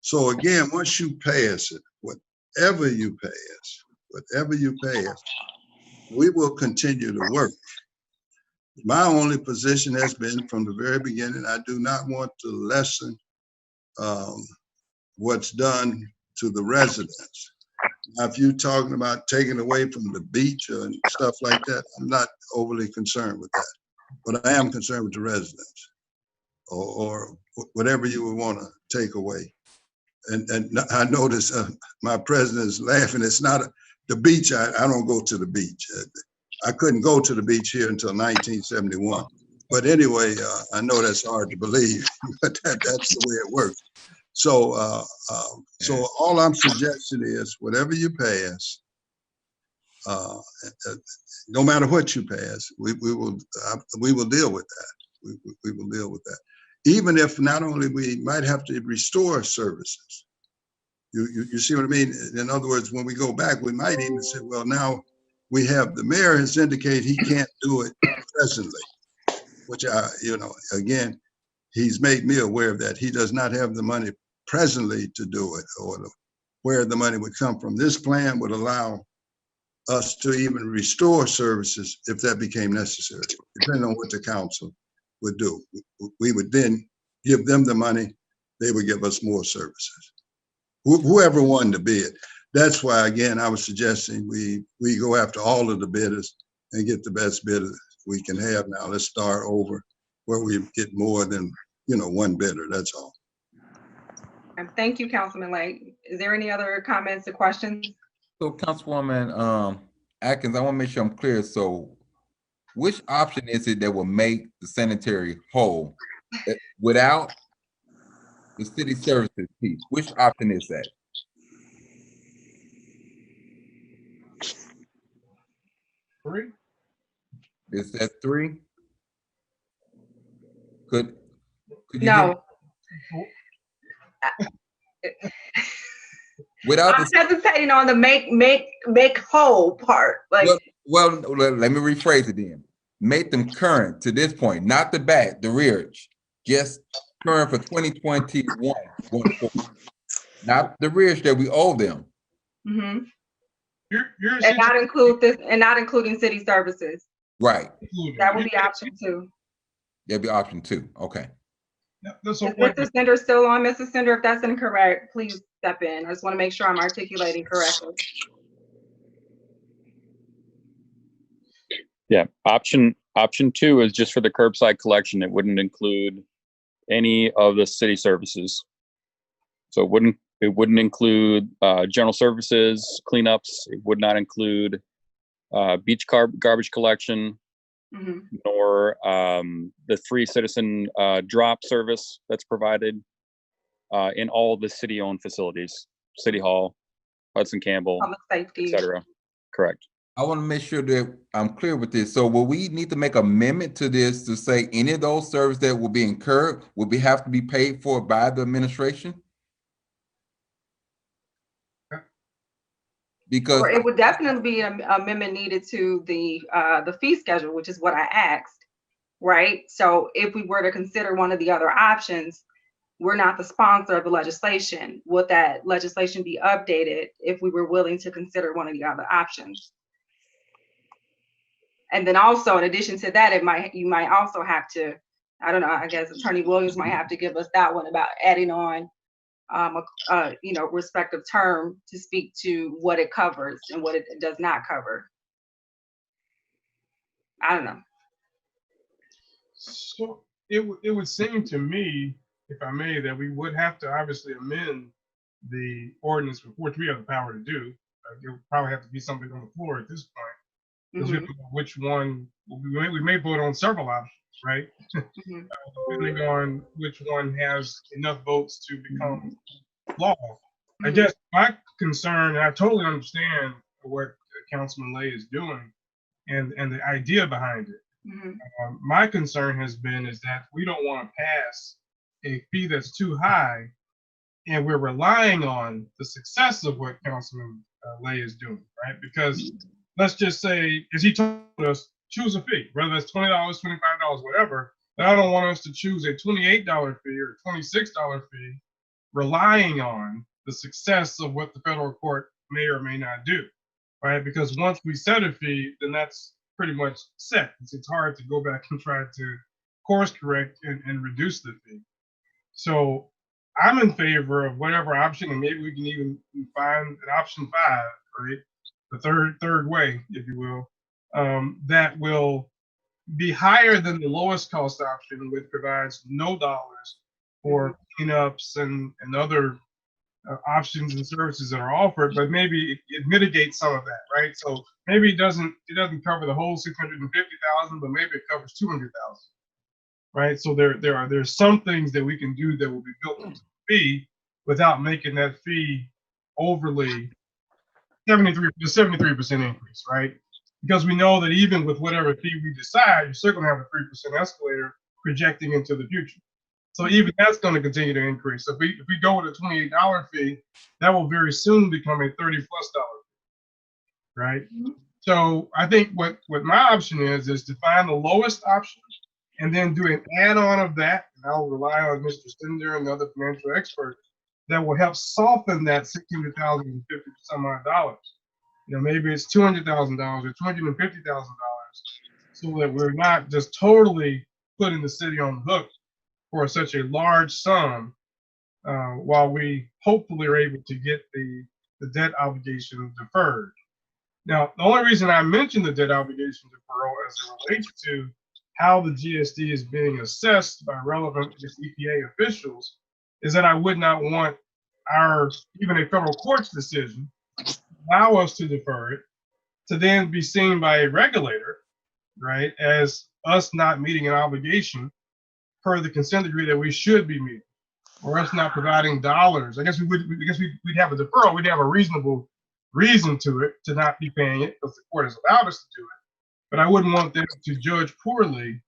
So again, once you pay us it, whatever you pay us, we will continue to work. My only position has been from the very beginning, I do not want to lessen what's done to the residents. Now, if you're talking about taking away from the beach and stuff like that, I'm not overly concerned with that. But I am concerned with the residents, or whatever you would want to take away. And I notice my president is laughing. It's not the beach. I don't go to the beach. I couldn't go to the beach here until 1971. But anyway, I know that's hard to believe, but that's the way it works. So, so all I'm suggesting is whatever you pay us, no matter what you pay us, we will deal with that. We will deal with that. Even if not only we might have to restore services. You see what I mean? In other words, when we go back, we might even say, well, now we have, the mayor has indicated he can't do it presently, which again, he's made me aware of that. He does not have the money presently to do it, or where the money would come from. This plan would allow us to even restore services if that became necessary, depending on what the council would do. We would then give them the money, they would give us more services. Whoever won the bid. That's why, again, I was suggesting we go after all of the bidders and get the best bidder we can have now. Let's start over where we get more than, one bidder, that's all. Thank you, Councilman Lake. Is there any other comments or questions? So Councilwoman Atkins, I want to make sure I'm clear. So which option is it that will make the sanitary whole without the city services piece? Which option is that? Three? Is that 3? Could you No. without I'm hesitating on the make whole part. Like, well, let me rephrase it then. Make them current to this point, not the back, the rearage. Just current for 2021 going forward. Not the rearage that we owe them. mm-hmm. You're And not include this, and not including city services. Right. That would be option 2. That'd be option 2. Okay. Is Mr. Sender still on? Mr. Sender, if that's incorrect, please step in. I just want to make sure I'm articulating correctly. Yeah, option 2 is just for the curbside collection. It wouldn't include any of the city services. So it wouldn't include general services, cleanups. It would not include beach garbage collection, nor the free citizen drop service that's provided in all the city-owned facilities, City Hall, Hudson Campbell, Public safety, etc. Correct. I want to make sure that I'm clear with this. So will we need to make amendment to this to say any of those services that will be incurred will have to be paid for by the administration? Because or it would definitely be an amendment needed to the fee schedule, which is what I asked, right? So if we were to consider one of the other options, we're not the sponsor of the legislation. Would that legislation be updated if we were willing to consider one of the other options? And then also, in addition to that, you might also have to, I don't know, I guess Attorney Williams might have to give us that one about adding on respective term to speak to what it covers and what it does not cover. I don't know. So it would seem to me, if I may, that we would have to obviously amend the ordinance, which we have the power to do. It would probably have to be something on the floor at this point. Because we don't know which one, we may vote on several options, right? Depending on which one has enough votes to become law. I guess my concern, and I totally understand what Councilman Lay is doing and the idea behind it. My concern is that we don't want to pass a fee that's too high, and we're relying on the success of what Councilman Lay is doing, right? Because let's just say, as he told us, choose a fee, whether that's $20, $25, whatever. But I don't want us to choose a $28 fee or a $26 fee, relying on the success of what the federal court may or may not do, right? Because once we set a fee, then that's pretty much set. It's hard to go back and try to course correct and reduce the fee. So I'm in favor of whatever option, and maybe we can even find an option 5, right? The third way, if you will, that will be higher than the lowest cost option, which provides no dollars for cleanups and other options and services that are offered, but maybe it mitigates some of that, right? So maybe it doesn't cover the whole 650,000, but maybe it covers 200,000, right? So there's some things that we can do that will be built into the fee without making that fee overly 73% increase, right? Because we know that even with whatever fee we decide, you're still going to have a 3% escalator projecting into the future. So even that's going to continue to increase. So if we go with a $28 fee, that will very soon become a $30+ fee, right? So I think what my option is to find the lowest option and then do an add-on of that. And I'll rely on Mr. Sender and the other financial experts that will help soften that $600,000 to $50 some odd dollars. Maybe it's $200,000 or $250,000, so that we're not just totally putting the city on the hook for such a large sum while we hopefully are able to get the debt obligation deferred. Now, the only reason I mentioned the debt obligation deferral as it relates to how the GSD is being assessed by relevant EPA officials is that I would not want even a federal court's decision allow us to defer it to then be seen by a regulator, right, as us not meeting an obligation per the consent decree that we should be meeting, or us not providing dollars. I guess we'd have a deferral. We'd have a reasonable reason to it to not be paying it because the court has allowed us to do it. But I wouldn't want them to judge poorly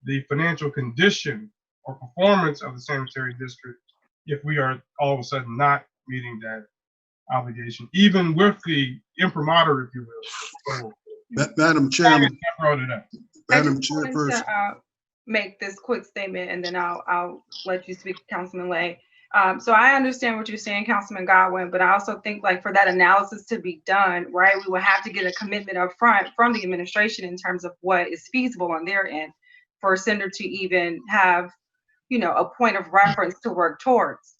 the financial condition or performance of the sanitary district if we are all of a sudden not meeting that obligation, even with the imprimatur, if you will. So, Madam Chairman, I brought it up. Madam I just wanted Chairperson. to make this quick statement, and then I'll let you speak, Councilman Lay. So I understand what you're saying, Councilman Godwin, but I also think like for that analysis to be done, right, we will have to get a commitment up front from the administration in terms of what is feasible on their end for Sender to even have, you know, a point of reference to work towards.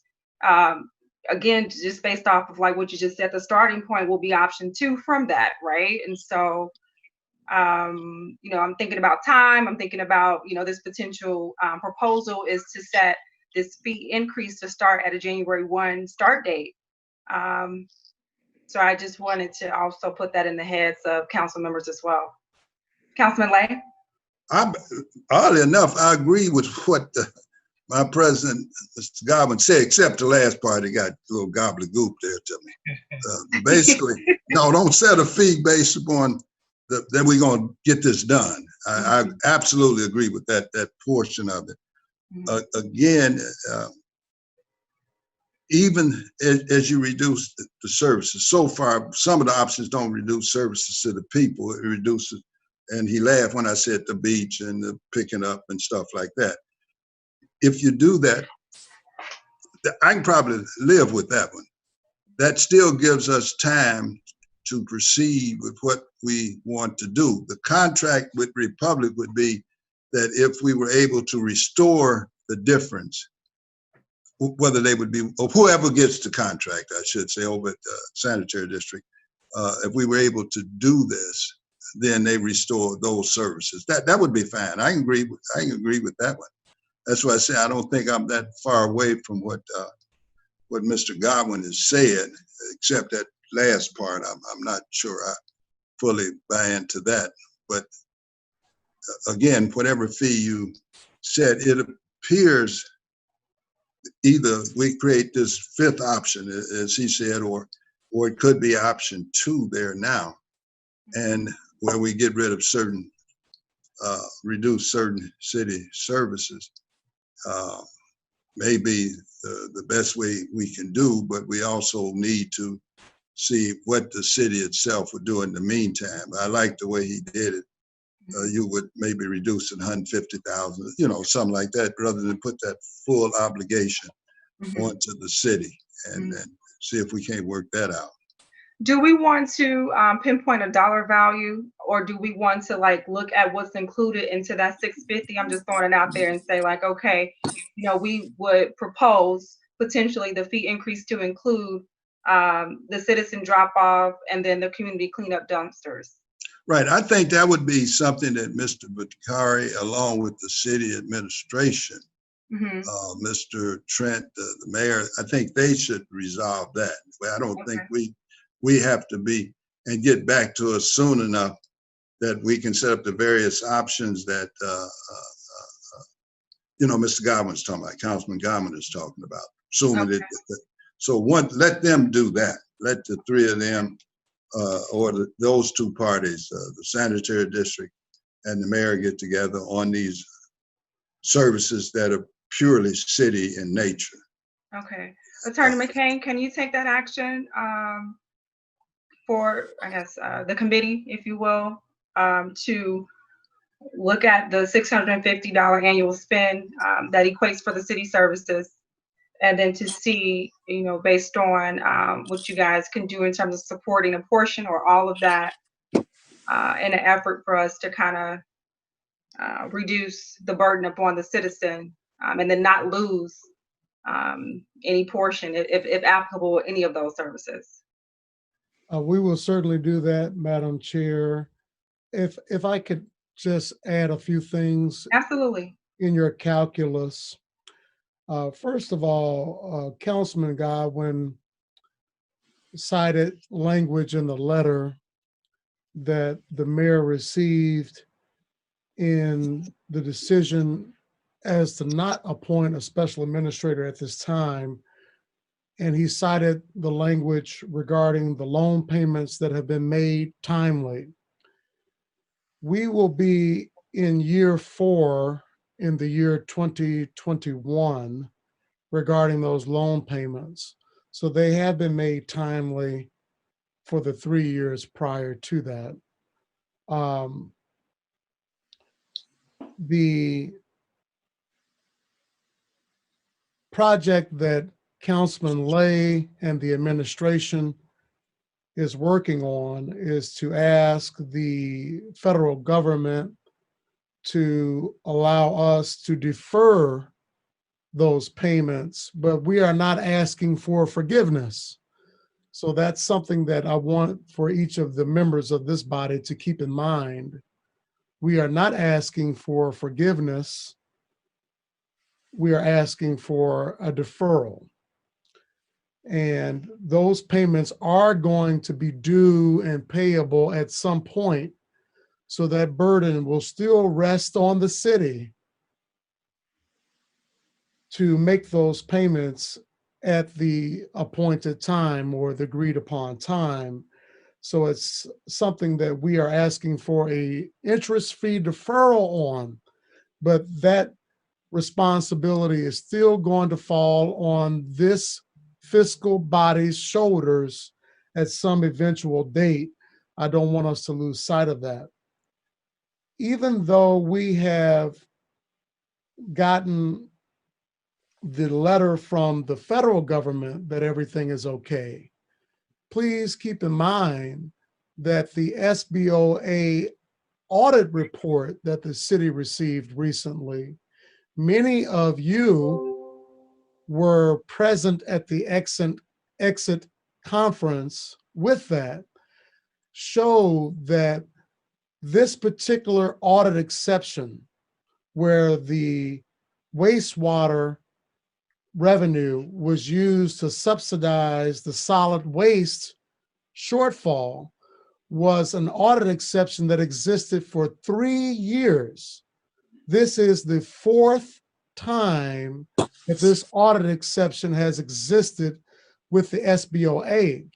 Again, just based off of like what you just said, the starting point will be option 2 from that, right? And so, you know, I'm thinking about time. I'm thinking about, you know, this potential proposal is to set this fee increase to start at a January 1 start date. So I just wanted to also put that in the heads of council members as well. Councilman Lay? Oddly enough, I agree with what my president, Mr. Godwin, said, except the last part. He got a little gobbledygook there to me. Basically, no, don't set a fee based upon that we're going to get this done. I absolutely agree with that portion of it. Again, even as you reduce the services, so far, some of the options don't reduce services to the people. It reduces, and he laughed when I said the beach and the picking up and stuff like that. If you do that, I can probably live with that one. That still gives us time to proceed with what we want to do. The contract with Republic would be that if we were able to restore the difference, whether they would be, or whoever gets the contract, I should say, over at the sanitary district, if we were able to do this, then they restore those services. That would be fine. I can agree with that one. That's why I say I don't think I'm that far away from what Mr. Godwin has said, except that last part. I'm not sure I fully buy into that. But again, whatever fee you said, it appears either we create this 5th option, as he said, or it could be option 2 there now, and where we get rid of certain, reduce certain city services. May be the best way we can do, but we also need to see what the city itself would do in the meantime. I like the way he did it. You would maybe reduce it 150,000, you know, something like that, rather than put that full obligation onto the city and see if we can't work that out. Do we want to pinpoint a dollar value, or do we want to like look at what's included into that 650? I'm just throwing it out there and say like, okay, you know, we would propose potentially the fee increase to include the citizen drop off and then the community cleanup dumpsters. Right. I think that would be something that Mr. Bakari, along with the city administration, Mr. Trent, the mayor, I think they should resolve that. I don't think we have to be and get back to us soon enough that we can set up the various options that, you know, Mr. Godwin's talking about, Councilman Godwin is talking about. Assuming so let them do that. Let the 3 of them or those 2 parties, the sanitary district and the mayor, get together on these services that are purely city in nature. Okay. Attorney McCain, can you take that action for, I guess, the committee, if you will, to look at the $650 annual spend that equates for the city services, and then to see, you know, based on what you guys can do in terms of supporting a portion or all of that in an effort for us to kind of reduce the burden upon the citizen and then not lose any portion, if applicable, any of those services. We will certainly do that, Madam Chair. If I could just add a few things. Absolutely. In your calculus. First of all, Councilman Godwin cited language in the letter that the mayor received in the decision as to not appoint a special administrator at this time. And he cited the language regarding the loan payments that have been made timely. We will be in year 4 in the year 2021 regarding those loan payments. So they have been made timely for the 3 years prior to that. The project that Councilman Lay and the administration is working on is to ask the federal government to allow us to defer those payments, but we are not asking for forgiveness. So that's something that I want for each of the members of this body to keep in mind. We are not asking for forgiveness. We are asking for a deferral. And those payments are going to be due and payable at some point. So that burden will still rest on the city to make those payments at the appointed time or the agreed upon time. So it's something that we are asking for a interest-free deferral on, but that responsibility is still going to fall on this fiscal body's shoulders at some eventual date. I don't want us to lose sight of that. Even though we have gotten the letter from the federal government that everything is okay, please keep in mind that the SBOA audit report that the city received recently, many of you were present at the exit conference with that, show that this particular audit exception, where the wastewater revenue was used to subsidize the solid waste shortfall, was an audit exception that existed for 3 years. This is the 4th time that this audit exception has existed with the SBOA.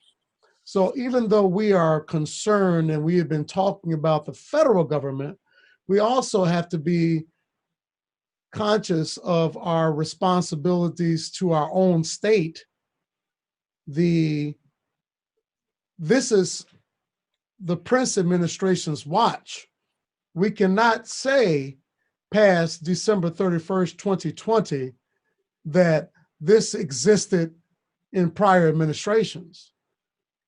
So even though we are concerned and we have been talking about the federal government, we also have to be conscious of our responsibilities to our own state. This is the Prince administration's watch. We cannot say past December 31st, 2020, that this existed in prior administrations.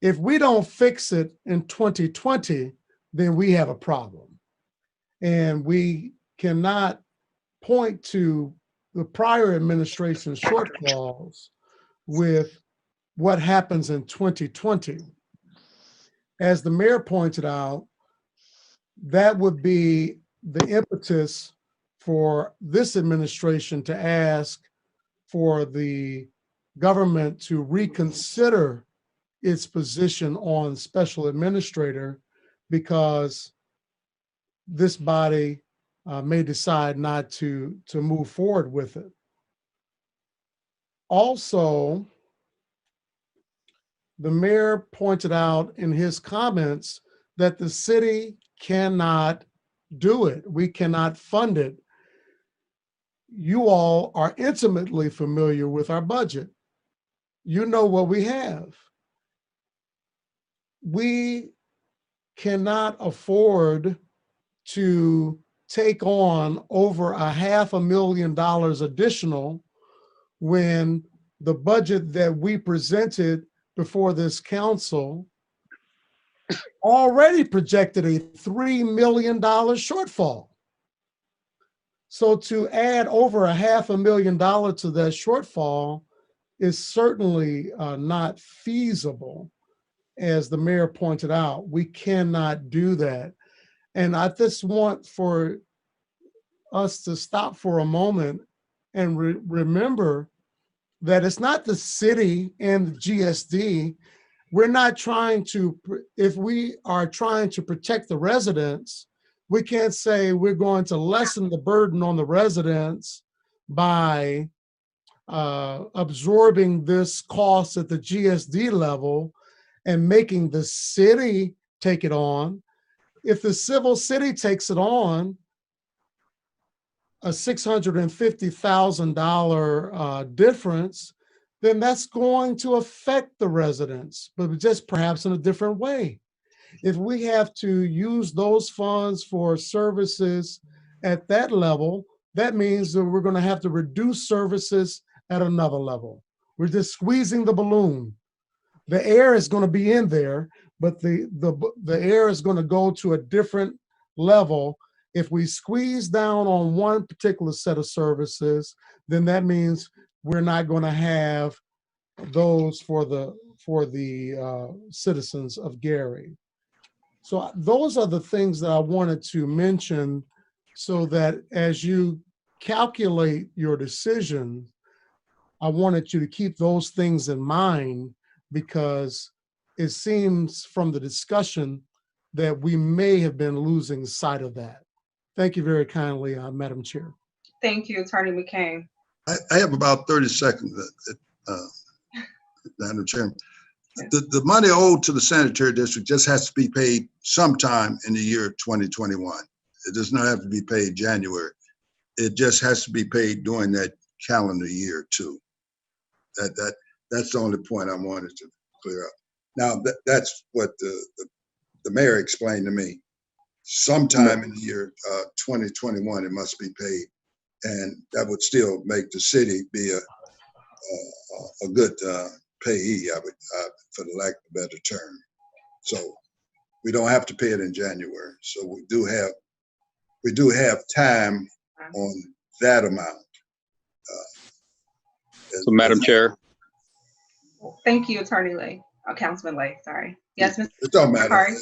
If we don't fix it in 2020, then we have a problem. And we cannot point to the prior administration's shortfalls with what happens in 2020. As the mayor pointed out, that would be the impetus for this administration to ask for the government to reconsider its position on special administrator, because this body may decide not to move forward with it. Also, the mayor pointed out in his comments that the city cannot do it. We cannot fund it. You all are intimately familiar with our budget. You know what we have. We cannot afford to take on over $500,000 additional when the budget that we presented before this council already projected a $3 million shortfall. So to add over $500,000 to that shortfall is certainly not feasible. As the mayor pointed out, we cannot do that. And I just want for us to stop for a moment and remember that it's not the city and the GSD. We're not trying to, if we are trying to protect the residents, we can't say we're going to lessen the burden on the residents by absorbing this cost at the GSD level and making the city take it on. If the civil city takes it on, a $650,000 difference, then that's going to affect the residents, but just perhaps in a different way. If we have to use those funds for services at that level, that means that we're going to have to reduce services at another level. We're just squeezing the balloon. The air is going to be in there, but the air is going to go to a different level. If we squeeze down on one particular set of services, then that means we're not going to have those for the citizens of Gary. So those are the things that I wanted to mention, so that as you calculate your decision, I wanted you to keep those things in mind, because it seems from the discussion that we may have been losing sight of that. Thank you very kindly, Madam Chair. Thank you, Attorney McCain. I have about 30 seconds, Madam Chairman. The money owed to the sanitary district just has to be paid sometime in the year 2021. It does not have to be paid January. It just has to be paid during that calendar year too. That's the only point I wanted to clear up. Now that's what the mayor explained to me. Sometime in the year 2021, it must be paid, and that would still make the city be a good payee, for the lack of a better term. So we don't have to pay it in January. So we do have time on that amount. So, Madam Chair. Thank you, Attorney Lay. Councilman Lay, sorry. Yes, Mr. It don't matter. I'd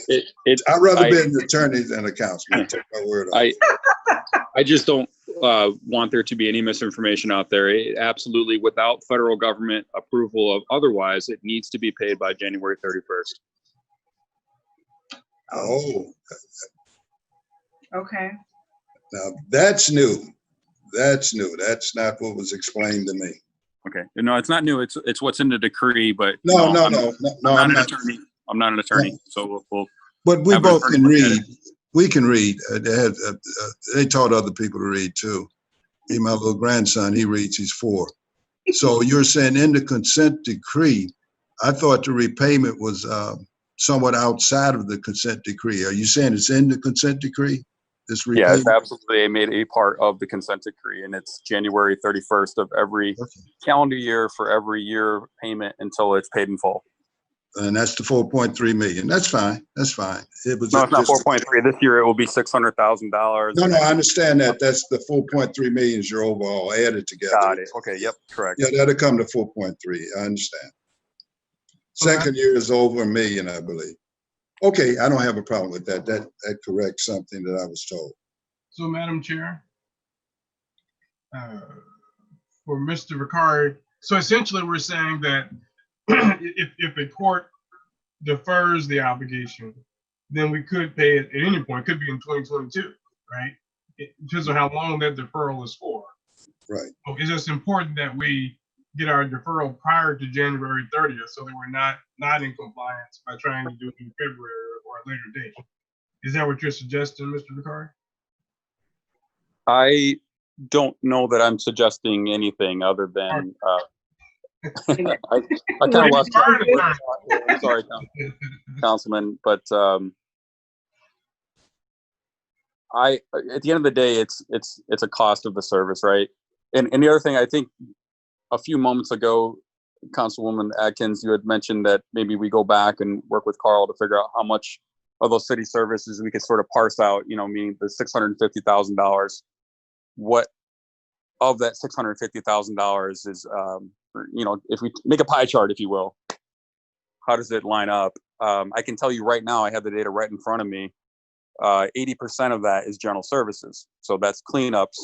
rather be an attorney than a councilman. Take my word on it. I just don't want there to be any misinformation out there. Absolutely, without federal government approval of otherwise, it needs to be paid by January 31st. Oh. Okay. Now that's new. That's new. That's not what was explained to me. Okay. No, it's not new. It's what's in the decree, but no, I'm not an attorney. I'm not an attorney, so we'll. But we both can read. We can read. They taught other people to read too. Even my little grandson, he reads. He's 4. So you're saying in the consent decree, I thought the repayment was somewhat outside of the consent decree. Are you saying it's in the consent decree? This repayment? Yes, absolutely. They made a part of the consent decree, and it's January 31st of every calendar year for every year payment until it's paid in full. And that's the 4.3 million. That's fine. That's fine. It was no, it's not 4.3. This year it will be $600,000. No, I understand that. That's the 4.3 million is your overall added together. Got it. Okay. Yep. Correct. Yeah, that'll come to 4.3. I understand. Second year is over $1 million, I believe. Okay, I don't have a problem with that. That corrects something that I was told. So, Madam Chair, for Mr. Ricard, so essentially we're saying that if a court defers the obligation, then we could pay it at any point. It could be in 2022, right? It depends on how long that deferral is for. Right. So it's just important that we get our deferral prior to January 30th, so that we're not in compliance by trying to do it in February or a later date. Is that what you're suggesting, Mr. Ricard? I don't know that I'm suggesting anything other than I kind of lost track. I'm sorry, Councilman, but at the end of the day, it's a cost of the service, right? And the other thing, I think a few moments ago, Councilwoman Atkins, you had mentioned that maybe we go back and work with Carl to figure out how much of those city services we could sort of parse out, meaning the $650,000. what of that $650,000 is, you know, if we make a pie chart, if you will, how does it line up? I can tell you right now, I have the data right in front of me. 80% of that is general services. So that's cleanups,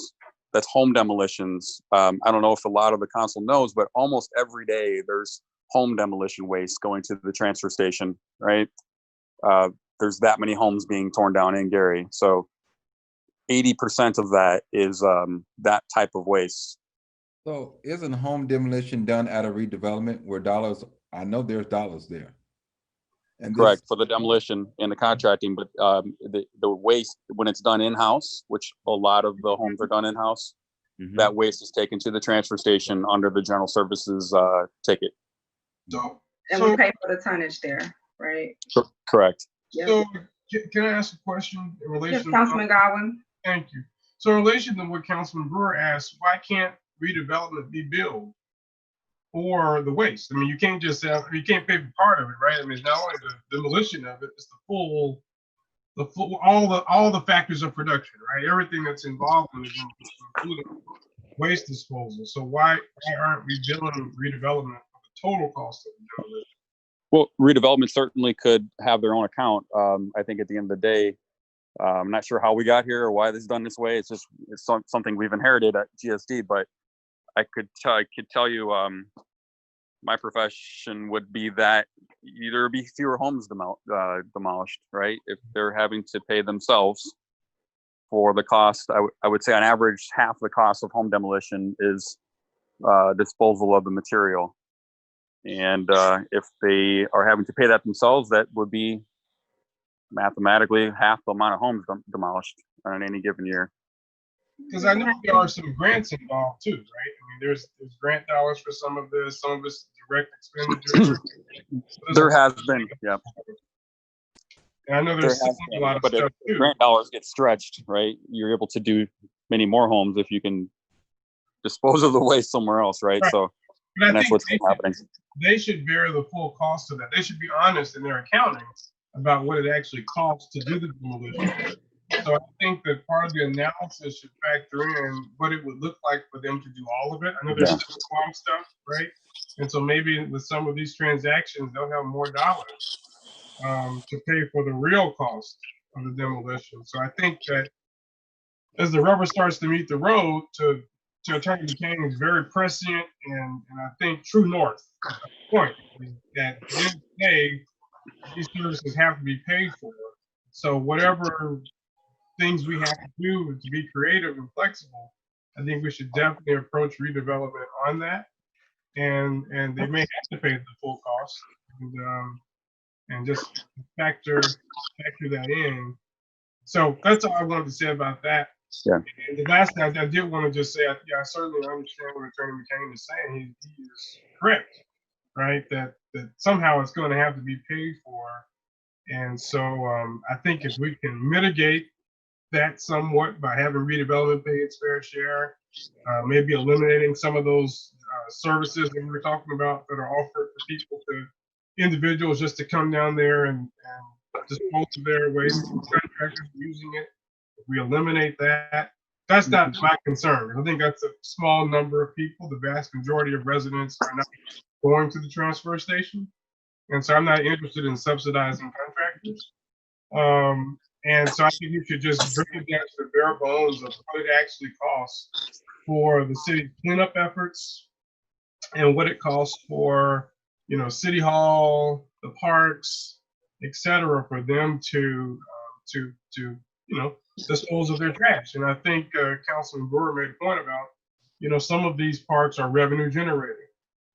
that's home demolitions. I don't know if a lot of the council knows, but almost every day there's home demolition waste going to the transfer station, right? There's that many homes being torn down in Gary. So 80% of that is that type of waste. So isn't home demolition done at a redevelopment where dollars, I know there's dollars there. And Correct, for the demolition and the contracting, but the waste, when it's done in-house, which a lot of the homes are done in-house, that waste is taken to the transfer station under the general services ticket. And we pay for the tonnage there, right? Correct. Yep. So can I ask a question in relation? Yes, Councilman Godwin. Thank you. So in relation to what Councilman Brewer asked, why can't redevelopment be billed for the waste? I mean, you can't just say, you can't pay for part of it, right? I mean, it's not only the demolition of it, it's the full, all the factors of production, right? Everything that's involved in it, including waste disposal. So why aren't we billing redevelopment for the total cost of the demolition? Well, redevelopment certainly could have their own account. I think at the end of the day, I'm not sure how we got here or why this is done this way. It's just something we've inherited at GSD. But I could tell you, my profession would be that there be fewer homes demolished, right? If they're having to pay themselves for the cost, I would say on average half the cost of home demolition is disposal of the material. And if they are having to pay that themselves, that would be mathematically half the amount of homes demolished on any given year. Because I know there are some grants involved too, right? I mean, there's grant dollars for some of it's direct expenditures. There has been, yeah. And I know there's a lot of but stuff if too. grant dollars get stretched, right? You're able to do many more homes if you can dispose of the waste somewhere else, right? So, But and that's what's happening. They should bear the full cost of that. They should be honest in their accounting about what it actually costs to do the demolition. So I think that part of the analysis should factor in what it would look like for them to do all of it. I know there's still farm stuff, right? And so maybe with some of these transactions, they'll have more dollars to pay for the real cost of the demolition. So I think that as the rubber starts to meet the road, to Attorney McCain is very prescient and I think true north point that at the end of the day, these services have to be paid for. So whatever things we have to do to be creative and flexible, I think we should definitely approach redevelopment on that. And they may have to pay the full cost and just factor that in. So that's all I wanted to say about that. Yeah. And the last thing I did want to just say, I certainly understand what Attorney McCain is saying. He is correct, right? That somehow it's going to have to be paid for. And so I think if we can mitigate that somewhat by having redevelopment pay its fair share, maybe eliminating some of those services that we were talking about that are offered for people individuals just to come down there and dispose of their waste, contractors using it. If we eliminate that, that's not my concern. I think that's a small number of people. The vast majority of residents are not going to the transfer station. And so I'm not interested in subsidizing contractors. And so I think you should just bring it down to the bare bones of what it actually costs for the city cleanup efforts and what it costs for, City Hall, the parks, et cetera, for them to dispose of their trash. And I think Councilman Brewer made a point about, some of these parks are revenue generating,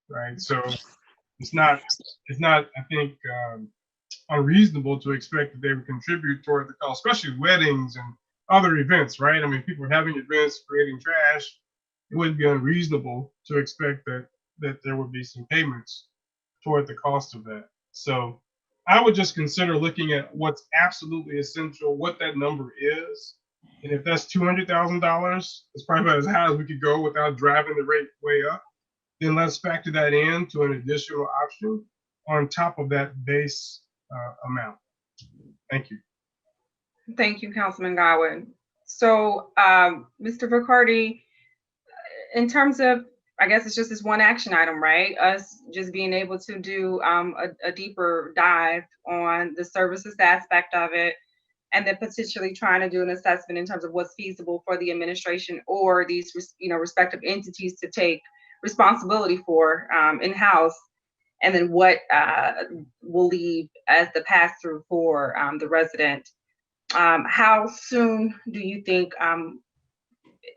right? So it's not, I think, unreasonable to expect that they would contribute toward the cost, especially weddings and other events, right? I mean, people are having events, creating trash. It wouldn't be unreasonable to expect that there would be some payments toward the cost of that. So I would just consider looking at what's absolutely essential, what that number is. And if that's $200,000, it's probably about as high as we could go without driving the rate way up. Then let's factor that in to an additional option on top of that base amount. Thank you. Thank you, Councilman Godwin. So, Mr. Vicardi, in terms of, I guess it's just this one action item, right? Us just being able to do a deeper dive on the services aspect of it, and then potentially trying to do an assessment in terms of what's feasible for the administration or these, respective entities to take responsibility for in-house, and then what will leave as the pass-through for the resident. How soon do you think,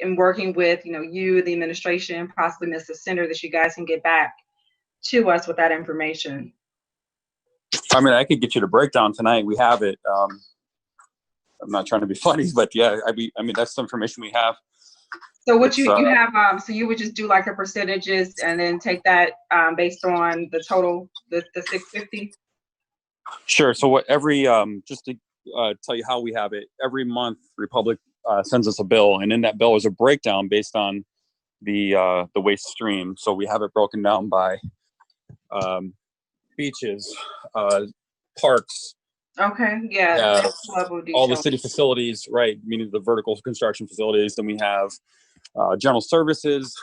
in working with you, the administration, possibly Mr. Senator, that you guys can get back to us with that information? I mean, I could get you the breakdown tonight. We have it. I'm not trying to be funny, but yeah, I mean, that's the information we have. So what you have, so you would just do like the percentages and then take that based on the total, the 650? Sure. So what just to tell you how we have it, every month Republic sends us a bill, and in that bill is a breakdown based on the waste stream. So we have it broken down by beaches, parks. Okay, yeah. That's level of All the detail. city facilities, right? Meaning the vertical construction facilities. Then we have general services.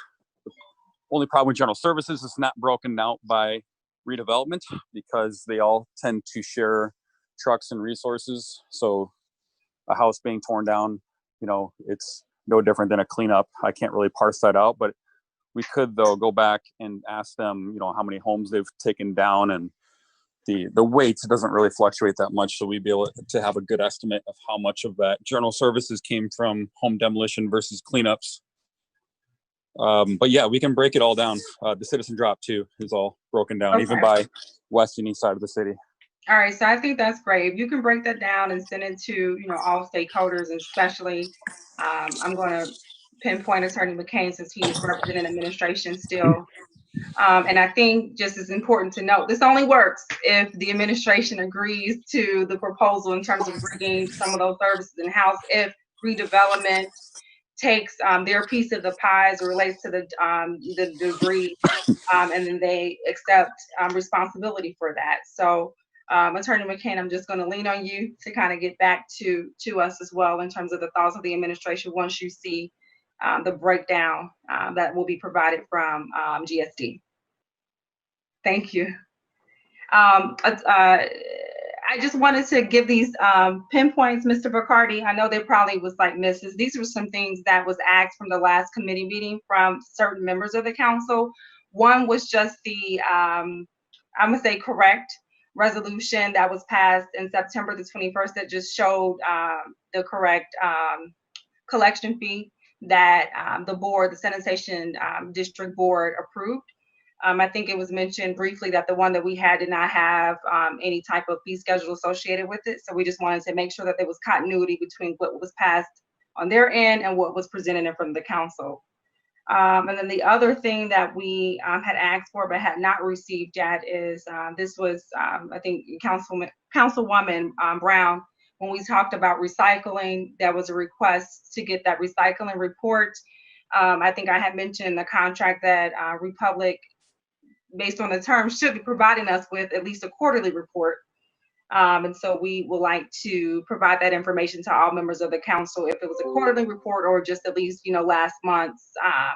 Only problem with general services is not broken out by redevelopment because they all tend to share trucks and resources. So a house being torn down, it's no different than a cleanup. I can't really parse that out, but we could though go back and ask them, how many homes they've taken down, and the weight doesn't really fluctuate that much. So we'd be able to have a good estimate of how much of that general services came from home demolition versus cleanups. But yeah, we can break it all down. The citizen drop too is all broken down, even by west and east side of the city. All right, so I think that's great. If you can break that down and send it to, all stakeholders, and especially, I'm going to pinpoint Attorney McCain since he is representing administration still. And I think just as important to note, this only works if the administration agrees to the proposal in terms of bringing some of those services in-house. If redevelopment takes their piece of the pie as it relates to the degree, and then they accept responsibility for that. So Attorney McCain, I'm just going to lean on you to kind of get back to us as well in terms of the thoughts of the administration once you see the breakdown that will be provided from GSD. Thank you. I just wanted to give these pinpoints, Mr. Vicardi. I know there probably was like misses. These were some things that was asked from the last committee meeting from certain members of the council. One was just the, I'm gonna say correct resolution that was passed in September the 21st that just showed the correct collection fee that the board, the sanitation district board approved. I think it was mentioned briefly that the one that we had did not have any type of fee schedule associated with it. So we just wanted to make sure that there was continuity between what was passed on their end and what was presented in front of the council. And then the other thing that we had asked for but had not received yet is this was, I think, Councilwoman Brown, when we talked about recycling, there was a request to get that recycling report. I think I had mentioned the contract that Republic, based on the terms, should be providing us with at least a quarterly report. And so we would like to provide that information to all members of the council, if it was a quarterly report or just at least, last month's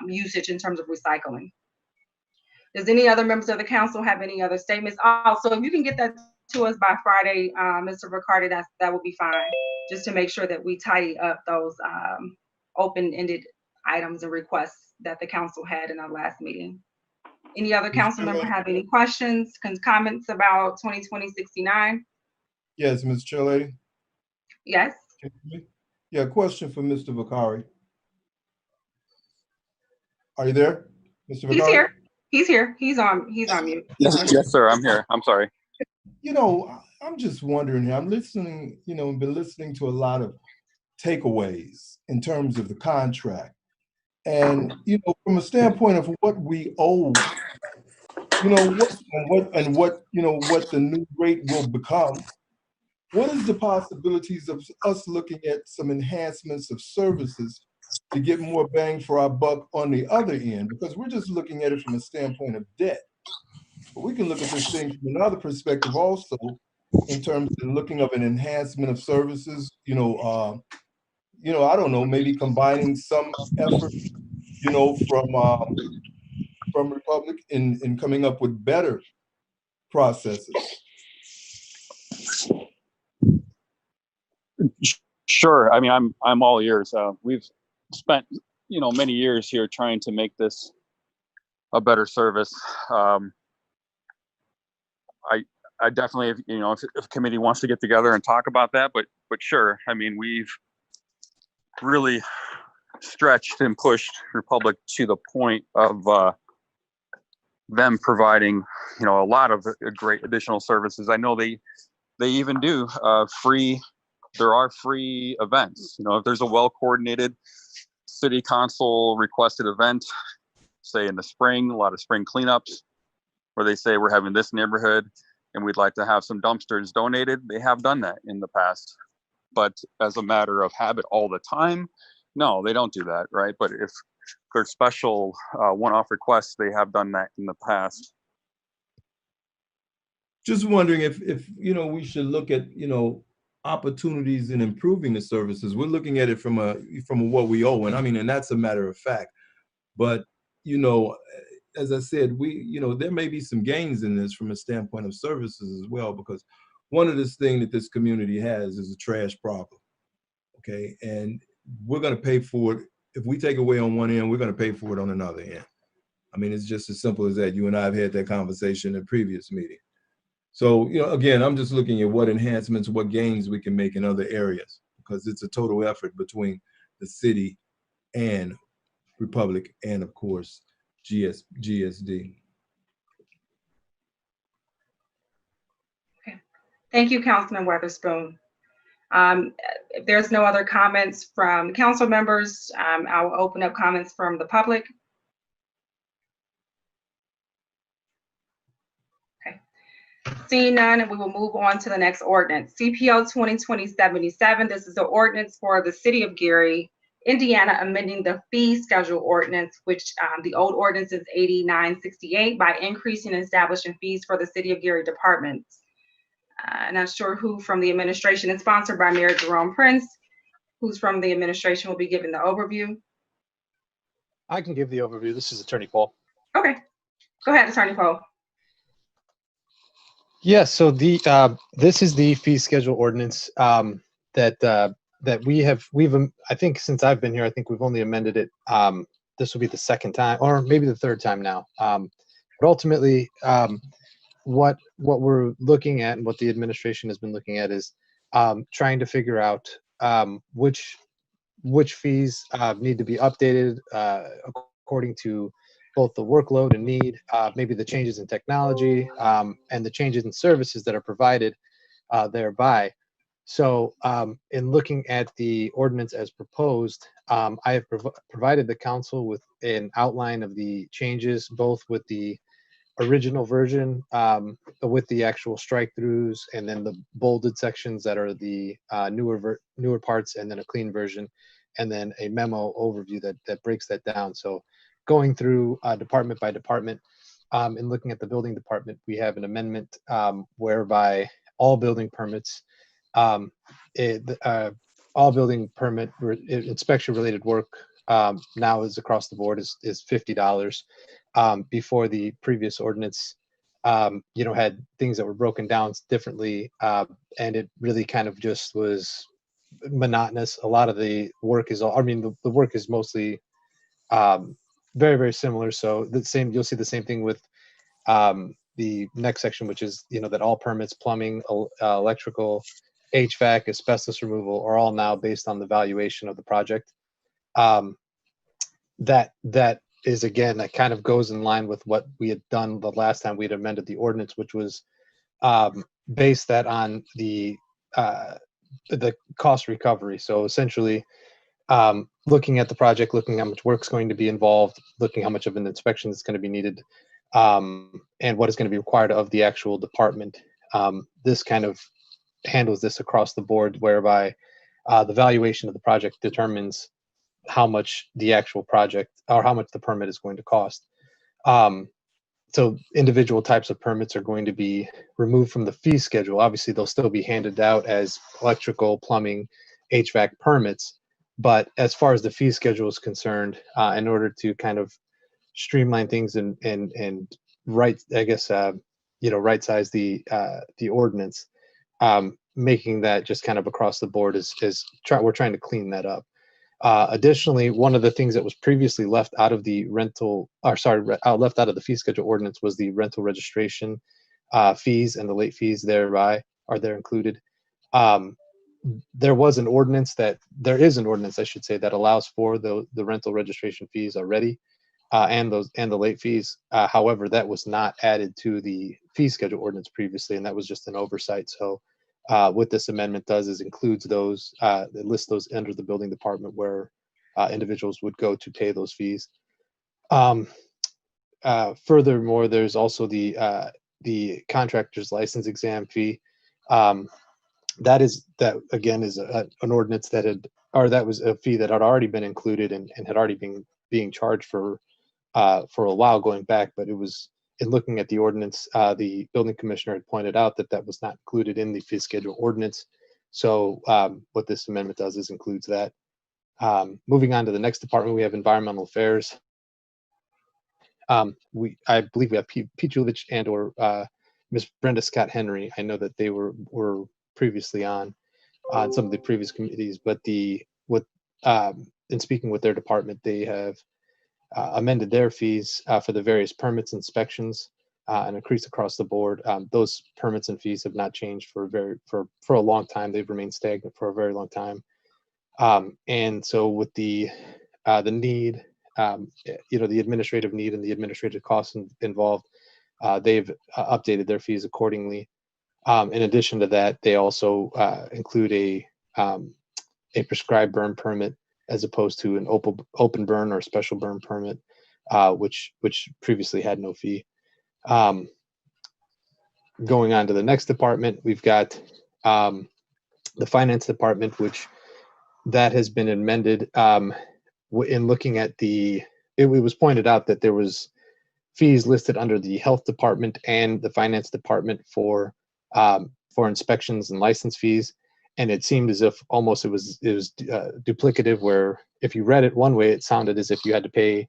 usage in terms of recycling. Does any other members of the council have any other statements? Also, if you can get that to us by Friday, Mr. Vicardi, that would be fine, just to make sure that we tidy up those open-ended items and requests that the council had in our last meeting. Any other council member have any questions, comments about 2020-69? Yes, Ms. Chairlady. Yes. Yeah, question for Mr. Vicardi. Are you there, Mr. Vicardi? He's here. He's here. He's on mute. Yes, sir. I'm here. I'm sorry. I'm just wondering here. I'm listening, been listening to a lot of takeaways in terms of the contract. And, from a standpoint of what we owe, what the new rate will become, what is the possibilities of us looking at some enhancements of services to get more bang for our buck on the other end? Because we're just looking at it from a standpoint of debt. But we can look at this thing from another perspective also, in terms of looking of an enhancement of services, I don't know, maybe combining some effort, from Republic in coming up with better processes. Sure. I mean, I'm all ears. We've spent, many years here trying to make this a better service. I definitely, if committee wants to get together and talk about that, but sure. I mean, we've really stretched and pushed Republic to the point of them providing, a lot of great additional services. I know they even do there are free events. If there's a well-coordinated city council requested event, say in the spring, a lot of spring cleanups, where they say we're having this neighborhood and we'd like to have some dumpsters donated. They have done that in the past, but as a matter of habit all the time, no, they don't do that, right? But if there's special one-off requests, they have done that in the past. Just wondering if we should look at, opportunities in improving the services. We're looking at it from what we owe, and that's a matter of fact. But as I said, there may be some gains in this from a standpoint of services as well, because one of this thing that this community has is a trash problem. Okay, and we're going to pay for it. If we take away on one end, we're going to pay for it on another end. I mean, it's just as simple as that. You and I have had that conversation in a previous meeting. So, again, I'm just looking at what enhancements, what gains we can make in other areas, because it's a total effort between the city and Republic and, of course, GSD. Okay. Thank you, Councilman Weatherspoon. If there's no other comments from council members, I'll open up comments from the public. Seeing none, and we will move on to the next ordinance. CPO 2020-77. This is the ordinance for the city of Gary, Indiana, amending the fee schedule ordinance, which the old ordinance is 8968, by increasing and establishing fees for the city of Gary departments. Not sure who from the administration is sponsored by Mayor Jerome Prince. Who's from the administration will be giving the overview? I can give the overview. This is Attorney Paul. Okay, go ahead, Attorney Paul. Yes, so this is the fee schedule ordinance that we've I think since I've been here, I think we've only amended it. This will be the second time, or maybe the third time now. But ultimately, what we're looking at and what the administration has been looking at is trying to figure out which fees need to be updated according to both the workload and need, maybe the changes in technology, and the changes in services that are provided thereby. So in looking at the ordinance as proposed, I have provided the council with an outline of the changes, both with the original version, with the actual strike-throughs, and then the bolded sections that are the newer parts, and then a clean version, and then a memo overview that breaks that down. So going through department by department, and looking at the building department, we have an amendment whereby all building permits, all building permit inspection related work now is across the board is $50. Before the previous ordinance, had things that were broken down differently, and it really kind of just was monotonous. A lot of the work is the work is mostly very, very similar. So you'll see the same thing with the next section, which is, that all permits, plumbing, electrical, HVAC, asbestos removal are all now based on the valuation of the project. That is, again, that kind of goes in line with what we had done the last time we'd amended the ordinance, which was based that on the cost recovery. So essentially, looking at the project, looking how much work's going to be involved, looking how much of an inspection is going to be needed, and what is going to be required of the actual department. This kind of handles this across the board, whereby the valuation of the project determines how much the actual project or how much the permit is going to cost. So individual types of permits are going to be removed from the fee schedule. Obviously, they'll still be handed out as electrical, plumbing, HVAC permits, But as far as the fee schedule is concerned, in order to kind of streamline things and right, I guess, right size the ordinance, making that just kind of across the board we're trying to clean that up. Additionally, one of the things that was previously left out of the left out of the fee schedule ordinance was the rental registration fees, and the late fees thereby are there included. There is an ordinance, I should say, that allows for the rental registration fees already, and the late fees. However, that was not added to the fee schedule ordinance previously, and that was just an oversight. So what this amendment does is includes those, it lists those under the building department where individuals would go to pay those fees. Furthermore, there's also the contractor's license exam fee. That again is an ordinance that was a fee that had already been included and had already been being charged for a while going back, but it was, in looking at the ordinance, the building commissioner had pointed out that was not included in the fee schedule ordinance. So what this amendment does is includes that. Moving on to the next department, we have environmental affairs. I believe we have Pete Julich and or Ms. Brenda Scott Henry. I know that they were previously on some of the previous committees, but in speaking with their department, they have amended their fees for the various permits, inspections, and increased across the board. Those permits and fees have not changed for a long time. They've remained stagnant for a very long time. And so with the need, the administrative need and the administrative costs involved, they've updated their fees accordingly. In addition to that, they also include a prescribed burn permit as opposed to an open burn or special burn permit, which previously had no fee. Going on to the next department, we've got the finance department, which that has been amended. In looking at it was pointed out that there was fees listed under the health department and the finance department for inspections and license fees, and it seemed as if almost it was duplicative, where if you read it one way, it sounded as if you had to pay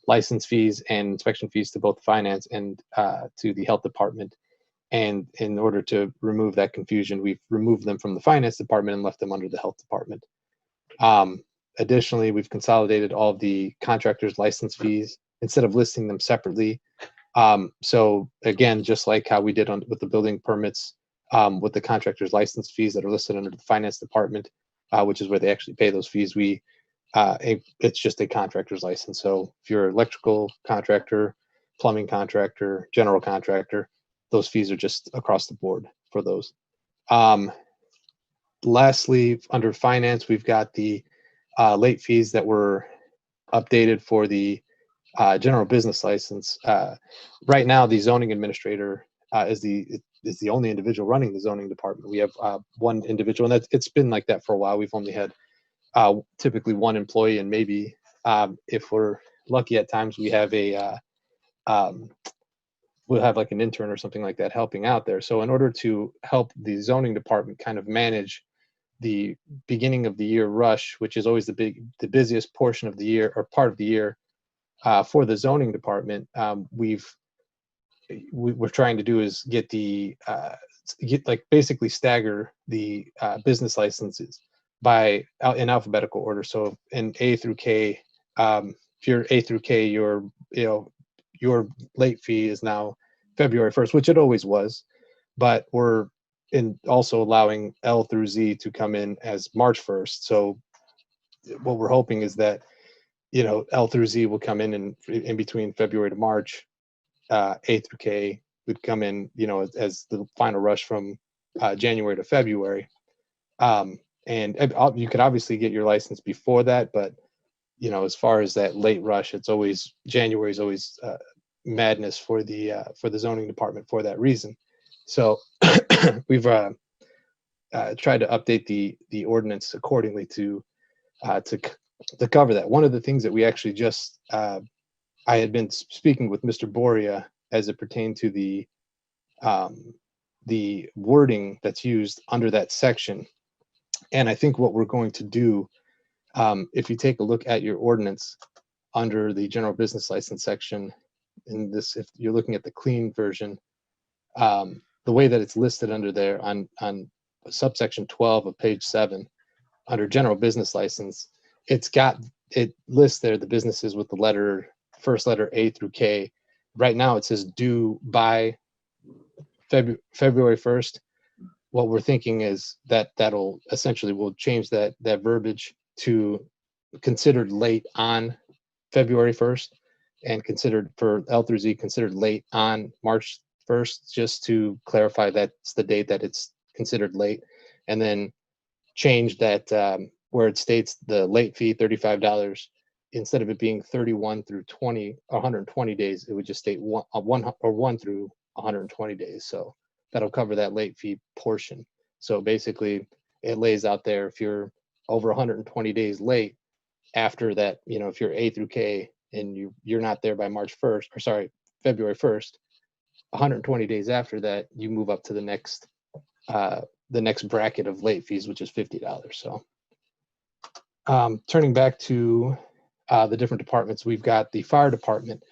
license fees and inspection fees to both finance and to the health department. And in order to remove that confusion, we've removed them from the finance department and left them under the health department. Additionally, we've consolidated all of the contractors' license fees instead of listing them separately. So again, just like how we did with the building permits, with the contractors' license fees that are listed under the finance department, which is where they actually pay those fees, it's just a contractor's license. So if you're an electrical contractor, plumbing contractor, general contractor, those fees are just across the board for those. Lastly, under finance, we've got the late fees that were updated for the general business license. Right now, the zoning administrator is the only individual running the zoning department. We have one individual, and it's been like that for a while. We've only had typically one employee, and maybe if we're lucky at times, we have we'll have like an intern or something like that helping out there. So in order to help the zoning department kind of manage the beginning of the year rush, which is always the busiest portion of the year or part of the year for the zoning department, we're trying to do is basically stagger the business licenses in alphabetical order. So in A through K, if you're A through K, your late fee is now February 1st, which it always was, but we're also allowing L through Z to come in as March 1st. So what we're hoping is that, L through Z will come in between February to March. A through K would come in, as the final rush from January to February. And you could obviously get your license before that, but as far as that late rush, January is always madness for the zoning department for that reason. So we've tried to update the ordinance accordingly to cover that. One of the things that we actually just I had been speaking with Mr. Boria as it pertained to the wording that's used under that section, and I think what we're going to do If you take a look at your ordinance under the general business license section, in this, if you're looking at the clean version, the way that it's listed under there on subsection 12 of page 7, under general business license, it lists there the businesses with the first letter A through K. Right now it says due by February 1st. What we're thinking is that that'll essentially, we'll change that verbiage to considered late on February 1st, and considered for L through Z, considered late on March 1st, just to clarify that's the date that it's considered late. And then change that where it states the late fee, $35, instead of it being 31 through 120 days, it would just state 1 through 120 days. So that'll cover that late fee portion. So basically it lays out there, if you're over 120 days late after that, if you're A through K and you're not there by February 1st, 120 days after that, you move up to the next bracket of late fees, which is $50. So turning back to the different departments, we've got the fire department,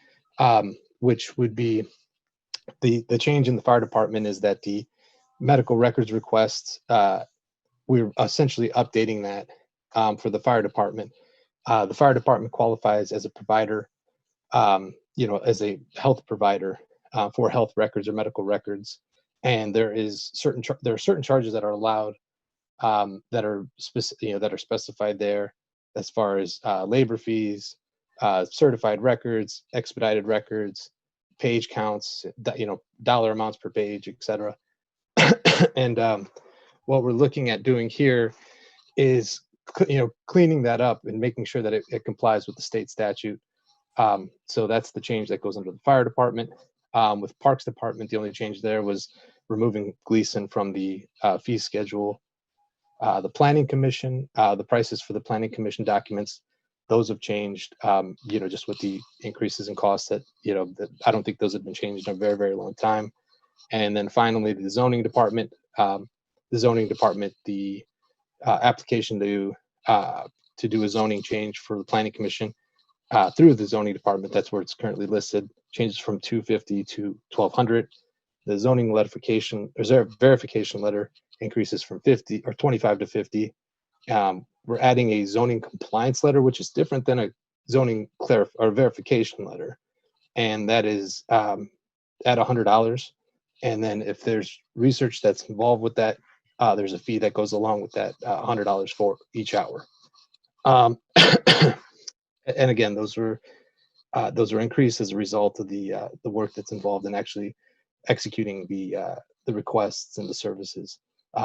which would be the change in the fire department is that the medical records requests, we're essentially updating that for the fire department. The fire department qualifies as a provider, as a health provider for health records or medical records. And there are certain charges that are allowed that are specified there, as far as labor fees, certified records, expedited records, page counts, dollar amounts per page, etc. And what we're looking at doing here is cleaning that up and making sure that it complies with the state statute. So that's the change that goes under the fire department. With Parks Department, the only change there was removing Gleason from the fee schedule. The Planning Commission, the prices for the Planning Commission documents, those have changed, just with the increases in costs that I don't think those have been changed in a very, very long time. And then finally, the zoning department, the application to do a zoning change for the Planning Commission through the zoning department, that's where it's currently listed, changes from 250 to 1,200. The zoning verification letter increases from 25 to 50. We're adding a zoning compliance letter, which is different than a zoning verification letter, and that is at $100. And then if there's research that's involved with that, there's a fee that goes along with that, $100 for each hour. And again, those were increased as a result of the work that's involved in actually executing the requests and the services.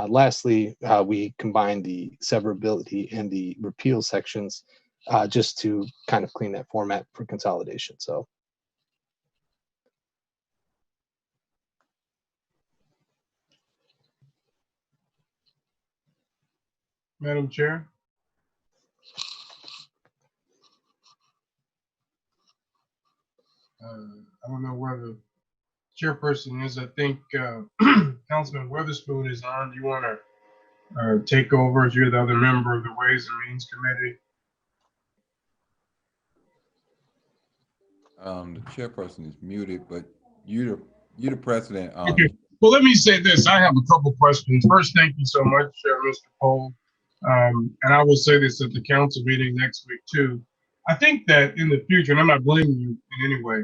Lastly, we combined the severability and the repeal sections just to kind of clean that format for consolidation. So. Madam Chair. I don't know where the chairperson is. I think Councilman Witherspoon is on. Do you want to take over as you're the other member of the Ways and Means Committee? The chairperson is muted, but you're the president. Okay. Well, let me say this. I have a couple questions. First, thank you so much, Mr. Pohl. And I will say this at the council meeting next week too. I think that in the future, and I'm not blaming you in any way,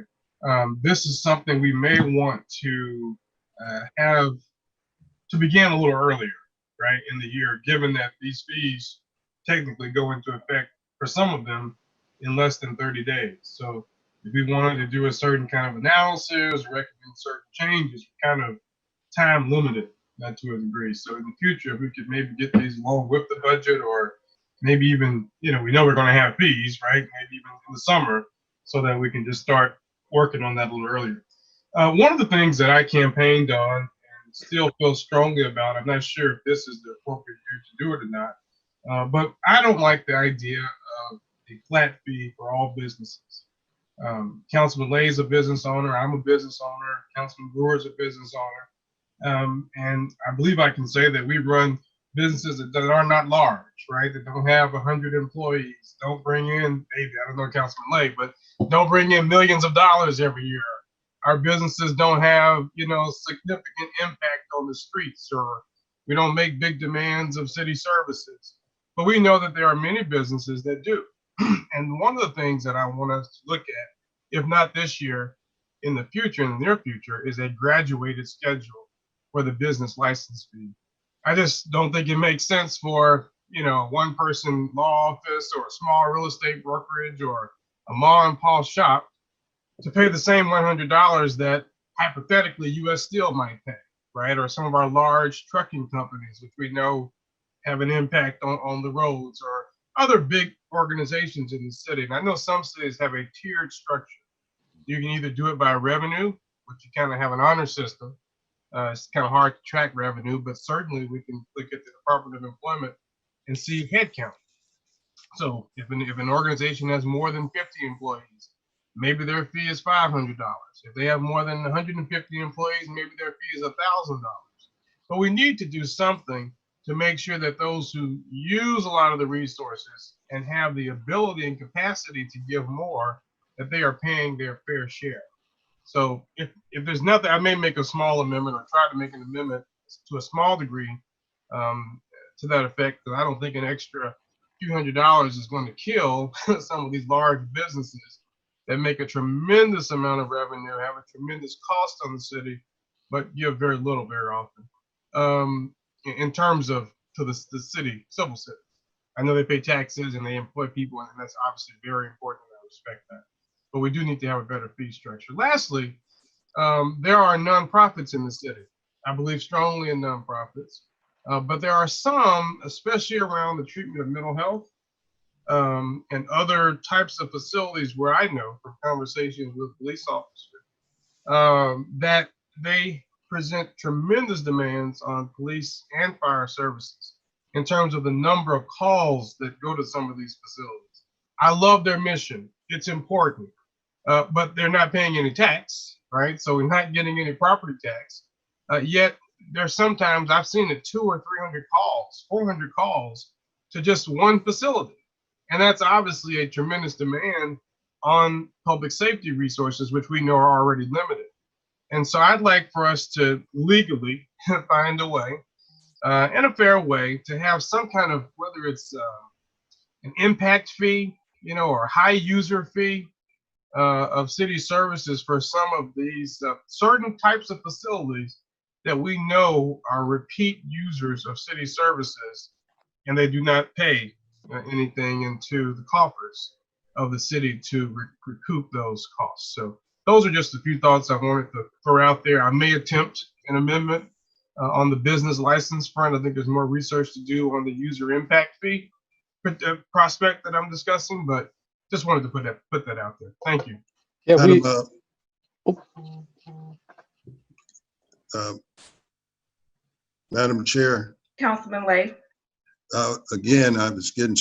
this is something we may want to have to begin a little earlier, right, in the year, given that these fees technically go into effect for some of them in less than 30 days. So if we wanted to do a certain kind of analysis, recommend certain changes, we're kind of time limited, not to a degree. So in the future, if we could maybe get these along with the budget, or maybe even, we know we're going to have fees, right? Maybe even in the summer, so that we can just start working on that a little earlier. One of the things that I campaigned on and still feel strongly about, I'm not sure if this is the appropriate year to do it or not, but I don't like the idea of a flat fee for all businesses. Councilman Lay is a business owner. I'm a business owner. Councilman Brewer is a business owner. And I believe I can say that we run businesses that are not large, right? That don't have 100 employees, don't bring in, maybe, I don't know Councilman Lay, but don't bring in millions of dollars every year. Our businesses don't have, significant impact on the streets, or we don't make big demands of city services. But we know that there are many businesses that do. And one of the things that I want us to look at, if not this year, in the future, in the near future, is a graduated schedule for the business license fee. I just don't think it makes sense for, one person law office or a small real estate brokerage or a mom and pop shop to pay the same $100 that hypothetically U.S. Steel might pay, right? Or some of our large trucking companies, which we know have an impact on the roads, or other big organizations in the city. And I know some cities have a tiered structure. You can either do it by revenue, which you kind of have an honor system. It's kind of hard to track revenue, but certainly we can look at the Department of Employment and see headcount. So if an organization has more than 50 employees, maybe their fee is $500. If they have more than 150 employees, maybe their fee is $1,000. But we need to do something to make sure that those who use a lot of the resources and have the ability and capacity to give more, that they are paying their fair share. So if there's nothing, I may make a small amendment or try to make an amendment to a small degree to that effect, because I don't think an extra few $100s is going to kill some of these large businesses that make a tremendous amount of revenue, have a tremendous cost on the city, but give very little very often. In terms of the city, civil city, I know they pay taxes and they employ people, and that's obviously very important, and I respect that. But we do need to have a better fee structure. Lastly, there are nonprofits in the city. I believe strongly in nonprofits, but there are some, especially around the treatment of mental health and other types of facilities, where I know from conversations with police officers that they present tremendous demands on police and fire services in terms of the number of calls that go to some of these facilities. I love their mission. It's important. But they're not paying any tax, right? So we're not getting any property tax. Yet there's sometimes I've seen it 200 or 300 calls, 400 calls to just one facility. And that's obviously a tremendous demand on public safety resources, which we know are already limited. And so I'd like for us to legally find a way, in a fair way, to have some kind of, whether it's an impact fee, or a high user fee, of city services for some of these certain types of facilities that we know are repeat users of city services, and they do not pay anything into the coffers of the city to recoup those costs. So those are just a few thoughts I wanted to throw out there. I may attempt an amendment on the business license front. I think there's more research to do on the user impact fee prospect that I'm discussing, but just wanted to put that out there. Thank you. Yeah, Madam Chair. Councilman Lay. Again, I was getting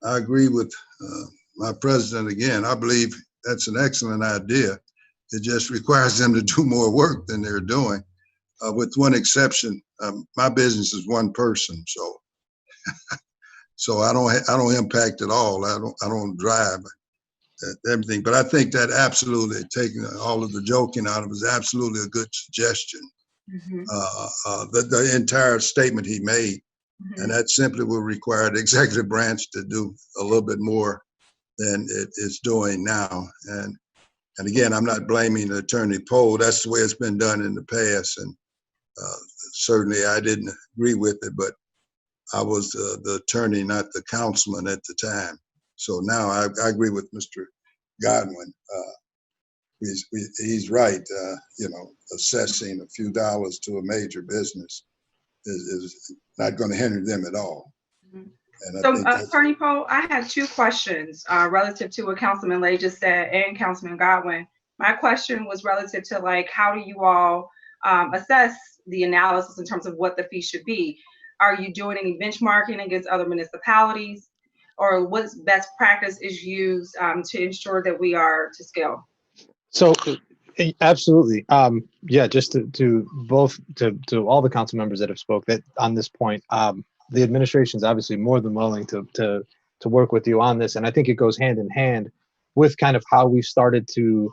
I agree with my president again. I believe that's an excellent idea. It just requires them to do more work than they're doing. With one exception, my business is one person, so so I don't impact at all. I don't drive everything. But I think that absolutely, taking all of the joking out of it, is absolutely a good suggestion. Mm-hmm. The entire statement he made, Mm-hmm. and that simply will require the executive branch to do a little bit more than it is doing now. And again, I'm not blaming Attorney Poe. That's the way it's been done in the past, and certainly I didn't agree with it, but I was the attorney, not the councilman at the time. So now I agree with Mr. Godwin. He's right. Assessing a few dollars to a major business is not going to hinder them at all. Mm-hmm. And So, Attorney Poe, I had two questions relative to what Councilman Lay just said and Councilman Godwin. My question was relative to how do you all assess the analysis in terms of what the fee should be? Are you doing any benchmarking against other municipalities, or what's best practice is used to ensure that we are to scale? So Absolutely. Yeah, just to both to all the council members that have spoke that on this point, the administration is obviously more than willing to work with you on this, and I think it goes hand in hand with kind of how we started to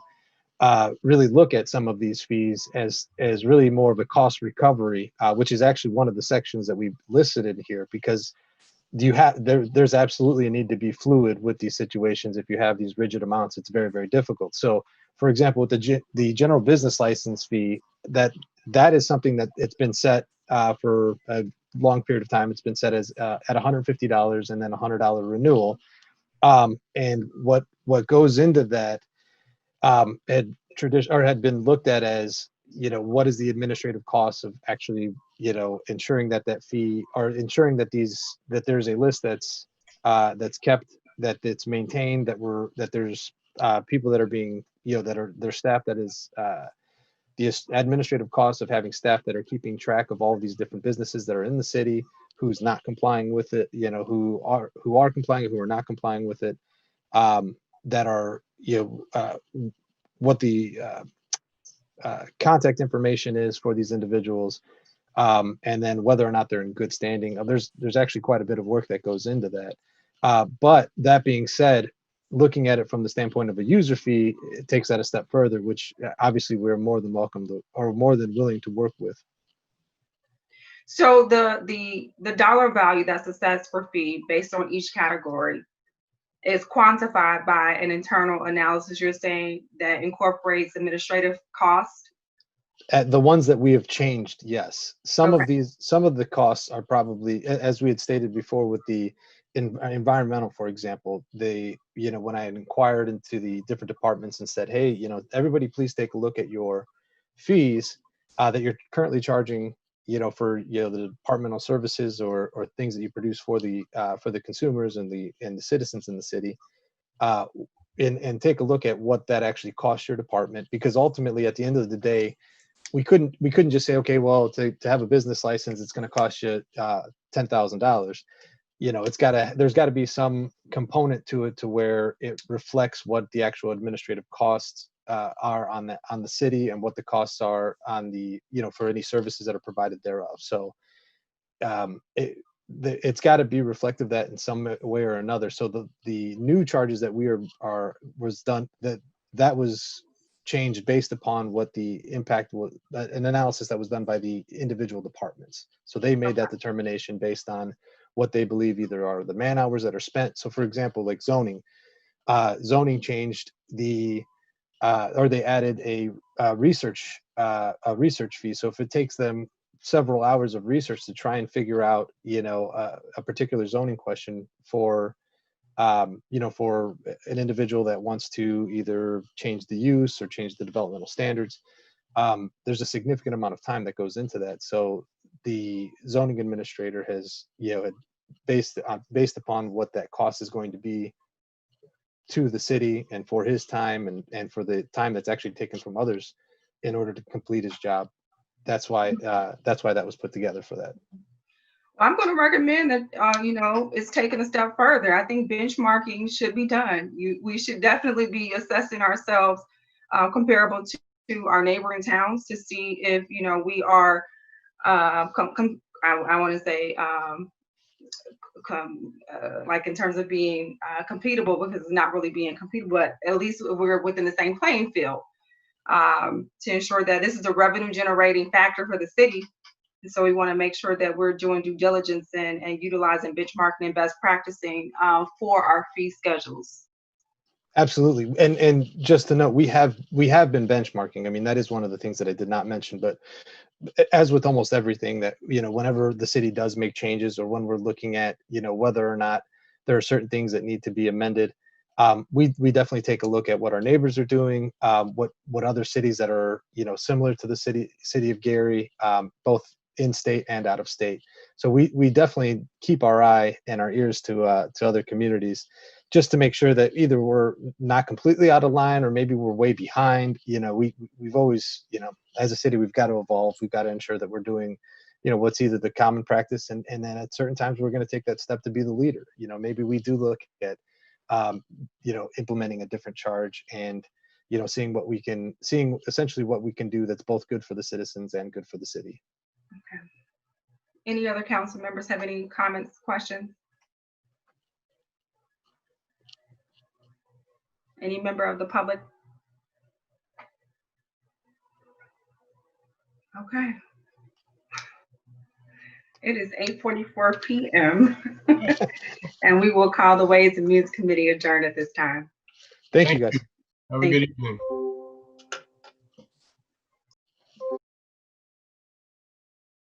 really look at some of these fees as really more of a cost recovery, which is actually one of the sections that we've listed in here, because do you have there's absolutely a need to be fluid with these situations. If you have these rigid amounts, it's very, very difficult. So for example, with the general business license fee, that is something that it's been set for a long period of time. It's been set as at $150 and then $100 renewal. And what goes into that had been looked at as, what is the administrative cost of actually, ensuring that fee, or ensuring that there's a list that's kept, that it's maintained, that there's people that are being, their staff that is the administrative cost of having staff that are keeping track of all of these different businesses that are in the city, who's not complying with it, who are complying, who are not complying with it, that are, what the contact information is for these individuals, and then whether or not they're in good standing. There's actually quite a bit of work that goes into that. But that being said, looking at it from the standpoint of a user fee, it takes that a step further, which obviously we're more than welcome to, or more than willing to work with. So the dollar value that's assessed for fee based on each category is quantified by an internal analysis, you're saying, that incorporates administrative cost? At the ones that we have changed, yes. Some Okay. of the costs are probably, as we had stated before with the environmental, for example, when I had inquired into the different departments and said, hey, everybody please take a look at your fees that you're currently charging, for the departmental services or things that you produce for the consumers and the citizens in the city, and take a look at what that actually costs your department, because ultimately at the end of the day, we couldn't just say, okay, well, to have a business license, it's going to cost you $10,000. There's got to be some component to it to where it reflects what the actual administrative costs are on the city, and what the costs are on the, for any services that are provided thereof. So it's got to be reflective of that in some way or another. So the new charges that that was changed based upon what the impact was, an analysis that was done by the individual departments. So they made that determination based on what they believe either are the man hours that are spent. So for example, like zoning changed or they added a research fee. So if it takes them several hours of research to try and figure out, a particular zoning question for for an individual that wants to either change the use or change the developmental standards, there's a significant amount of time that goes into that. So the zoning administrator has, based upon what that cost is going to be to the city, and for his time and for the time that's actually taken from others in order to complete his job. That's why that was put together for that. I'm going to recommend that, it's taken a step further. I think benchmarking should be done. We should definitely be assessing ourselves comparable to our neighboring towns to see if, we are, I want to say, like in terms of being competable, because it's not really being competable, but at least we're within the same playing field, to ensure that this is a revenue generating factor for the city. And so we want to make sure that we're doing due diligence and utilizing benchmarking and best practicing for our fee schedules. Absolutely. And just to note, we have been benchmarking. I mean, that is one of the things that I did not mention, but as with almost everything that, whenever the city does make changes, or when we're looking at, whether or not there are certain things that need to be amended, we definitely take a look at what our neighbors are doing, what other cities that are, similar to the city of Gary, both in state and out of state. So we definitely keep our eye and our ears to other communities, just to make sure that either we're not completely out of line, or maybe we're way behind. We've always, as a city, we've got to evolve. We've got to ensure that we're doing, what's either the common practice, and then at certain times we're going to take that step to be the leader. Maybe we do look at, implementing a different charge, and seeing essentially what we can do that's both good for the citizens and good for the city. Okay. Any other council members have any comments, questions? Any member of the public? Okay. It is 8:44 p.m. and we will call the Ways and Means Committee adjourned at this time. Thank you, guys. Have a good evening.